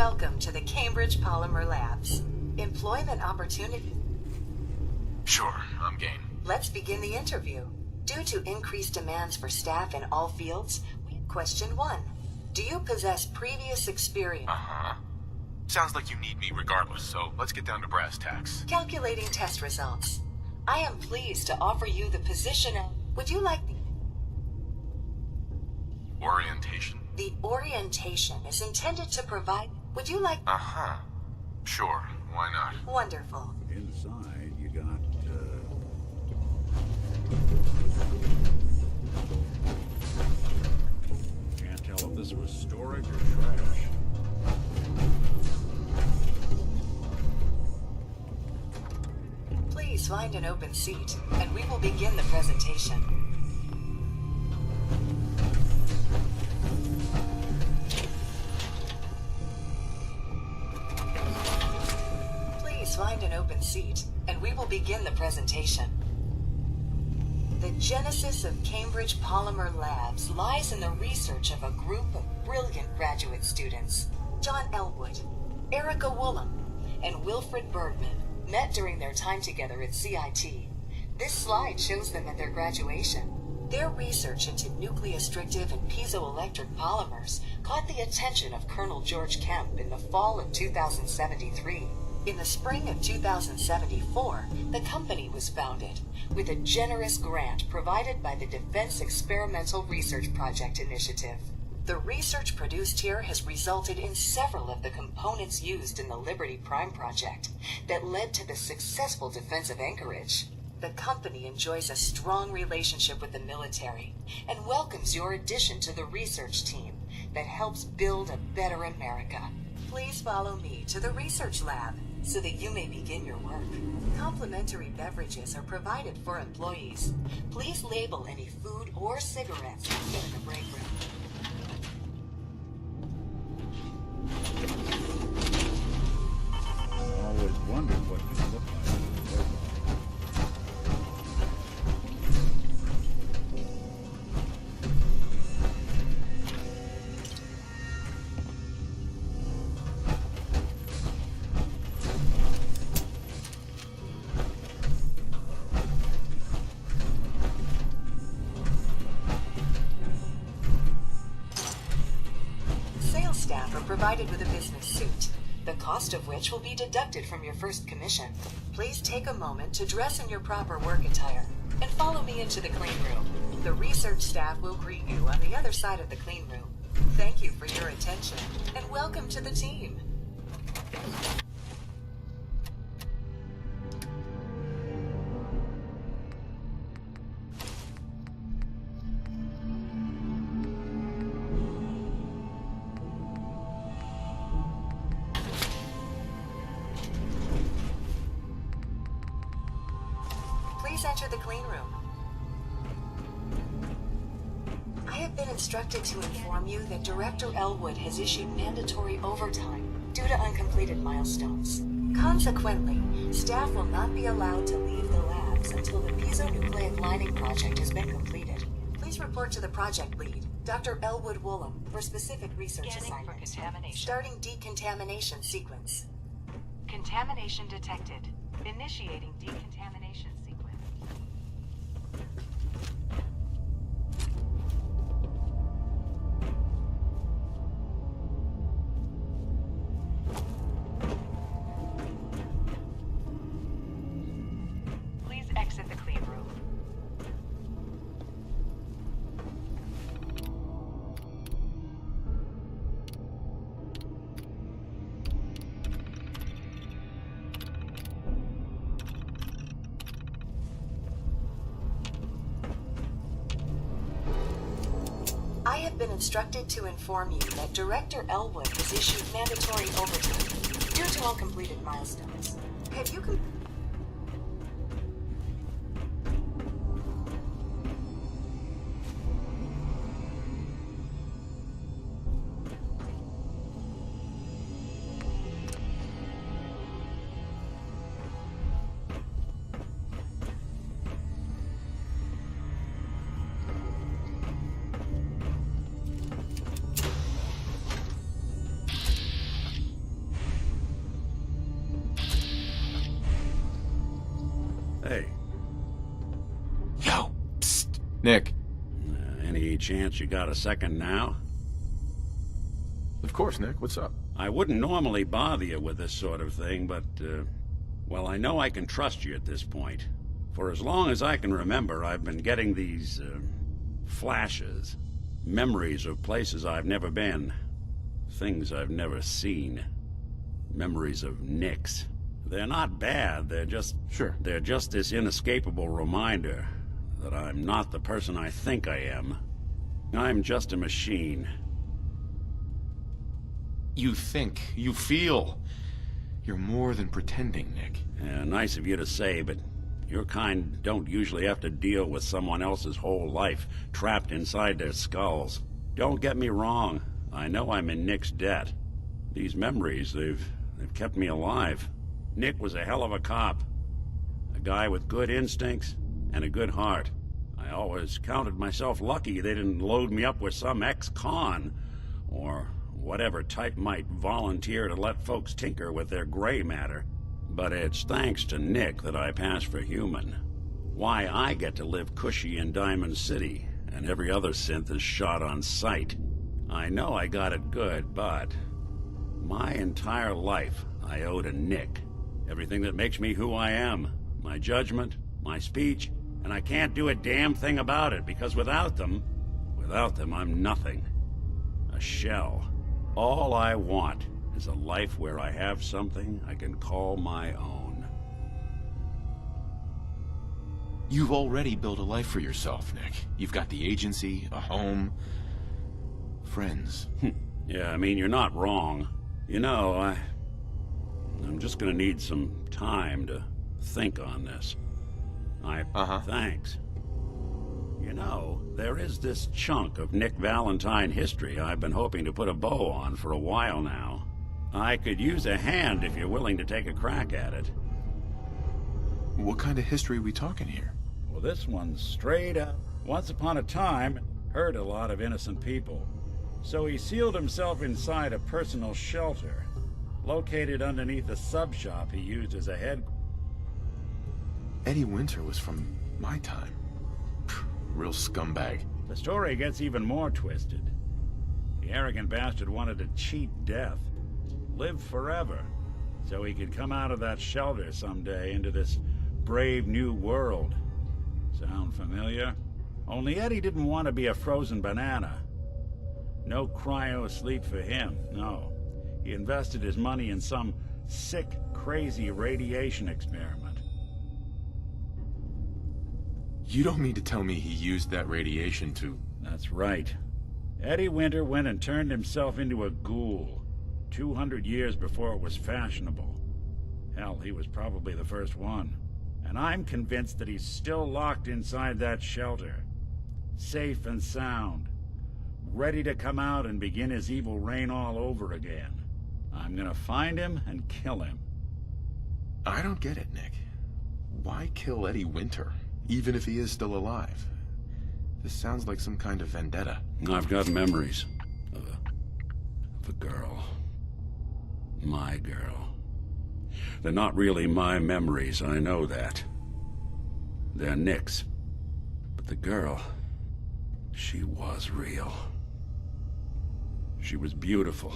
Welcome to the Cambridge Polymer Labs. Employment opportunity. Sure, I'm game. Let's begin the interview. Due to increased demands for staff in all fields, question 1. Do you possess previous experience? Uh-huh. Sounds like you need me regardless, so let's get down to brass tacks. Calculating test results. I am pleased to offer you the position of... Would you like the... Orientation? The orientation is intended to provide... Would you like... Uh-huh. Sure, why not? Wonderful. Inside, you got, Can't tell if this was storage or trash. Please find an open seat, and we will begin the presentation. Please find an open seat, and we will begin the presentation. The genesis of Cambridge Polymer Labs lies in the research of a group of brilliant graduate students. John Elwood, Erica Woolham, and Wilfred Bergman met during their time together at CIT. This slide shows them at their graduation. Their research into nucleostrictive and piezoelectric polymers caught the attention of Colonel George Kemp in the fall of 2073. In the spring of 2074, the company was founded, with a generous grant provided by the Defense Experimental Research Project Initiative. The research produced here has resulted in several of the components used in the Liberty Prime project that led to the successful defense of Anchorage. The company enjoys a strong relationship with the military and welcomes your addition to the research team that helps build a better America. Please follow me to the research lab so that you may begin your work. Complimentary beverages are provided for employees. Please label any food or cigarettes in the break room. Always wondered what you look like. Sales staff are provided with a business suit, the cost of which will be deducted from your first commission. Please take a moment to dress in your proper work attire and follow me into the clean room. The research staff will greet you on the other side of the clean room. Thank you for your attention and welcome to the team. Please enter the clean room. I have been instructed to inform you that Director Elwood has issued mandatory overtime due to uncompleted milestones. Consequently, staff will not be allowed to leave the labs until the piezonucleic lining project has been completed. Please report to the project lead, Dr. Elwood Woolham, for specific research assignments. Starting decontamination sequence. Contamination detected. Initiating decontamination sequence. Please exit the clean room. I have been instructed to inform you that Director Elwood has issued mandatory overtime due to uncompleted milestones. Have you Nick. Any chance you got a second now? Of course, Nick. What's up? I wouldn't normally bother you with this sort of thing, but, well, I know I can trust you at this point. For as long as I can remember, I've been getting these, flashes. Memories of places I've never been. Things I've never seen. Memories of Nicks. They're not bad, they're just... Sure. They're just this inescapable reminder that I'm not the person I think I am. I'm just a machine. You think, you feel. You're more than pretending, Nick. Yeah, nice of you to say, but your kind don't usually have to deal with someone else's whole life trapped inside their skulls. Don't get me wrong. I know I'm in Nick's debt. These memories, they've kept me alive. Nick was a hell of a cop. A guy with good instincts and a good heart. I always counted myself lucky they didn't load me up with some ex-con, or whatever type might volunteer to let folks tinker with their gray matter. But it's thanks to Nick that I pass for human. Why I get to live cushy in Diamond City, and every other synth is shot on sight. I know I got it good, but my entire life I owe to Nick. Everything that makes me who I am. My judgment, my speech, and I can't do a damn thing about it, because without them, I'm nothing. A shell. All I want is a life where I have something I can call my own. You've already built a life for yourself, Nick. You've got the agency, a home, friends. Yeah, I mean, you're not wrong. You know, I'm just gonna need some time to think on this. Thanks. You know, there is this chunk of Nick Valentine history I've been hoping to put a bow on for a while now. I could use a hand if you're willing to take a crack at it. What kind of history are we talking here? Well, this one's straight up. Once upon a time, hurt a lot of innocent people. So he sealed himself inside a personal shelter, located underneath a sub-shop he used as a head... Eddie Winter was from my time. Real scumbag. The story gets even more twisted. The arrogant bastard wanted to cheat death, live forever, so he could come out of that shelter someday into this brave new world. Sound familiar? Only Eddie didn't want to be a frozen banana. No cryo sleep for him, no. He invested his money in some sick, crazy radiation experiment. You don't mean to tell me he used that radiation to... That's right. Eddie Winter went and turned himself into a ghoul, 200 years before it was fashionable. Hell, he was probably the first one. And I'm convinced that he's still locked inside that shelter. Safe and sound. Ready to come out and begin his evil reign all over again. I'm gonna find him and kill him. I don't get it, Nick. Why kill Eddie Winter, even if he is still alive? This sounds like some kind of vendetta. I've got memories of a girl. My girl. They're not really my memories, I know that. They're Nick's. But the girl, she was real. She was beautiful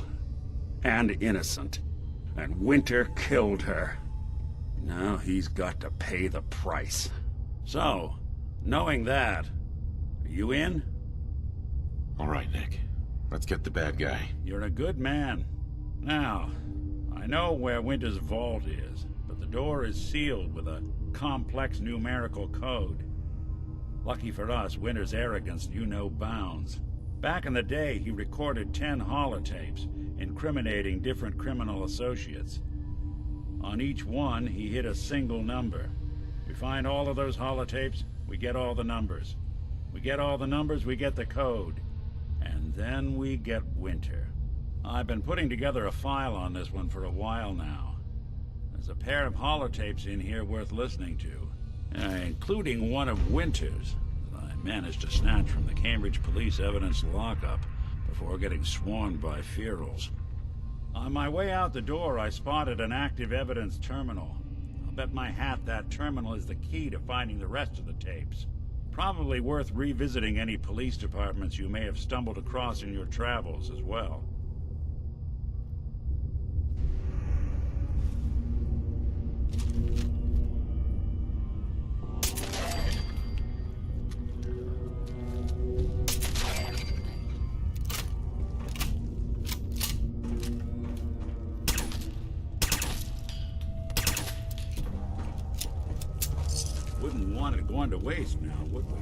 and innocent, and Winter killed her. Now he's got to pay the price. So, knowing that, are you in? All right, Nick. Let's get the bad guy. You're a good man. Now, I know where Winter's vault is, but the door is sealed with a complex numerical code. Lucky for us, Winter's arrogance knew no bounds. Back in the day, he recorded 10 holotapes, incriminating different criminal associates. On each one, he hit a single number. We find all of those holotapes, we get all the numbers. We get all the numbers, we get the code. And then we get Winter. I've been putting together a file on this one for a while now. There's a pair of holotapes in here worth listening to, including one of Winter's that I managed to snatch from the Cambridge police evidence lockup before getting swarmed by ferals. On my way out the door, I spotted an active evidence terminal. I'll bet my hat that terminal is the key to finding the rest of the tapes. Probably worth revisiting any police departments you may have stumbled across in your travels as well. Wouldn't want it going to waste now, would we?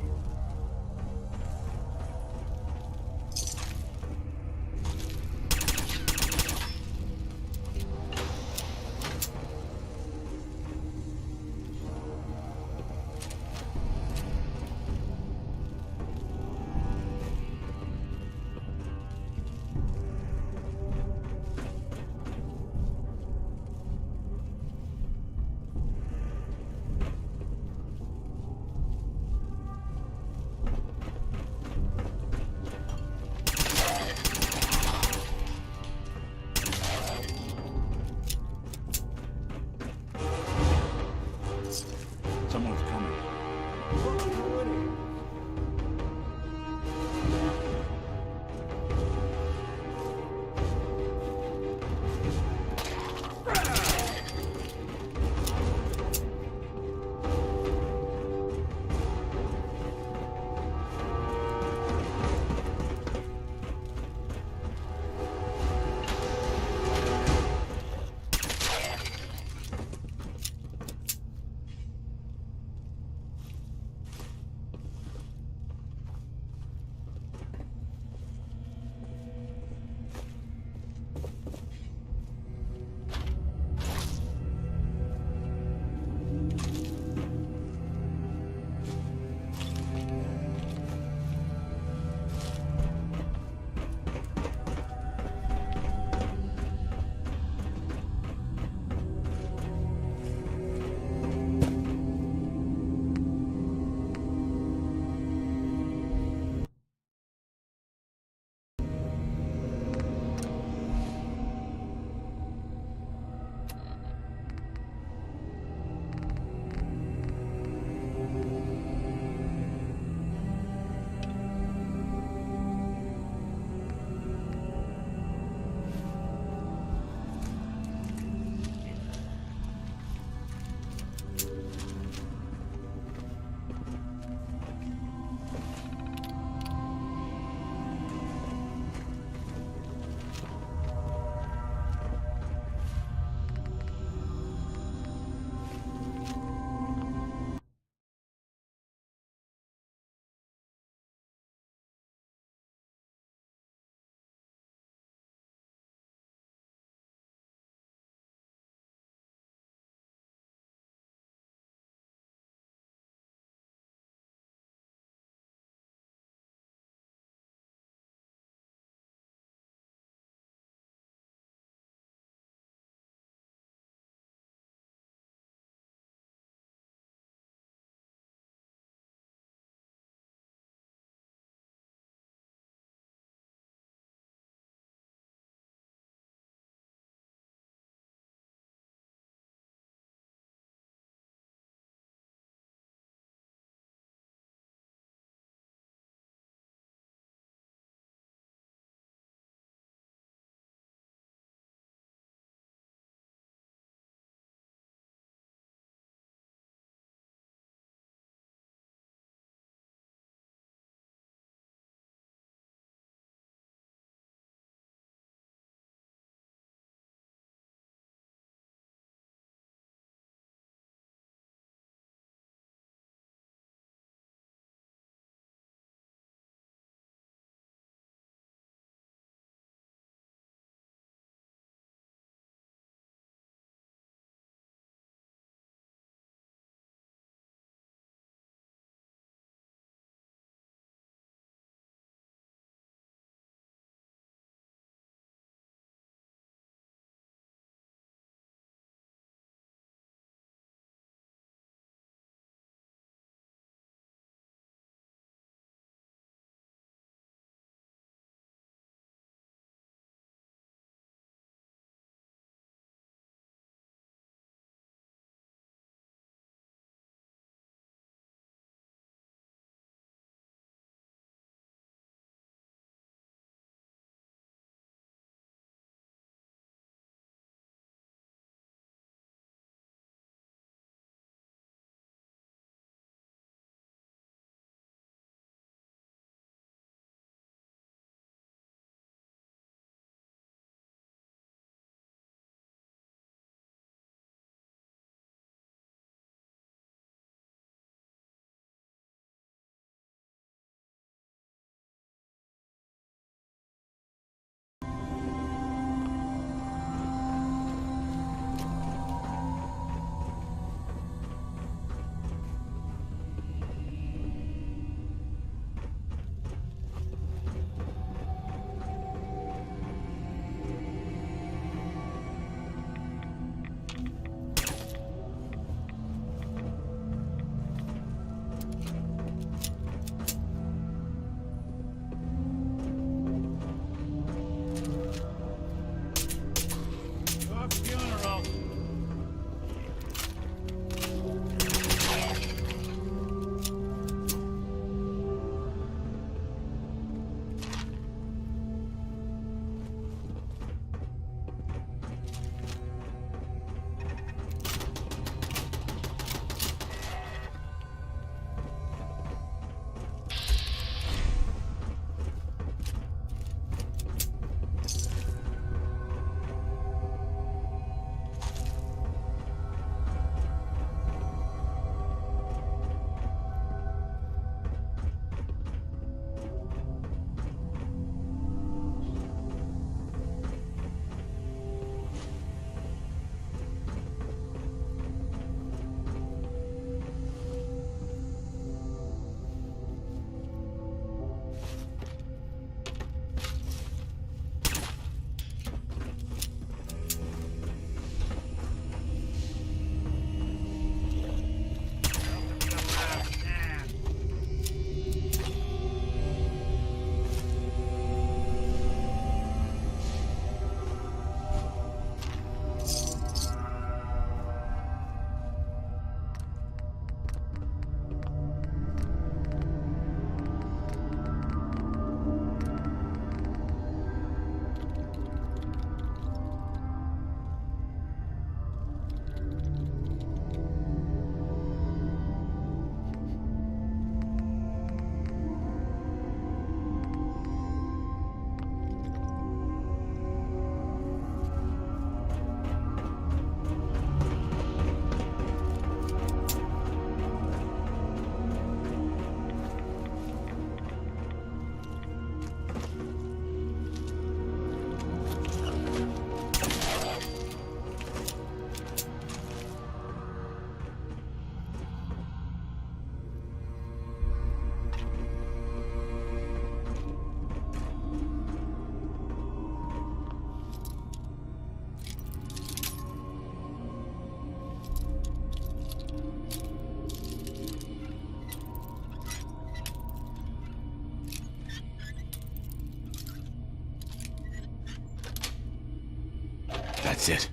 That's it.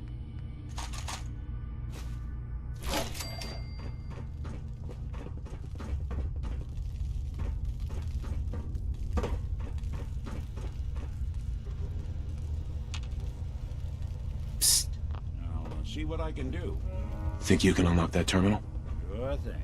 Psst. Now, let's see what I can do. Think you can unlock that terminal? Sure thing.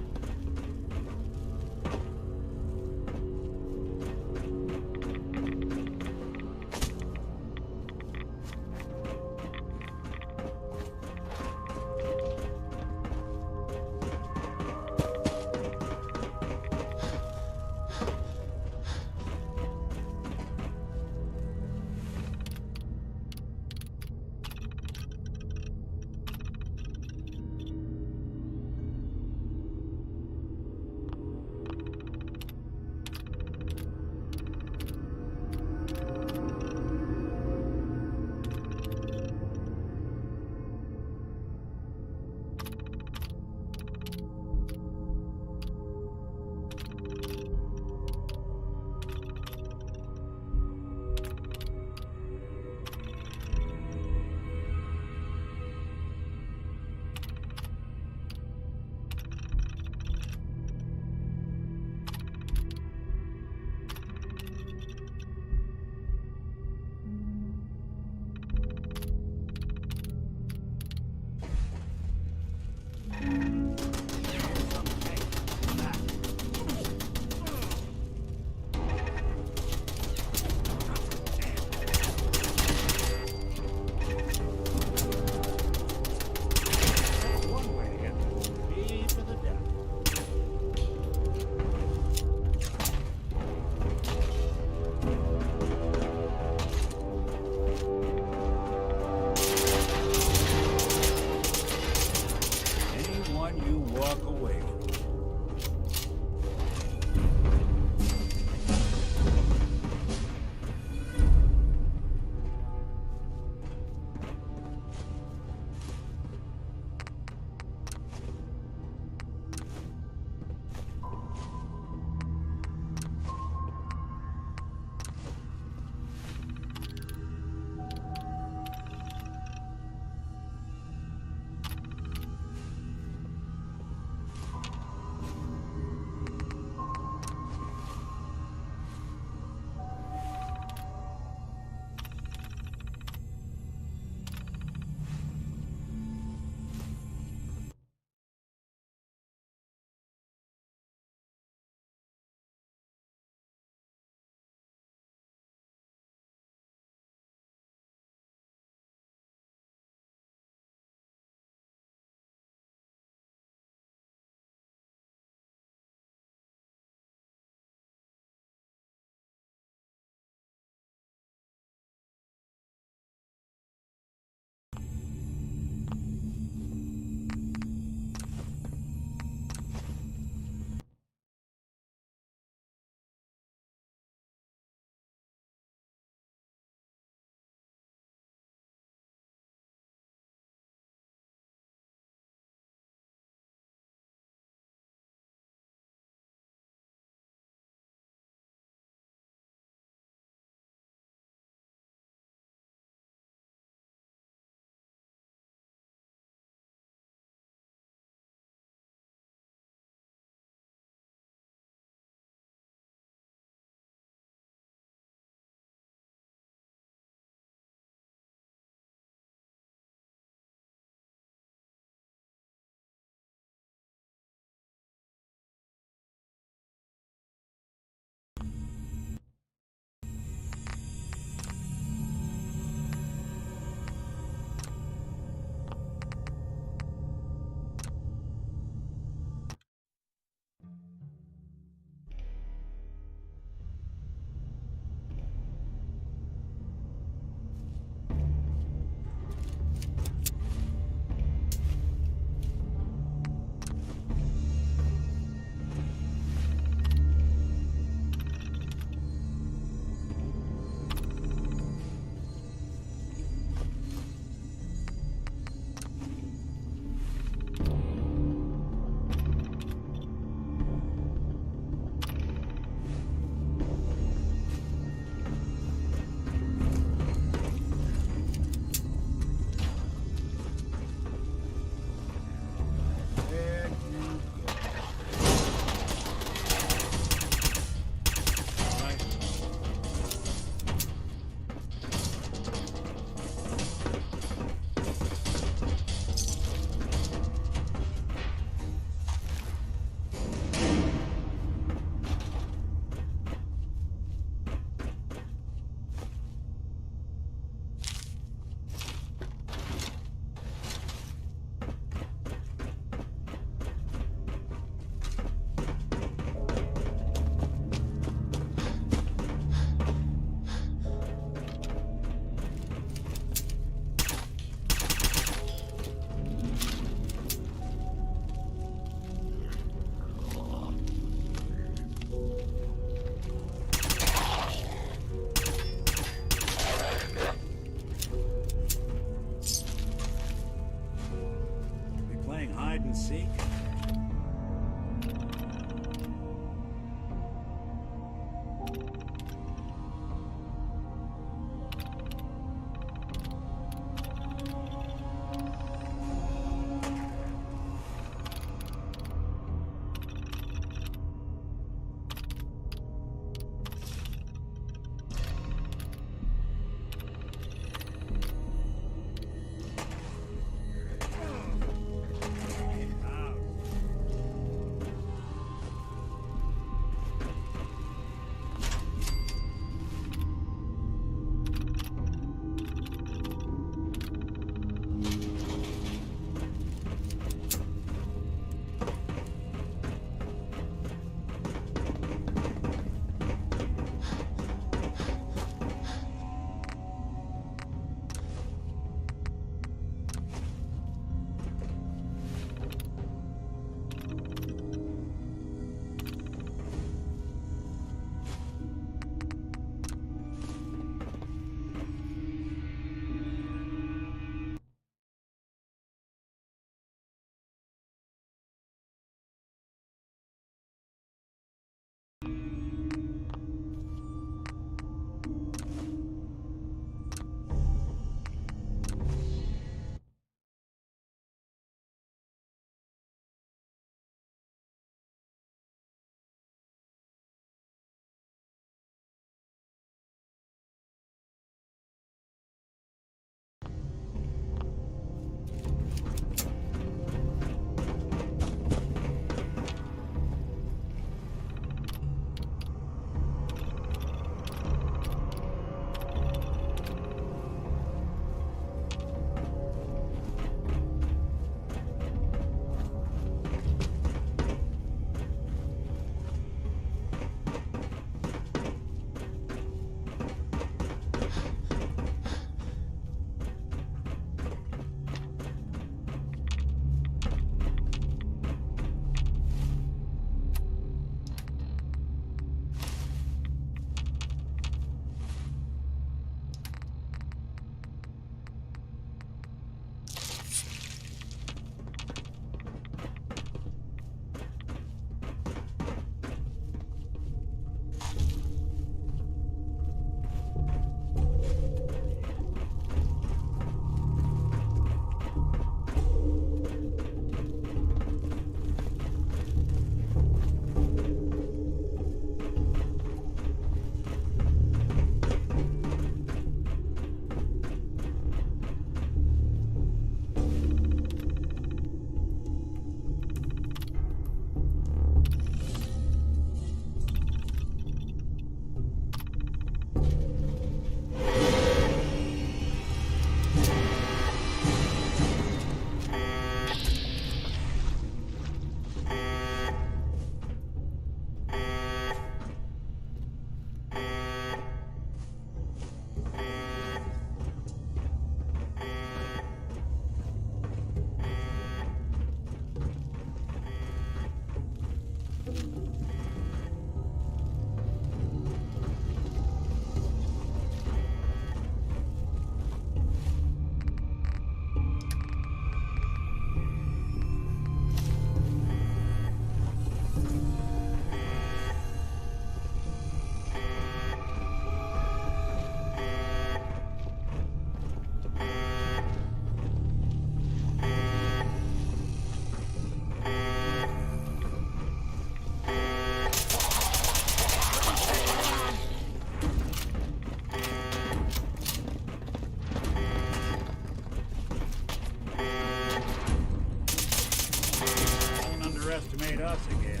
Underestimate us again.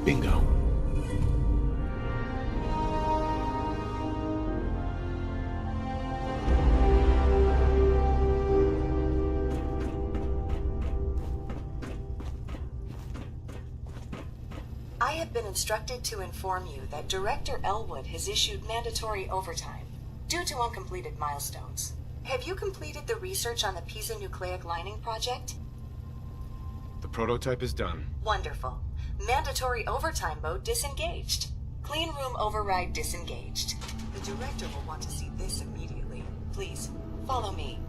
Bingo. I have been instructed to inform you that Director Elwood has issued mandatory overtime due to uncompleted milestones. Have you completed the research on the Pisa nucleic lining project? The prototype is done. Wonderful. Mandatory overtime mode disengaged. Clean room override disengaged. The director will want to see this immediately. Please, follow me.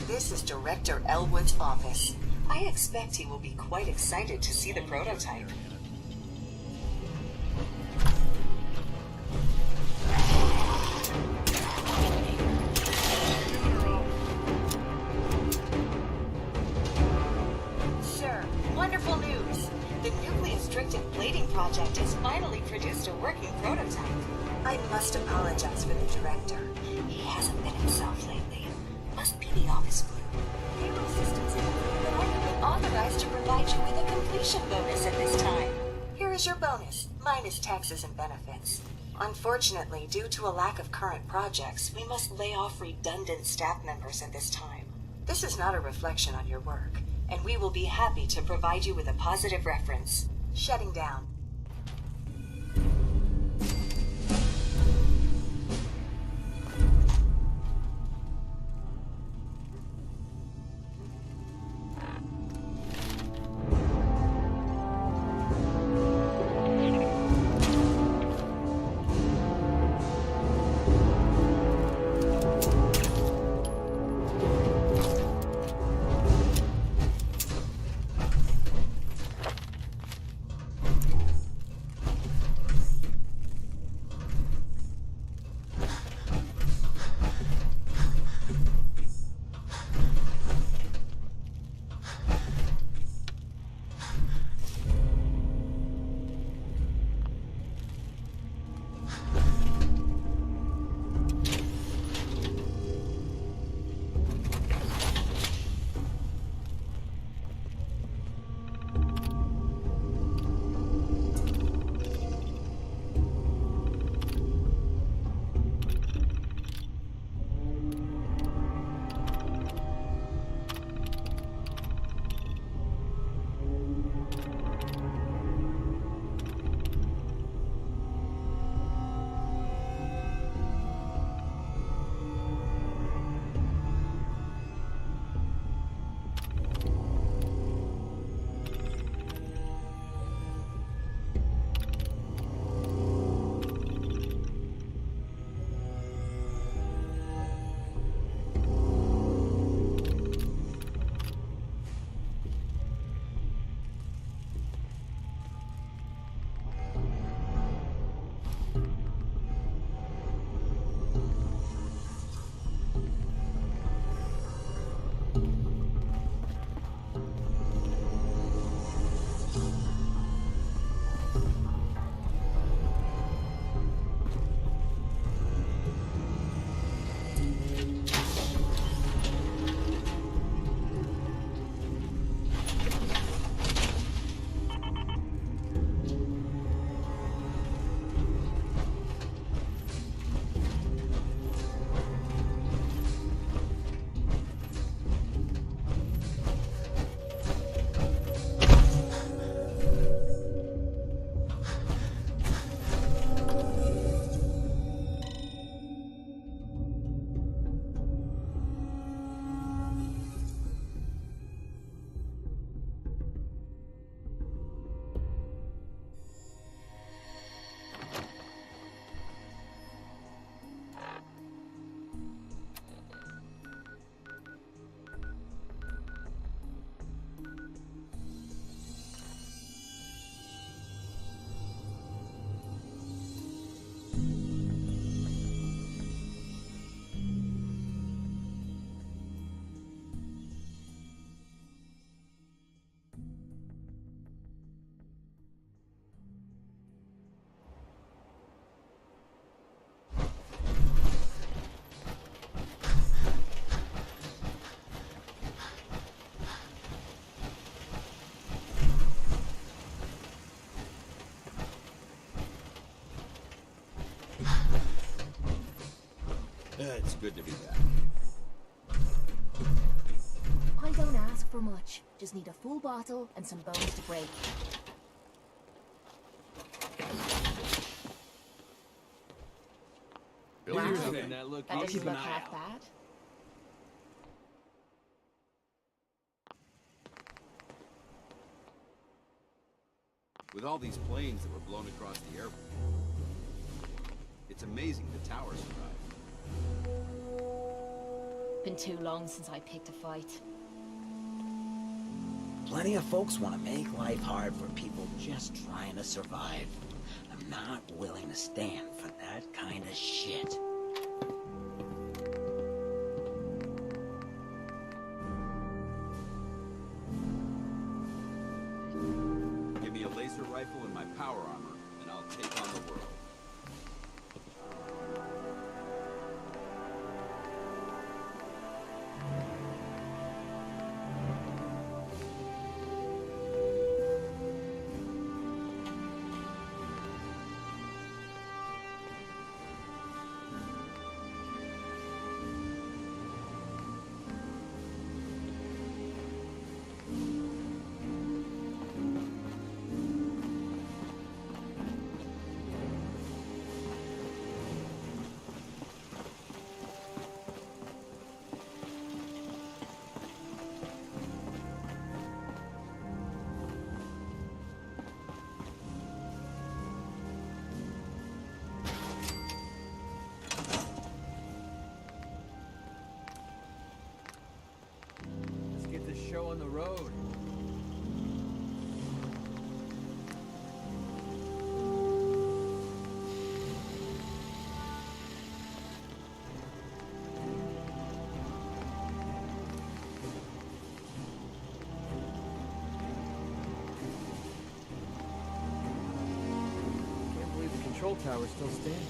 This is Director Elwood's office. I expect he will be quite excited to see the prototype. Sir, wonderful news. The nucleus-stricted plating project has finally produced a working prototype. I must apologize for the director. He hasn't been himself lately. Must be the office flu. Payroll systems indicate that I have been authorized to provide you with a completion bonus at this time. Here is your bonus, minus taxes and benefits. Unfortunately, due to a lack of current projects, we must lay off redundant staff members at this time. This is not a reflection on your work, and we will be happy to provide you with a positive reference. Shutting down. It's good to be back. I don't ask for much. Just need a full bottle and some bones to break. Wow. That doesn't look half bad. With all these planes that were blown across the airport, it's amazing the tower survived. Been too long since I picked a fight. Plenty of folks want to make life hard for people just trying to survive. I'm not willing to stand for that kind of shit. Give me a laser rifle and my power armor, and I'll take on the world. road. Can't believe the control tower's still standing.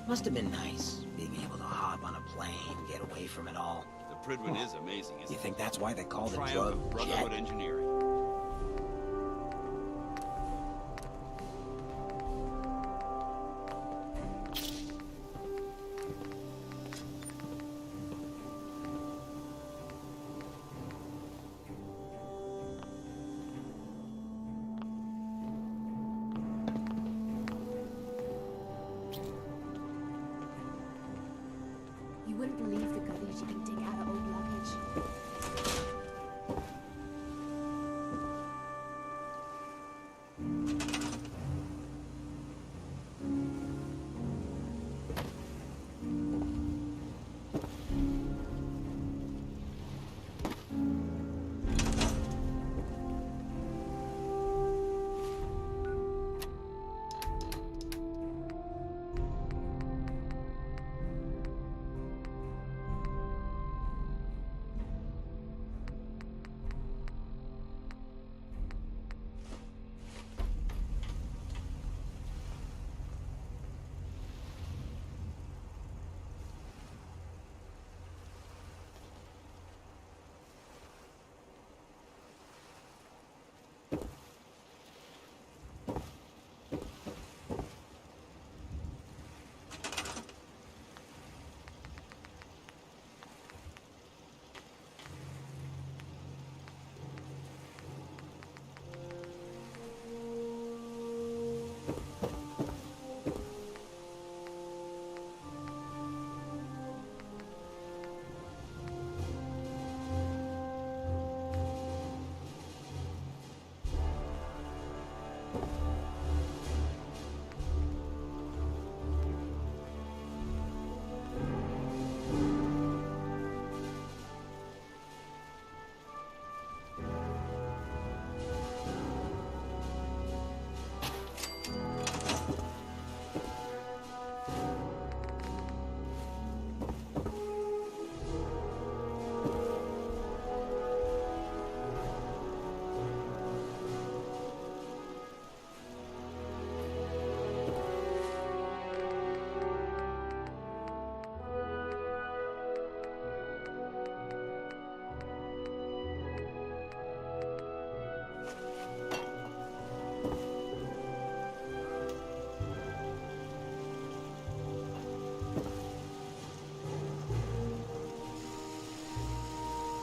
Must have been nice, being able to hop on a plane, get away from it all. The Prydwen is amazing, isn't You think that's why they called it Triumph of drug Brotherhood jet? Engineering. You wouldn't believe the goodies you can dig out of old luggage.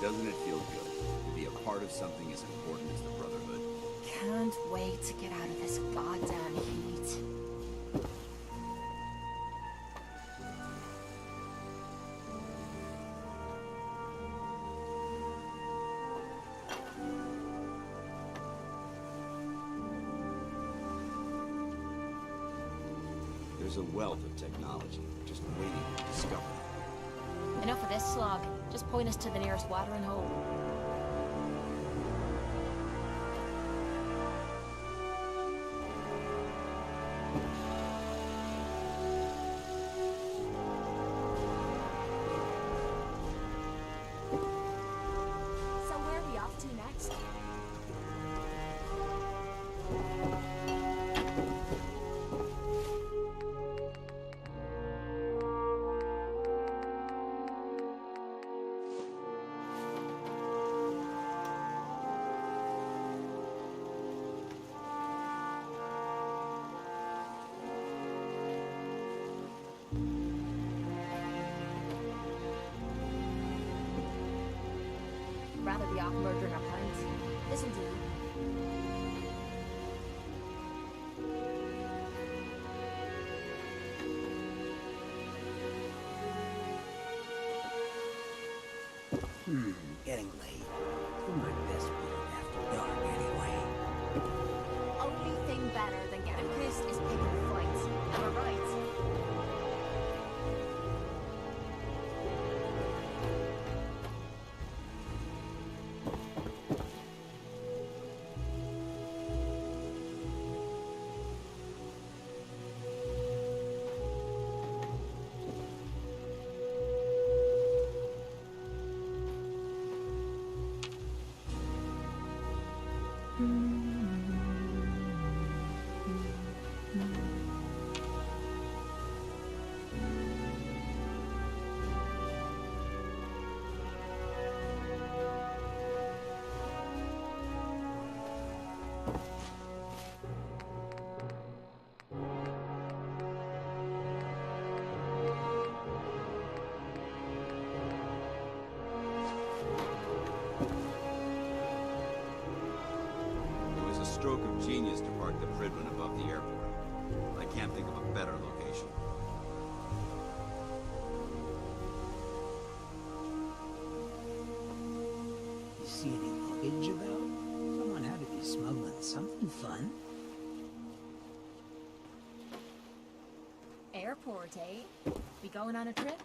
Doesn't it feel good to be a part of something as important as the Brotherhood? Can't wait to get out of this goddamn heat. There's a wealth of technology just waiting to be discovered. Enough of this slog. Just point us to the nearest watering hole. So where are we off to next? Rather be off murdering our parents. This'll do. Getting late. Do my best work after dark anyway. Only thing better than getting pissed is picking fights. Am I right? It was a stroke of genius to park the Fridman above the airport. I can't think of a better location. You see any luggage about? Someone had to be smuggling something fun. Airport, eh? We going on a trip?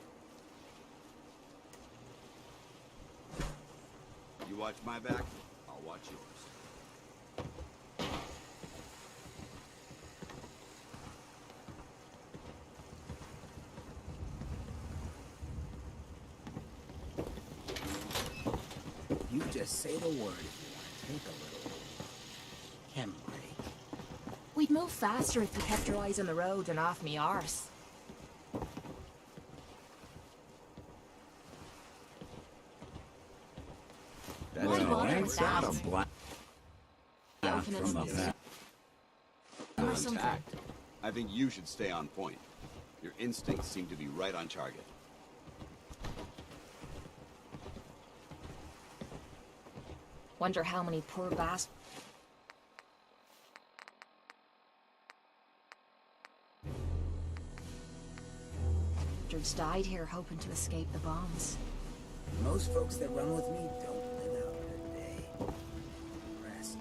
You watch my back, I'll watch yours. You just say the word if you want to take a little chem break. We'd move faster if you kept your eyes on the road and off me arse. Well, ain't that a black From from the Contact. I think you should stay on point. Your instincts seem to be right on target. Wonder how many poor bastards died here hoping to escape the bombs. Most folks that run with me don't live out their day. Rest.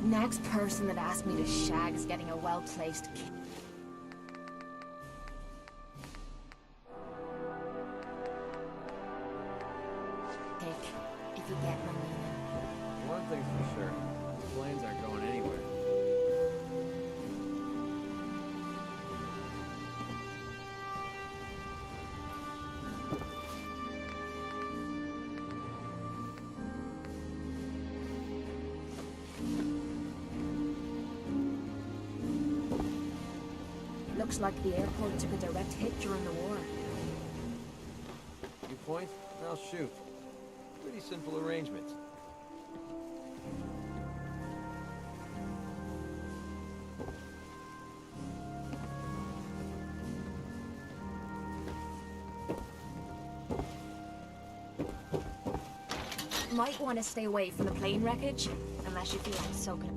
Next person that asked me to shag is getting a well-placed kick. If you get my meaning. One thing's for sure. These planes aren't going anywhere. Looks like the airport took a direct hit during the war. You point, and I'll shoot. Pretty simple arrangements. Might want to stay away from the plane wreckage, unless you feel like soaking.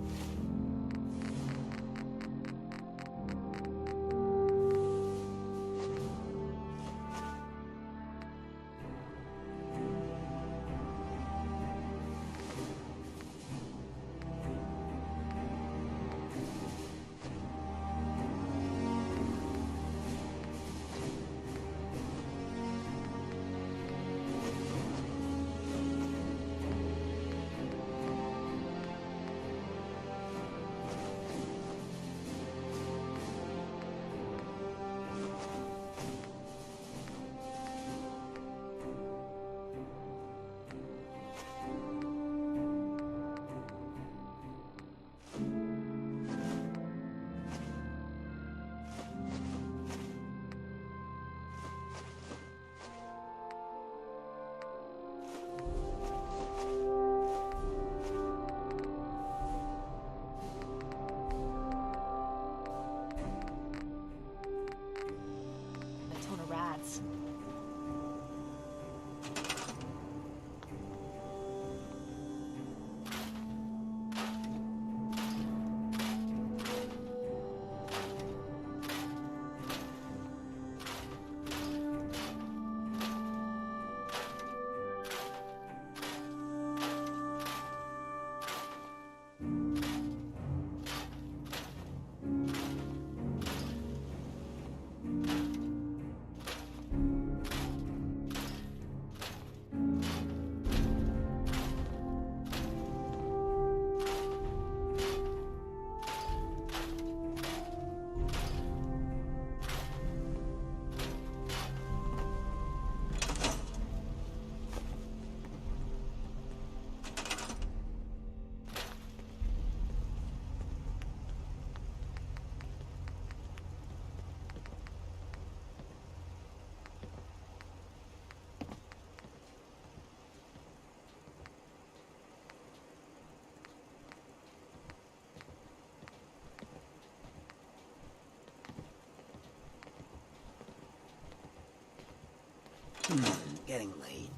Getting late.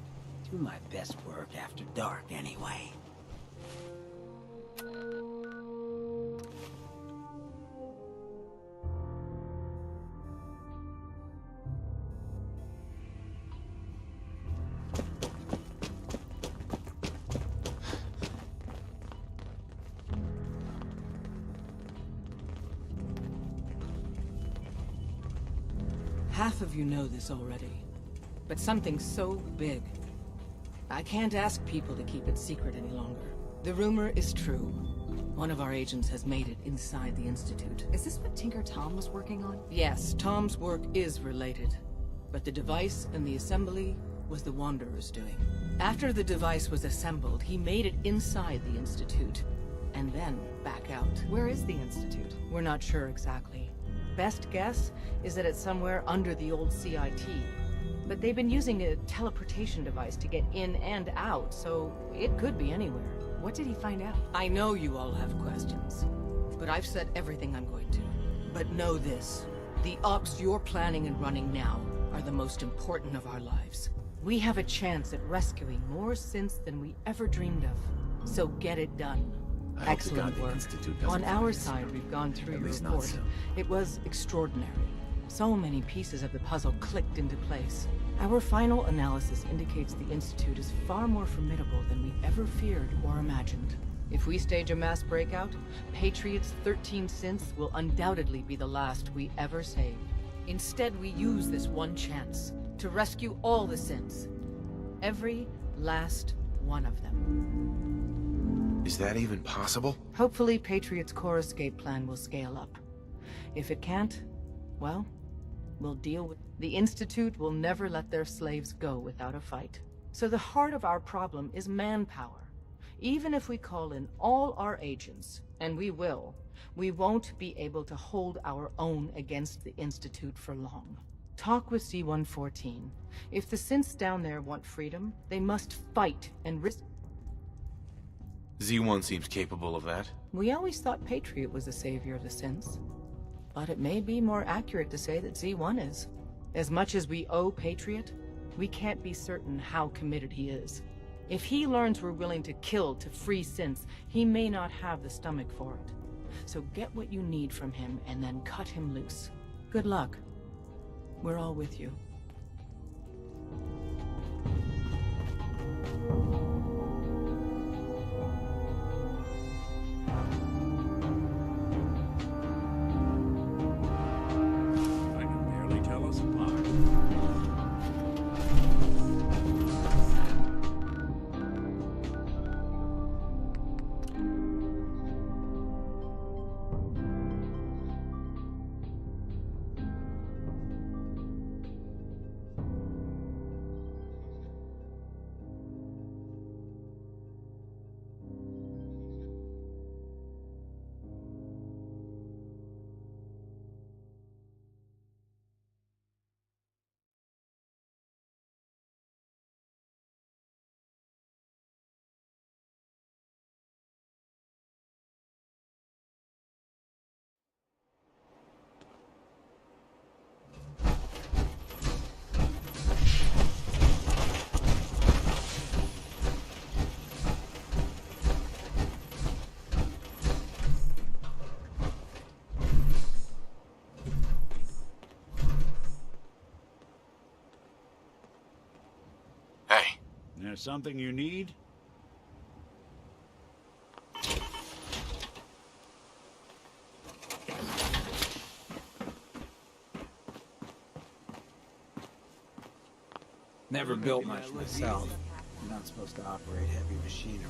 Do my best work after dark, anyway. Half of you know this already, but something so big, I can't ask people to keep it secret any longer. The rumor is true. One of our agents has made it inside the Institute. Is this what Tinker Tom was working on? Yes, Tom's work is related, but the device and the assembly was the Wanderer's doing. After the device was assembled, he made it inside the Institute, and then back out. Where is the Institute? We're not sure exactly. Best guess is that it's somewhere under the old CIT. But they've been using a teleportation device to get in and out, so it could be anywhere. What did he find out? I know you all have questions, but I've said everything I'm going to. But know this, the ops you're planning and running now are the most important of our lives. We have a chance at rescuing more synths than we ever dreamed of. So get it done. Excellent work. On our side, we've gone through your report. It was extraordinary. So many pieces of the puzzle clicked into place. Our final analysis indicates the Institute is far more formidable than we ever feared or imagined. If we stage a mass breakout, Patriot's 13 synths will undoubtedly be the last we ever save. Instead, we use this one chance to rescue all the synths. Every last one of them. Is that even possible? Hopefully, Patriot's core escape plan will scale up. If it can't, well, we'll deal with... The Institute will never let their slaves go without a fight. So the heart of our problem is manpower. Even if we call in all our agents, and we will, we won't be able to hold our own against the Institute for long. Talk with C-114. If the synths down there want freedom, they must fight and risk... Z1 seems capable of that. We always thought Patriot was the savior of the synths. But it may be more accurate to say that Z1 is. As much as we owe Patriot, we can't be certain how committed he is. If he learns we're willing to kill to free synths, he may not have the stomach for it. So get what you need from him and then cut him loose. Good luck. We're all with you. There's something you need? Never built much myself. I'm not supposed to operate heavy machinery.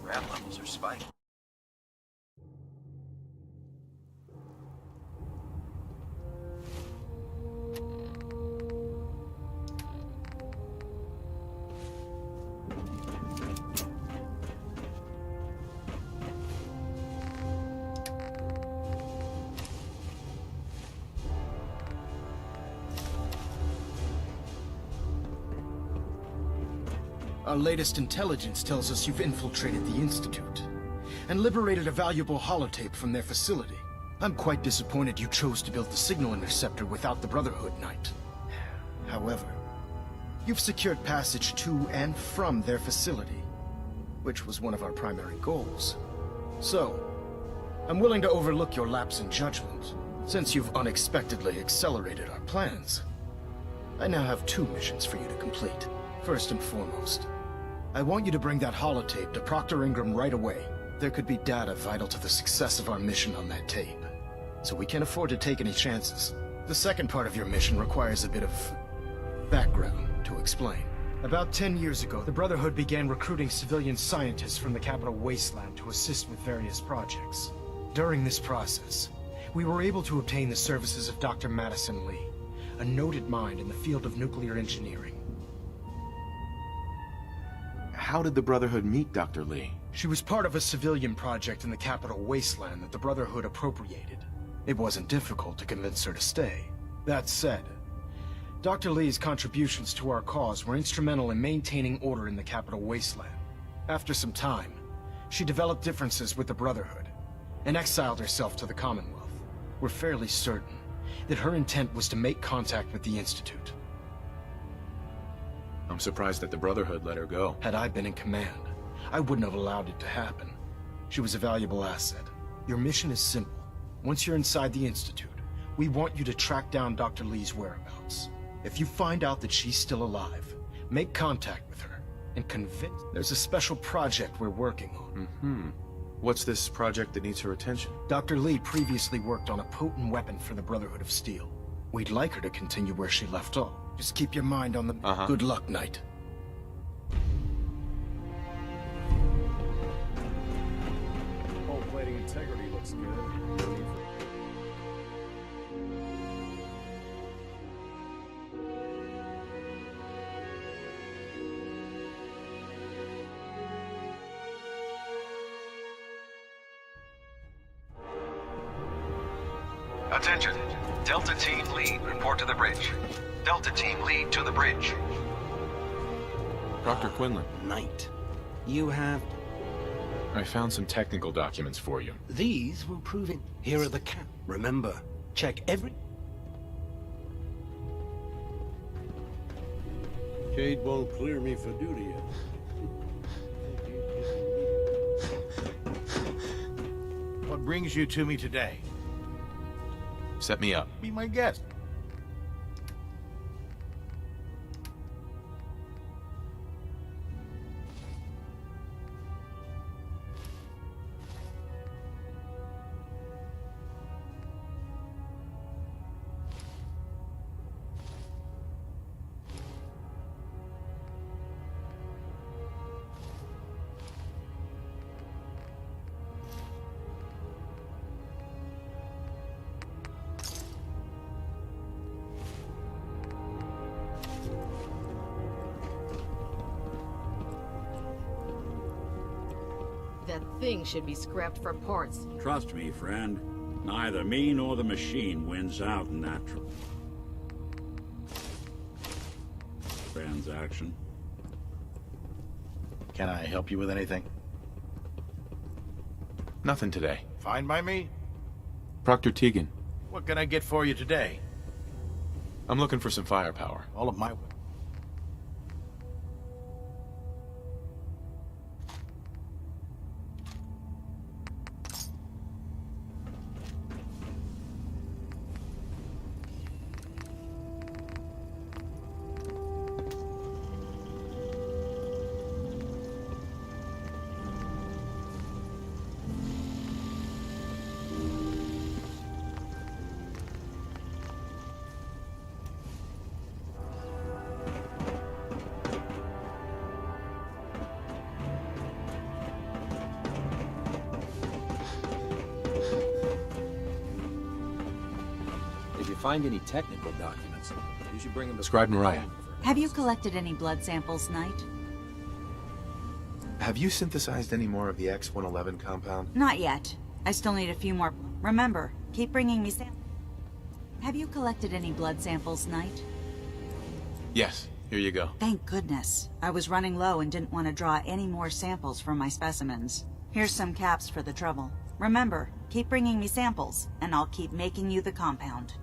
Rat levels are spiking. Our latest intelligence tells us you've infiltrated the Institute and liberated a valuable holotape from their facility. I'm quite disappointed you chose to build the signal interceptor without the Brotherhood Knight. However, you've secured passage to and from their facility, which was one of our primary goals. So, I'm willing to overlook your lapse in judgment, since you've unexpectedly accelerated our plans. I now have 2 missions for you to complete. First and foremost, I want you to bring that holotape to Proctor Ingram right away. There could be data vital to the success of our mission on that tape, so we can't afford to take any chances. The second part of your mission requires a bit of background to explain. About 10 years ago, the Brotherhood began recruiting civilian scientists from the capital wasteland to assist with various projects. During this process, we were able to obtain the services of Dr. Madison Lee, a noted mind in the field of nuclear engineering. How did the Brotherhood meet Dr. Lee? She was part of a civilian project in the capital wasteland that the Brotherhood appropriated. It wasn't difficult to convince her to stay. That said, Dr. Lee's contributions to our cause were instrumental in maintaining order in the capital wasteland. After some time, she developed differences with the Brotherhood and exiled herself to the Commonwealth. We're fairly certain that her intent was to make contact with the Institute. I'm surprised that the Brotherhood let her go. Had I been in command, I wouldn't have allowed it to happen. She was a valuable asset. Your mission is simple. Once you're inside the Institute, we want you to track down Dr. Lee's whereabouts. If you find out that she's still alive, make contact with her and convince... There's a special project we're working on. What's this project that needs her attention? Dr. Lee previously worked on a potent weapon for the Brotherhood of Steel. We'd like her to continue where she left off. Just keep your mind on the... Good luck, Knight. Hull plating integrity looks good. I've Attention. Delta Team Lead, report to the bridge. Delta Team Lead to the bridge. Dr. Quinlan. Knight. You have... I found some technical documents for you. These will prove it. Here are the cap. Remember, check every... Cade won't clear me for duty yet. What brings you to me today? Set me up. Be my guest. That thing should be scrapped for parts. Trust me, friend. Neither me nor the machine wins out in that transaction. Can I help you with anything? Nothing today. Fine by me. Proctor Tegan. What can I get for you today? I'm looking for some firepower. All of my... If you find any technical documents, you should bring them to... Scribe Mariah. Have you collected any blood samples, Knight? Have you synthesized any more of the X-111 compound? Not yet. I still need a few more. Remember, keep bringing me samples. Have you collected any blood samples, Knight? Yes, here you go. Thank goodness. I was running low and didn't want to draw any more samples from my specimens. Here's some caps for the trouble. Remember, keep bringing me samples, and I'll keep making you the compound.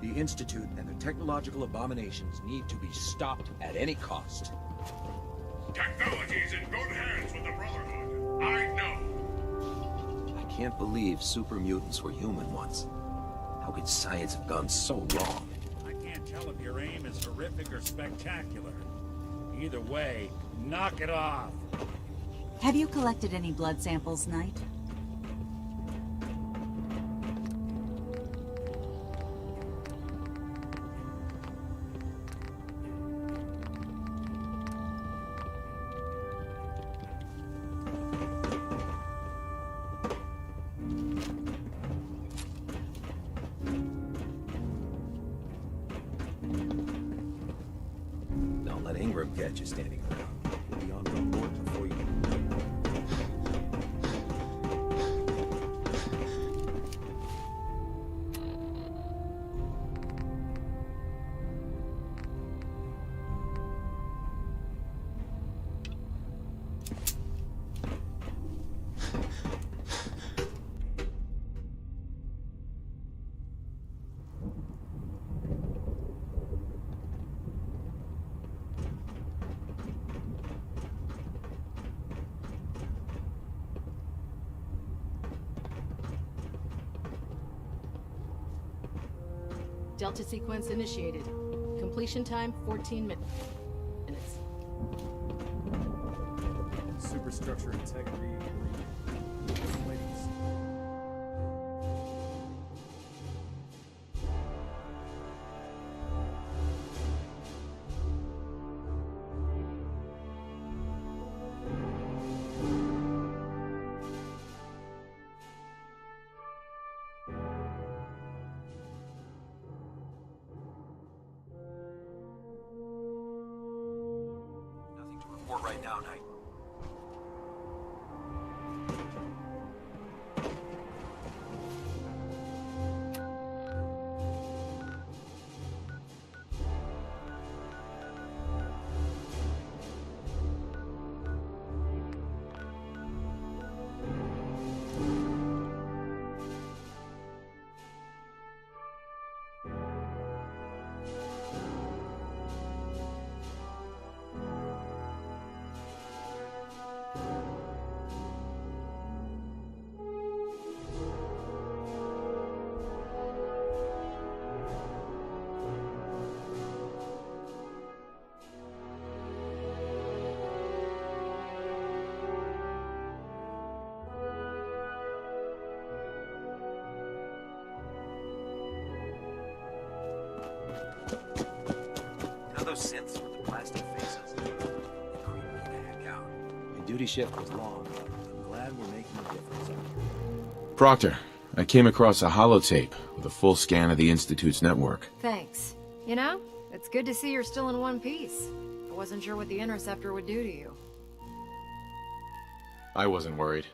The Institute and their technological abominations need to be stopped at any cost. Technology's in good hands with the Brotherhood. I know. I can't believe super mutants were human once. How could science have gone so wrong? I can't tell if your aim is horrific or spectacular. Either way, knock it off. Have you collected any blood samples, Knight? Don't let Ingram catch you standing around. We'll be on the board before you... Delta sequence initiated. Completion time 14 minutes. Superstructure integrity. Nothing to report right now, Knight. You know those synths with the plastic faces? They creep me the heck out. My duty shift was long, but I'm glad we're making a difference out here. Proctor, I came across a holotape with a full scan of the Institute's network. Thanks. You know, it's good to see you're still in one piece. I wasn't sure what the Interceptor would do to you. I wasn't worried.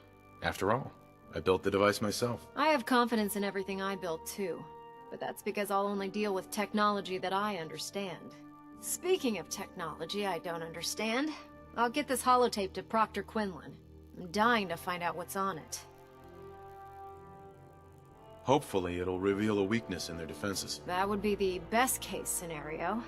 After all, I built the device myself. I have confidence in everything I built too. But that's because I'll only deal with technology that I understand. Speaking of technology I don't understand, I'll get this holotape to Proctor Quinlan. I'm dying to find out what's on it. Hopefully it'll reveal a weakness in their defenses. That would be the best case scenario.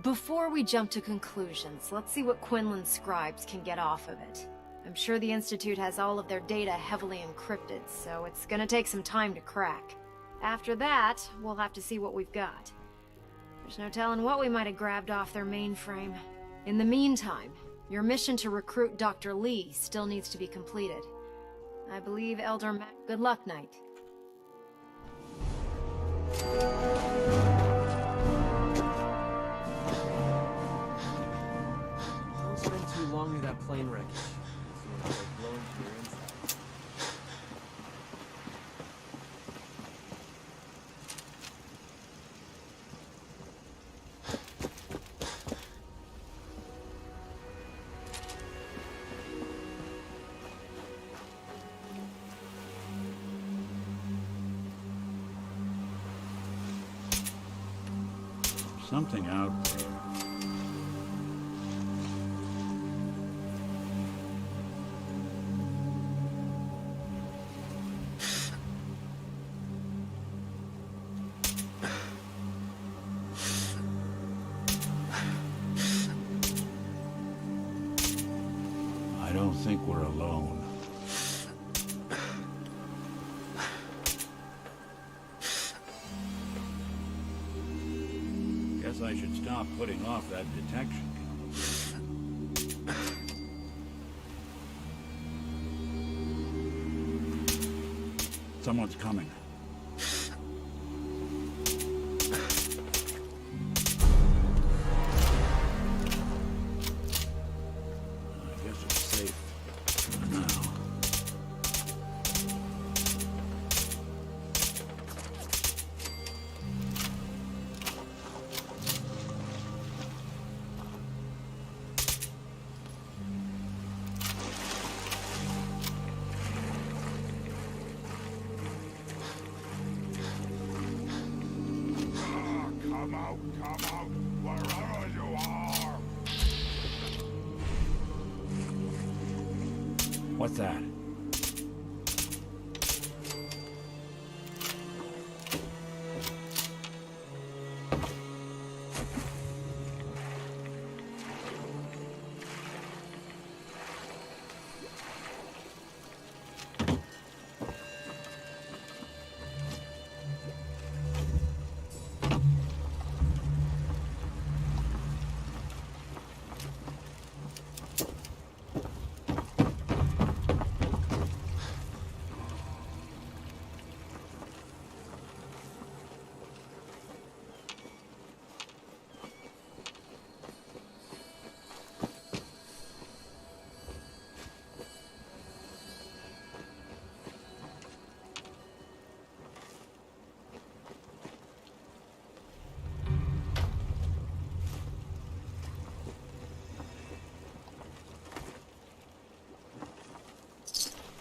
Before we jump to conclusions, let's see what Quinlan's scribes can get off of it. I'm sure the Institute has all of their data heavily encrypted, so it's gonna take some time to crack. After that, we'll have to see what we've got. There's no telling what we might have grabbed off their mainframe. In the meantime, your mission to recruit Dr. Lee still needs to be completed. I believe Elder Mac... Good luck, Knight. Don't spend too long near that plane wreckage. So it'll blow into your inside. Something out there. I don't think we're alone. Guess I should stop putting off that detection. Someone's coming. I guess it's safe for now. Come out, wherever you are! What's that?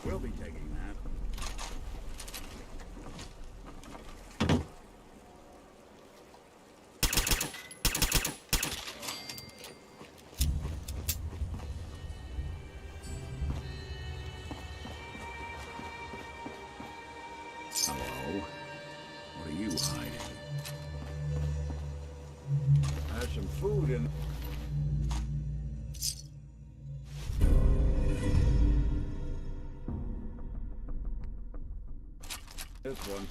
We'll be taking that. Hello? What are you hiding? There's some food in... This one.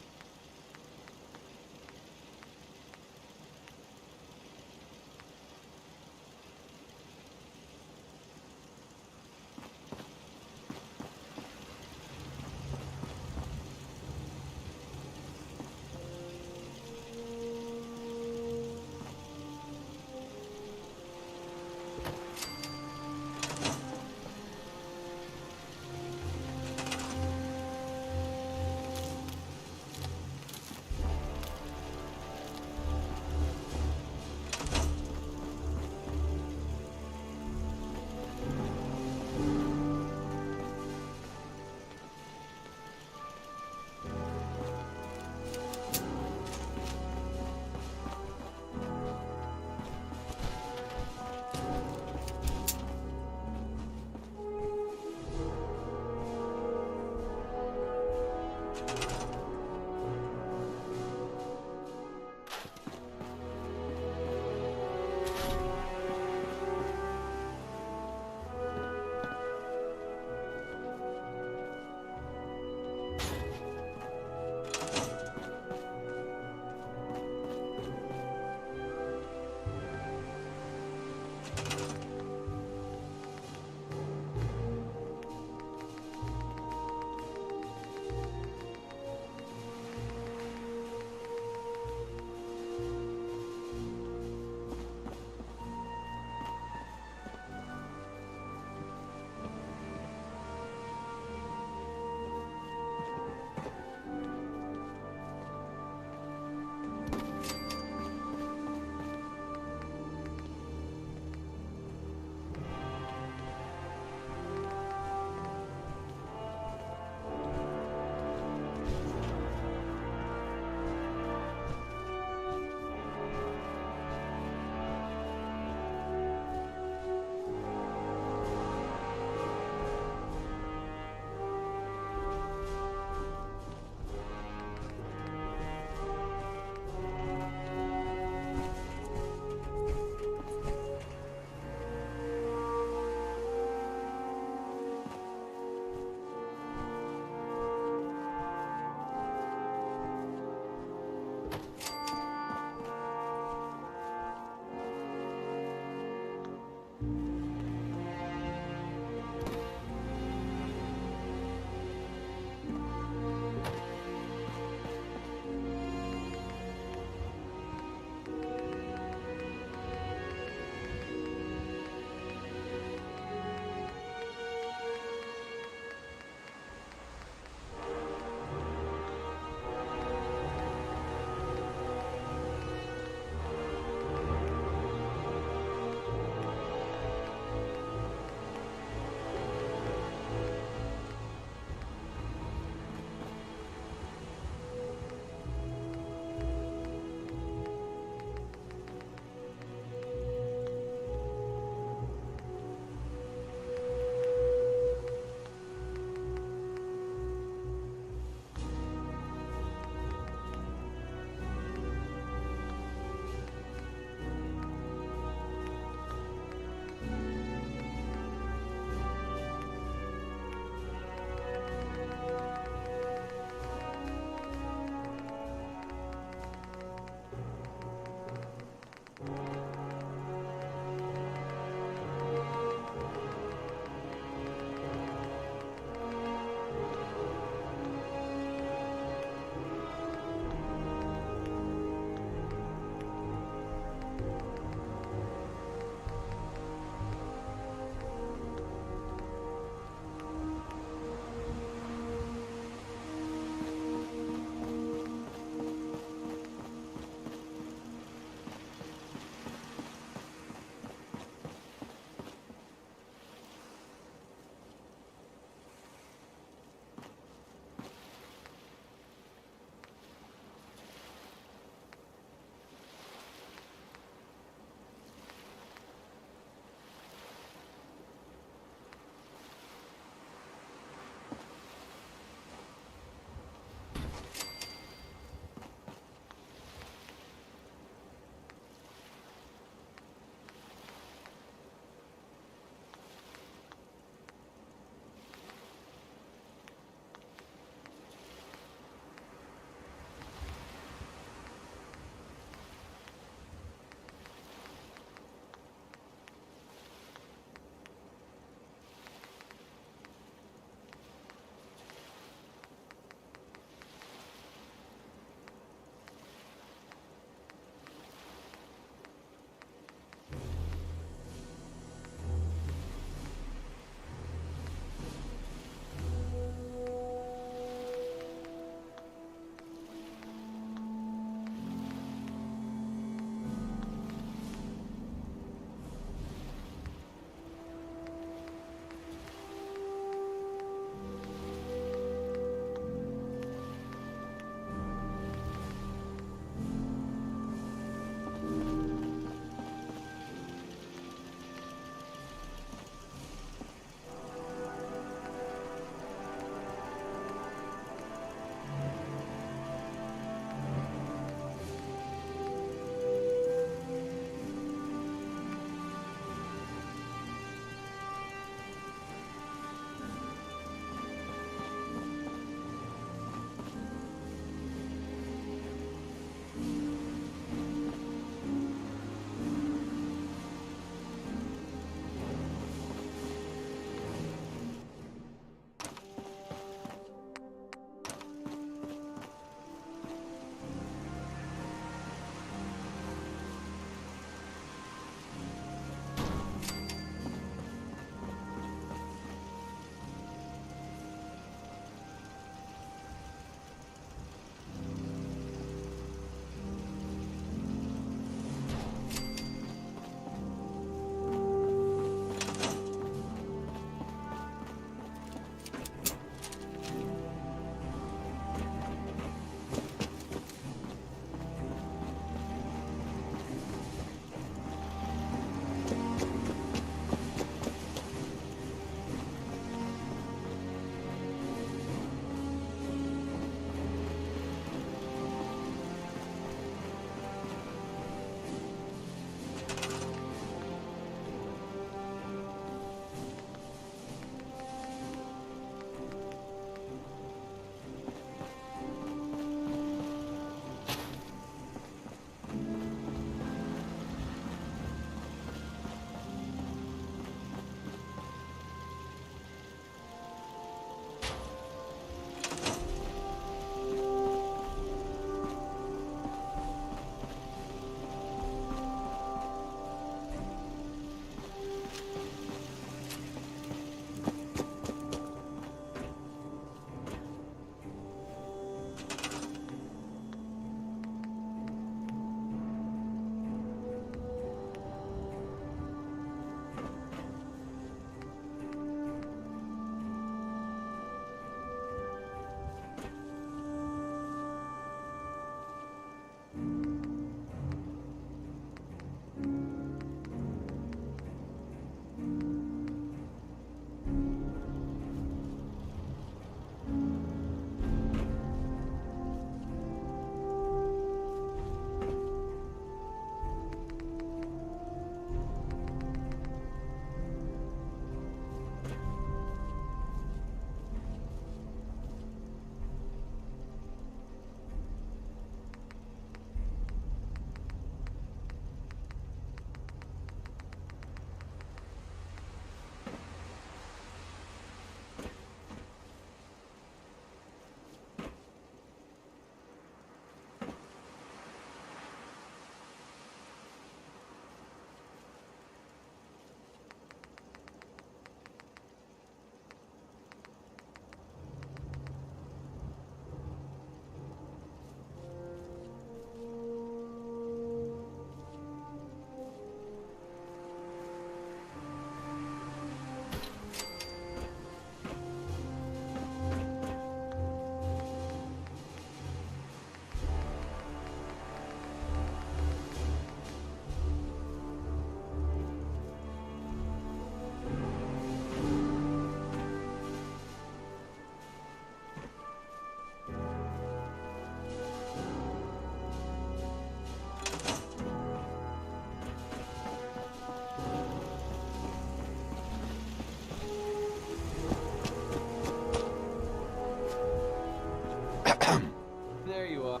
There you are.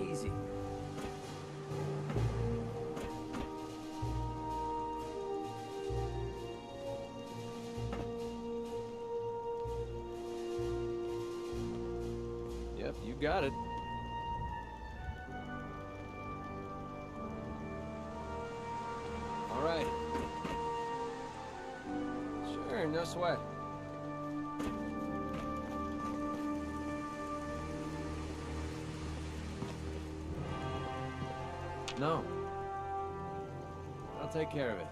Easy. Yep, you got it. All right. Sure, no sweat. No. I'll take care of it.